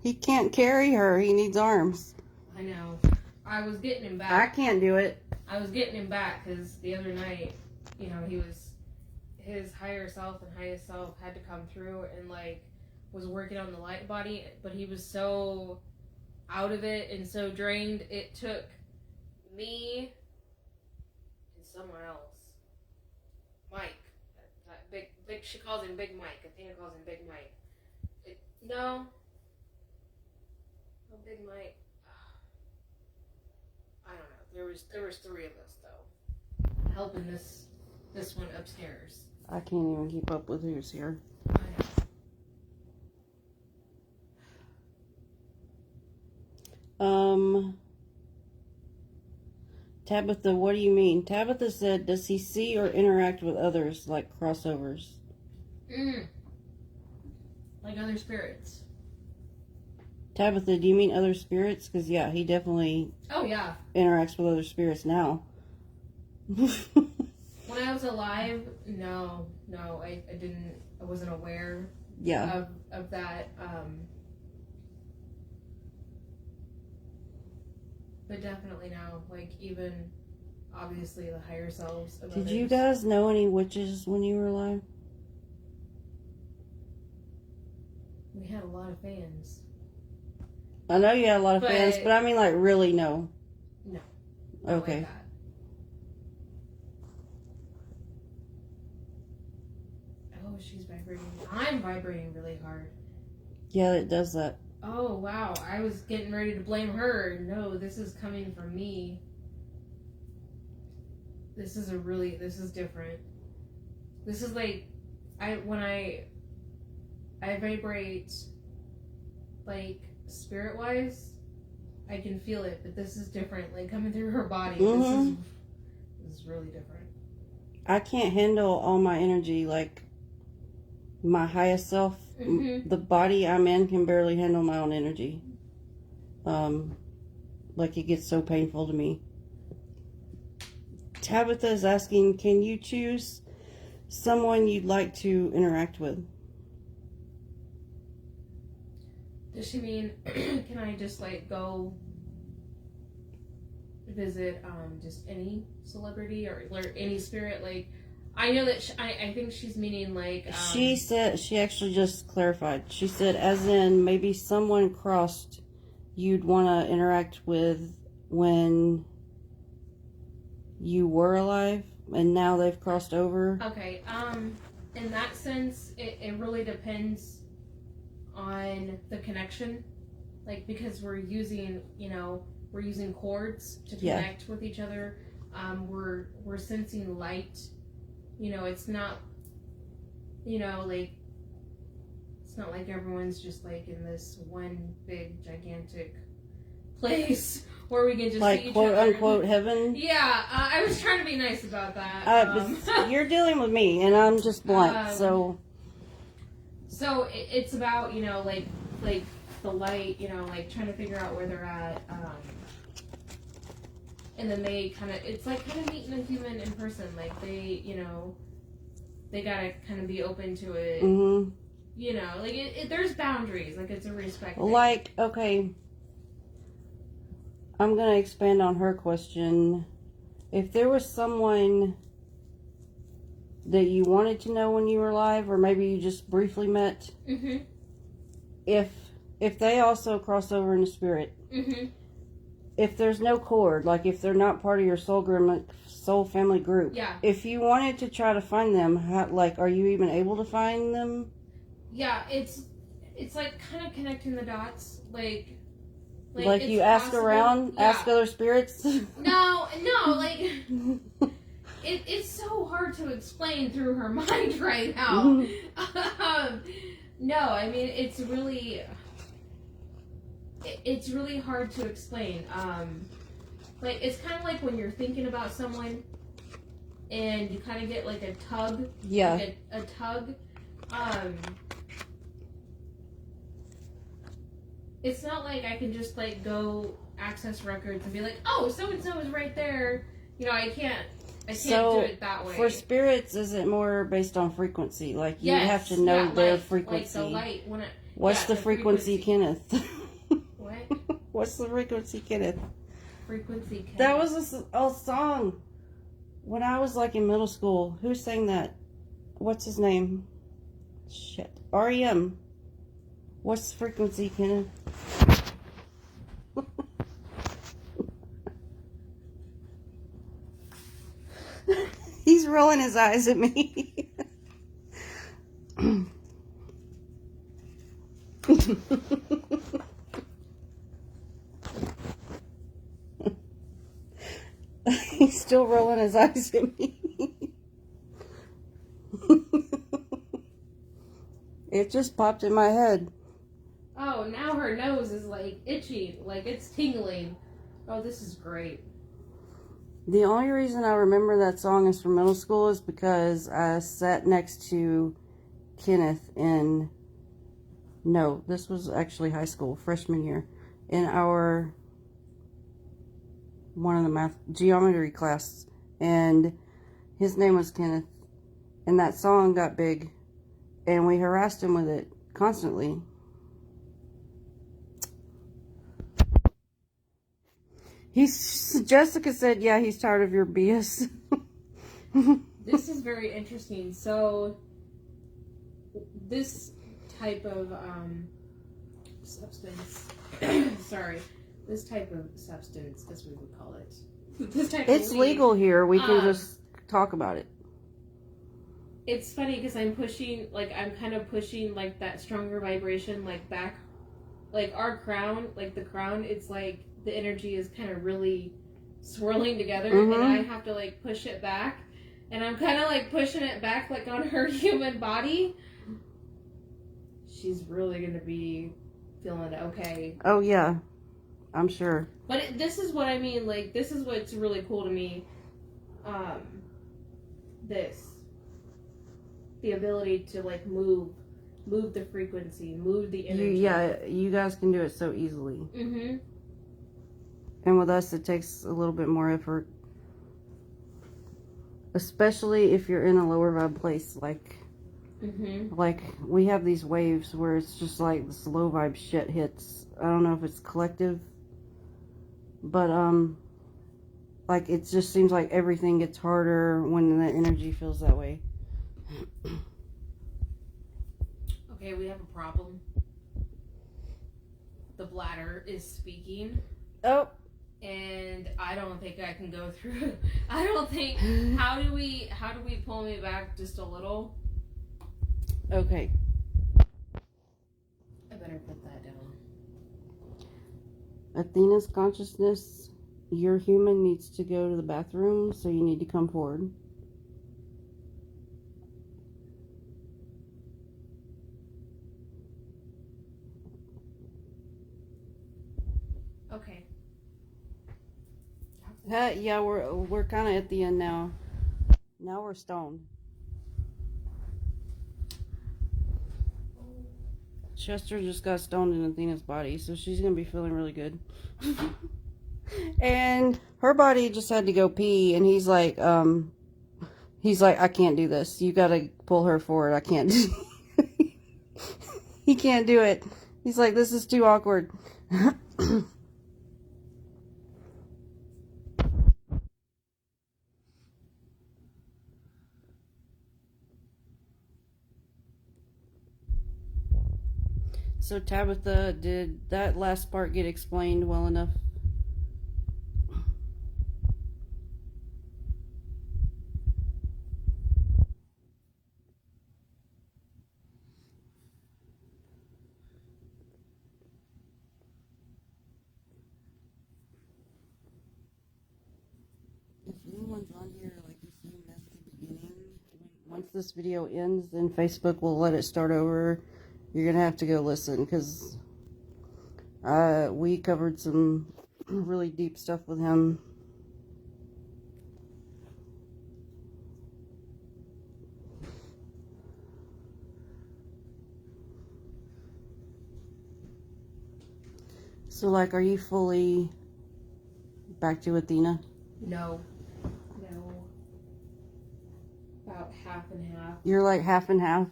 He can't carry her. He needs arms. I know. I was getting him back. I can't do it. I was getting him back because the other night, you know, his higher self and highest self had to come through and like was working on the light body, but he was so out of it and so drained. It took me someone else. Mike. Big. She calls him Big Mike. Athena calls him Big Mike. No. Oh, Big Mike. I don't know. There was 3 of us though, helping this one upstairs. I can't even keep up with who's here. Tabitha, what do you mean? Tabitha said, does he see or interact with others like crossovers? Like other spirits. Tabitha, do you mean other spirits? Because, yeah, he definitely interacts with other spirits now. When I was alive, no, I didn't, I wasn't aware of that. But definitely now, like even obviously the higher selves of Did others. you guys know any witches when you were alive? We had a lot of fans. I know you had a lot of fans, but I mean like really no. No. Okay. Like that. Oh, she's vibrating. I'm vibrating really hard. Yeah, it does that. Oh, wow. I was getting ready to blame her. No, this is coming from me. This is different. This is like, when I vibrate, like, spirit-wise, I can feel it, but this is different. Like, coming through her body, this is really different. I can't handle all my energy, like, my highest self. The body I'm in can barely handle my own energy. Like it gets so painful to me. Tabitha is asking, can you choose someone you'd like to interact with? Does she mean, can I just like go visit just any celebrity or any spirit? Like, I know that I think she's meaning like... she said, she actually just clarified. She said, as in maybe someone crossed you'd want to interact with when you were alive and now they've crossed over. Okay, in that sense, it really depends on the connection. Like, because we're using cords to connect with each other. We're sensing light. It's not, like, it's not like everyone's just, like, in this one big, gigantic place where we can just like, see each quote, other. unquote, heaven? Yeah, I was trying to be nice about that. You're dealing with me, and I'm just blunt, so... So, it's about, like the light, like, trying to figure out where they're at, and then they it's like kind of meeting a human in person. Like they gotta kind of be open to it. Mm-hmm. Like there's boundaries. Like it's a respect thing. Like, okay, I'm gonna expand on her question. If there was someone that you wanted to know when you were alive, or maybe you just briefly met, if they also cross over into spirit, if there's no cord, like if they're not part of your soul family group, if you wanted to try to find them, are you even able to find them? Yeah, it's like kind of connecting the dots, like you ask around, ask other spirits. No, like it's so hard to explain through her mind right now. No, I mean it's really hard to explain. Like it's kind of like when you're thinking about someone and you kind of get like a tug. Yeah. Like a tug. It's not like I can just like go access records and be like, oh, so and so is right there. I can't do it that way. For spirits, is it more based on frequency? Like you have to know their frequency. Like the light What's the frequency, Kenneth? What? What's the frequency, Kenneth? Frequency Kenneth. That was a song when I was like in middle school. Who sang that? What's his name? Shit. REM. What's the frequency, Kenneth? rolling his eyes at me. He's still rolling his eyes at me. It just popped in my head. Oh, now her nose is like itchy, like it's tingling. Oh, this is great. The only reason I remember that song is from middle school is because I sat next to Kenneth no, this was actually high school, freshman year, in one of the geometry class, and his name was Kenneth, and that song got big, and we harassed him with it constantly. Jessica said, yeah, he's tired of your BS. This is very interesting. So, this type of substance, this type of substance, as we would call it. It's legal here. We can just talk about it. It's funny because I'm kind of pushing like that stronger vibration, like back, like our crown, like the crown. It's like the energy is kind of really swirling together, and I have to like push it back, and I'm kind of like pushing it back, like on her human body. She's really gonna be feeling okay. Oh yeah, I'm sure. But this is what I mean. Like, this is what's really cool to me. The ability to like move the frequency, move the energy. You guys can do it so easily. Mm-hmm. And with us, it takes a little bit more effort, especially if you're in a lower vibe place. Like we have these waves where it's just like this low vibe shit hits. I don't know if it's collective, but like it just seems like everything gets harder when the energy feels that way. Okay, we have a problem. The bladder is speaking. Oh. And I don't think I can go through. I don't think. How do we pull me back just a little? Okay. I better put that down. Athena's consciousness, your human needs to go to the bathroom, so you need to come forward. Okay. Yeah, we're kind of at the end now. Now we're stoned. Chester just got stoned in Athena's body, so she's gonna be feeling really good. And her body just had to go pee, and he's like, I can't do this. You gotta pull her forward. I can't. He can't do it. He's like, this is too awkward. So Tabitha, did that last part get explained well enough? If anyone's on here, like you see at the beginning, once this video ends, then Facebook will let it start over. You're gonna have to go listen, because we covered some really deep stuff with him. So, like, are you fully back to Athena? No. About half and half. You're like half and half.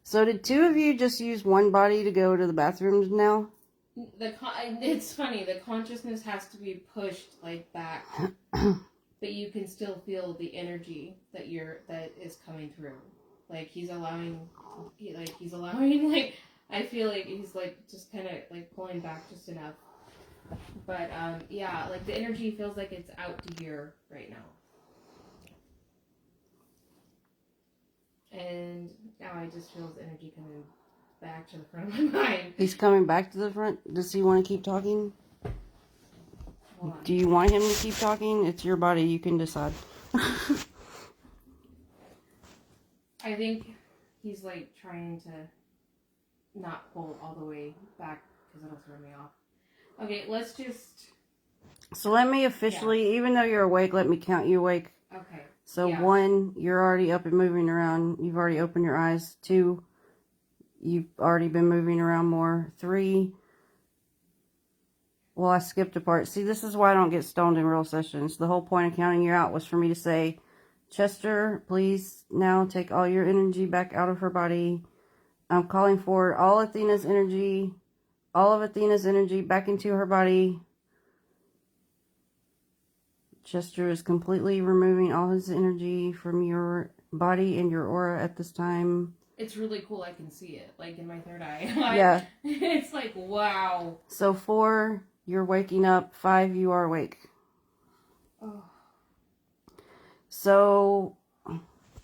So did two of you just use one body to go to the bathrooms now? It's funny. The consciousness has to be pushed like back, but you can still feel the energy that is coming through. Like he's allowing. I feel like he's like just kind of like pulling back just enough. But yeah, like the energy feels like it's out to here right now. And now I just feel his energy coming back to the front of my mind. He's coming back to the front. Does he want to keep talking? Hold on. Do you want him to keep talking? It's your body. You can decide. I think he's like trying to not pull all the way back because it'll throw me off. Okay, let's just... So let me officially, even though you're awake, let me count you awake. Okay. So yeah. 1, you're already up and moving around. You've already opened your eyes. 2, you've already been moving around more. 3, well, I skipped a part. See, this is why I don't get stoned in real sessions. The whole point of counting you out was for me to say, Chester, please now take all your energy back out of her body. I'm calling for all of Athena's energy back into her body. Chester is completely removing all his energy from your body and your aura at this time. It's really cool. I can see it, like in my third eye. Yeah. It's like, wow. So 4, you're waking up. 5, you are awake. Oh. So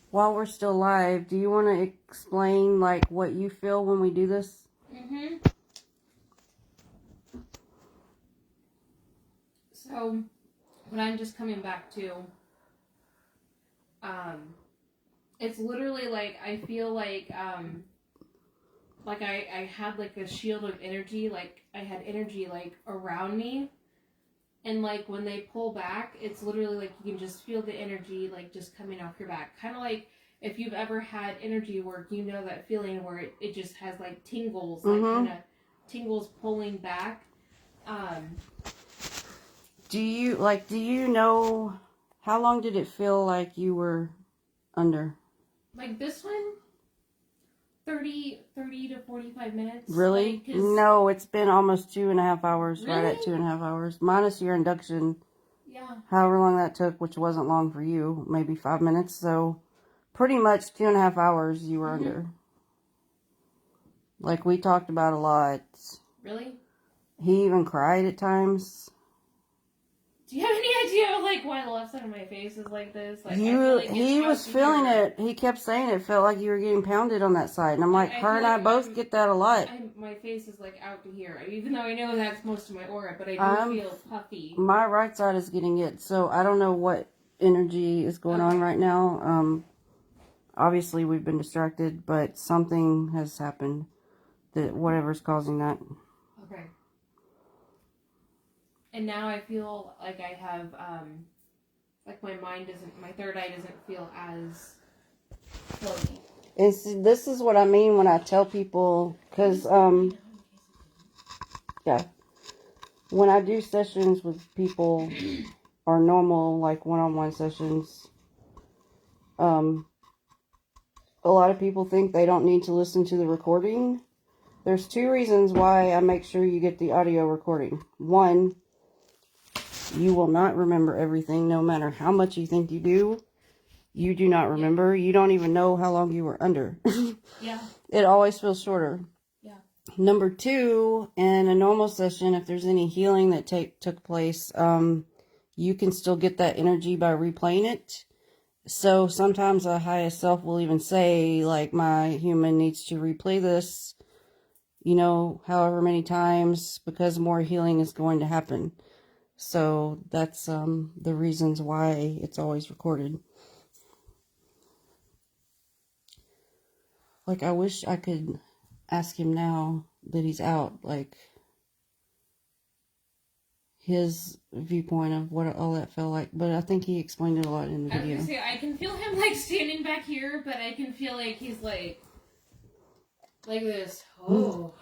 while we're still live, do you want to explain like what you feel when we do this? Mm-hmm. So what I'm just coming back to, it's literally like I feel like I had like a shield of energy, like I had energy like around me, and like when they pull back, it's literally like you can just feel the energy like just coming off your back, kind of like if you've ever had energy work, you know that feeling where it just has like tingles, like kind of tingles pulling back. Do you know how long did it feel like you were under? Like this one, 30 to 45 minutes. Really? Like, No, it's been almost 2.5 hours, really? right at 2.5 hours. Minus your induction, yeah. however long that took, which wasn't long for you, maybe 5 minutes. So pretty much 2.5 hours you were under. Like we talked about a lot. Really? He even cried at times. Do you have any idea, like, why the left side of my face is like this? Like, He was feeling it. He kept saying it felt like you were getting pounded on that side. And I'm like, her and I both get that a lot. My face is, like, out to here. Even though I know that's most of my aura, but I do feel puffy. My right side is getting it. So I don't know what energy is going on right now. Obviously, we've been distracted, but something has happened. That whatever's causing that. Okay. And now I feel like I have, like my third eye doesn't feel as floaty. And see, this is what I mean when I tell people, because, yeah, when I do sessions with people, or normal, like, one-on-one sessions, a lot of people think they don't need to listen to the recording. There's 2 reasons why I make sure you get the audio recording. 1, you will not remember everything, no matter how much you think you do. You do not remember. You don't even know how long you were under. Yeah. It always feels shorter. Yeah. Number 2, in a normal session, if there's any healing that took place, you can still get that energy by replaying it. So sometimes a highest self will even say, like, my human needs to replay this, however many times, because more healing is going to happen. So that's the reasons why it's always recorded. Like, I wish I could ask him now that he's out, like, his viewpoint of what all that felt like. But I think he explained it a lot in the video. I was gonna say, I can feel him, like, standing back here, but I can feel like he's, like this. Oh.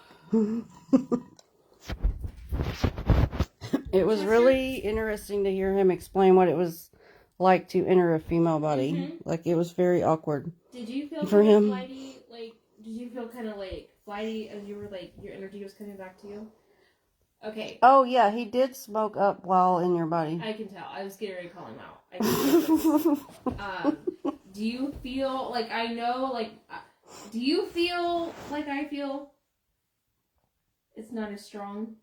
It was really interesting to hear him explain what it was like to enter a female body. Like, it was very awkward. Did you feel for him. flighty? Like, did you feel kind of like flighty as you were like your energy was coming back to you? Okay. Oh yeah, he did smoke up while in your body. I can tell. I was getting ready to call him out. I can feel do you feel like I know? Like, do you feel like I feel? It's not as strong.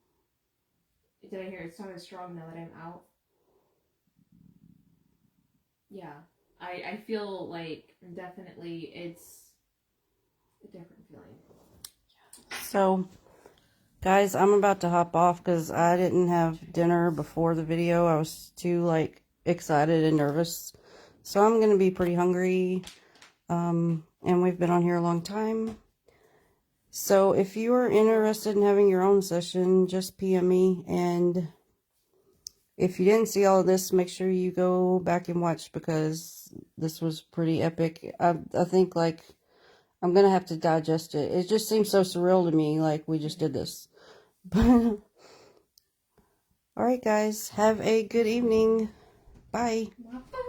Did I hear it's not as strong now that I'm out? Yeah. I feel like definitely it's a different feeling. So, guys, I'm about to hop off because I didn't have dinner before the video. I was too, like, excited and nervous. So I'm going to be pretty hungry. And we've been on here a long time. So if you are interested in having your own session, just PM me. And if you didn't see all of this, make sure you go back and watch because this was pretty epic. I think, like, I'm going to have to digest it. It just seems so surreal to me, like we just did this. But, alright guys, have a good evening. Bye. Bye.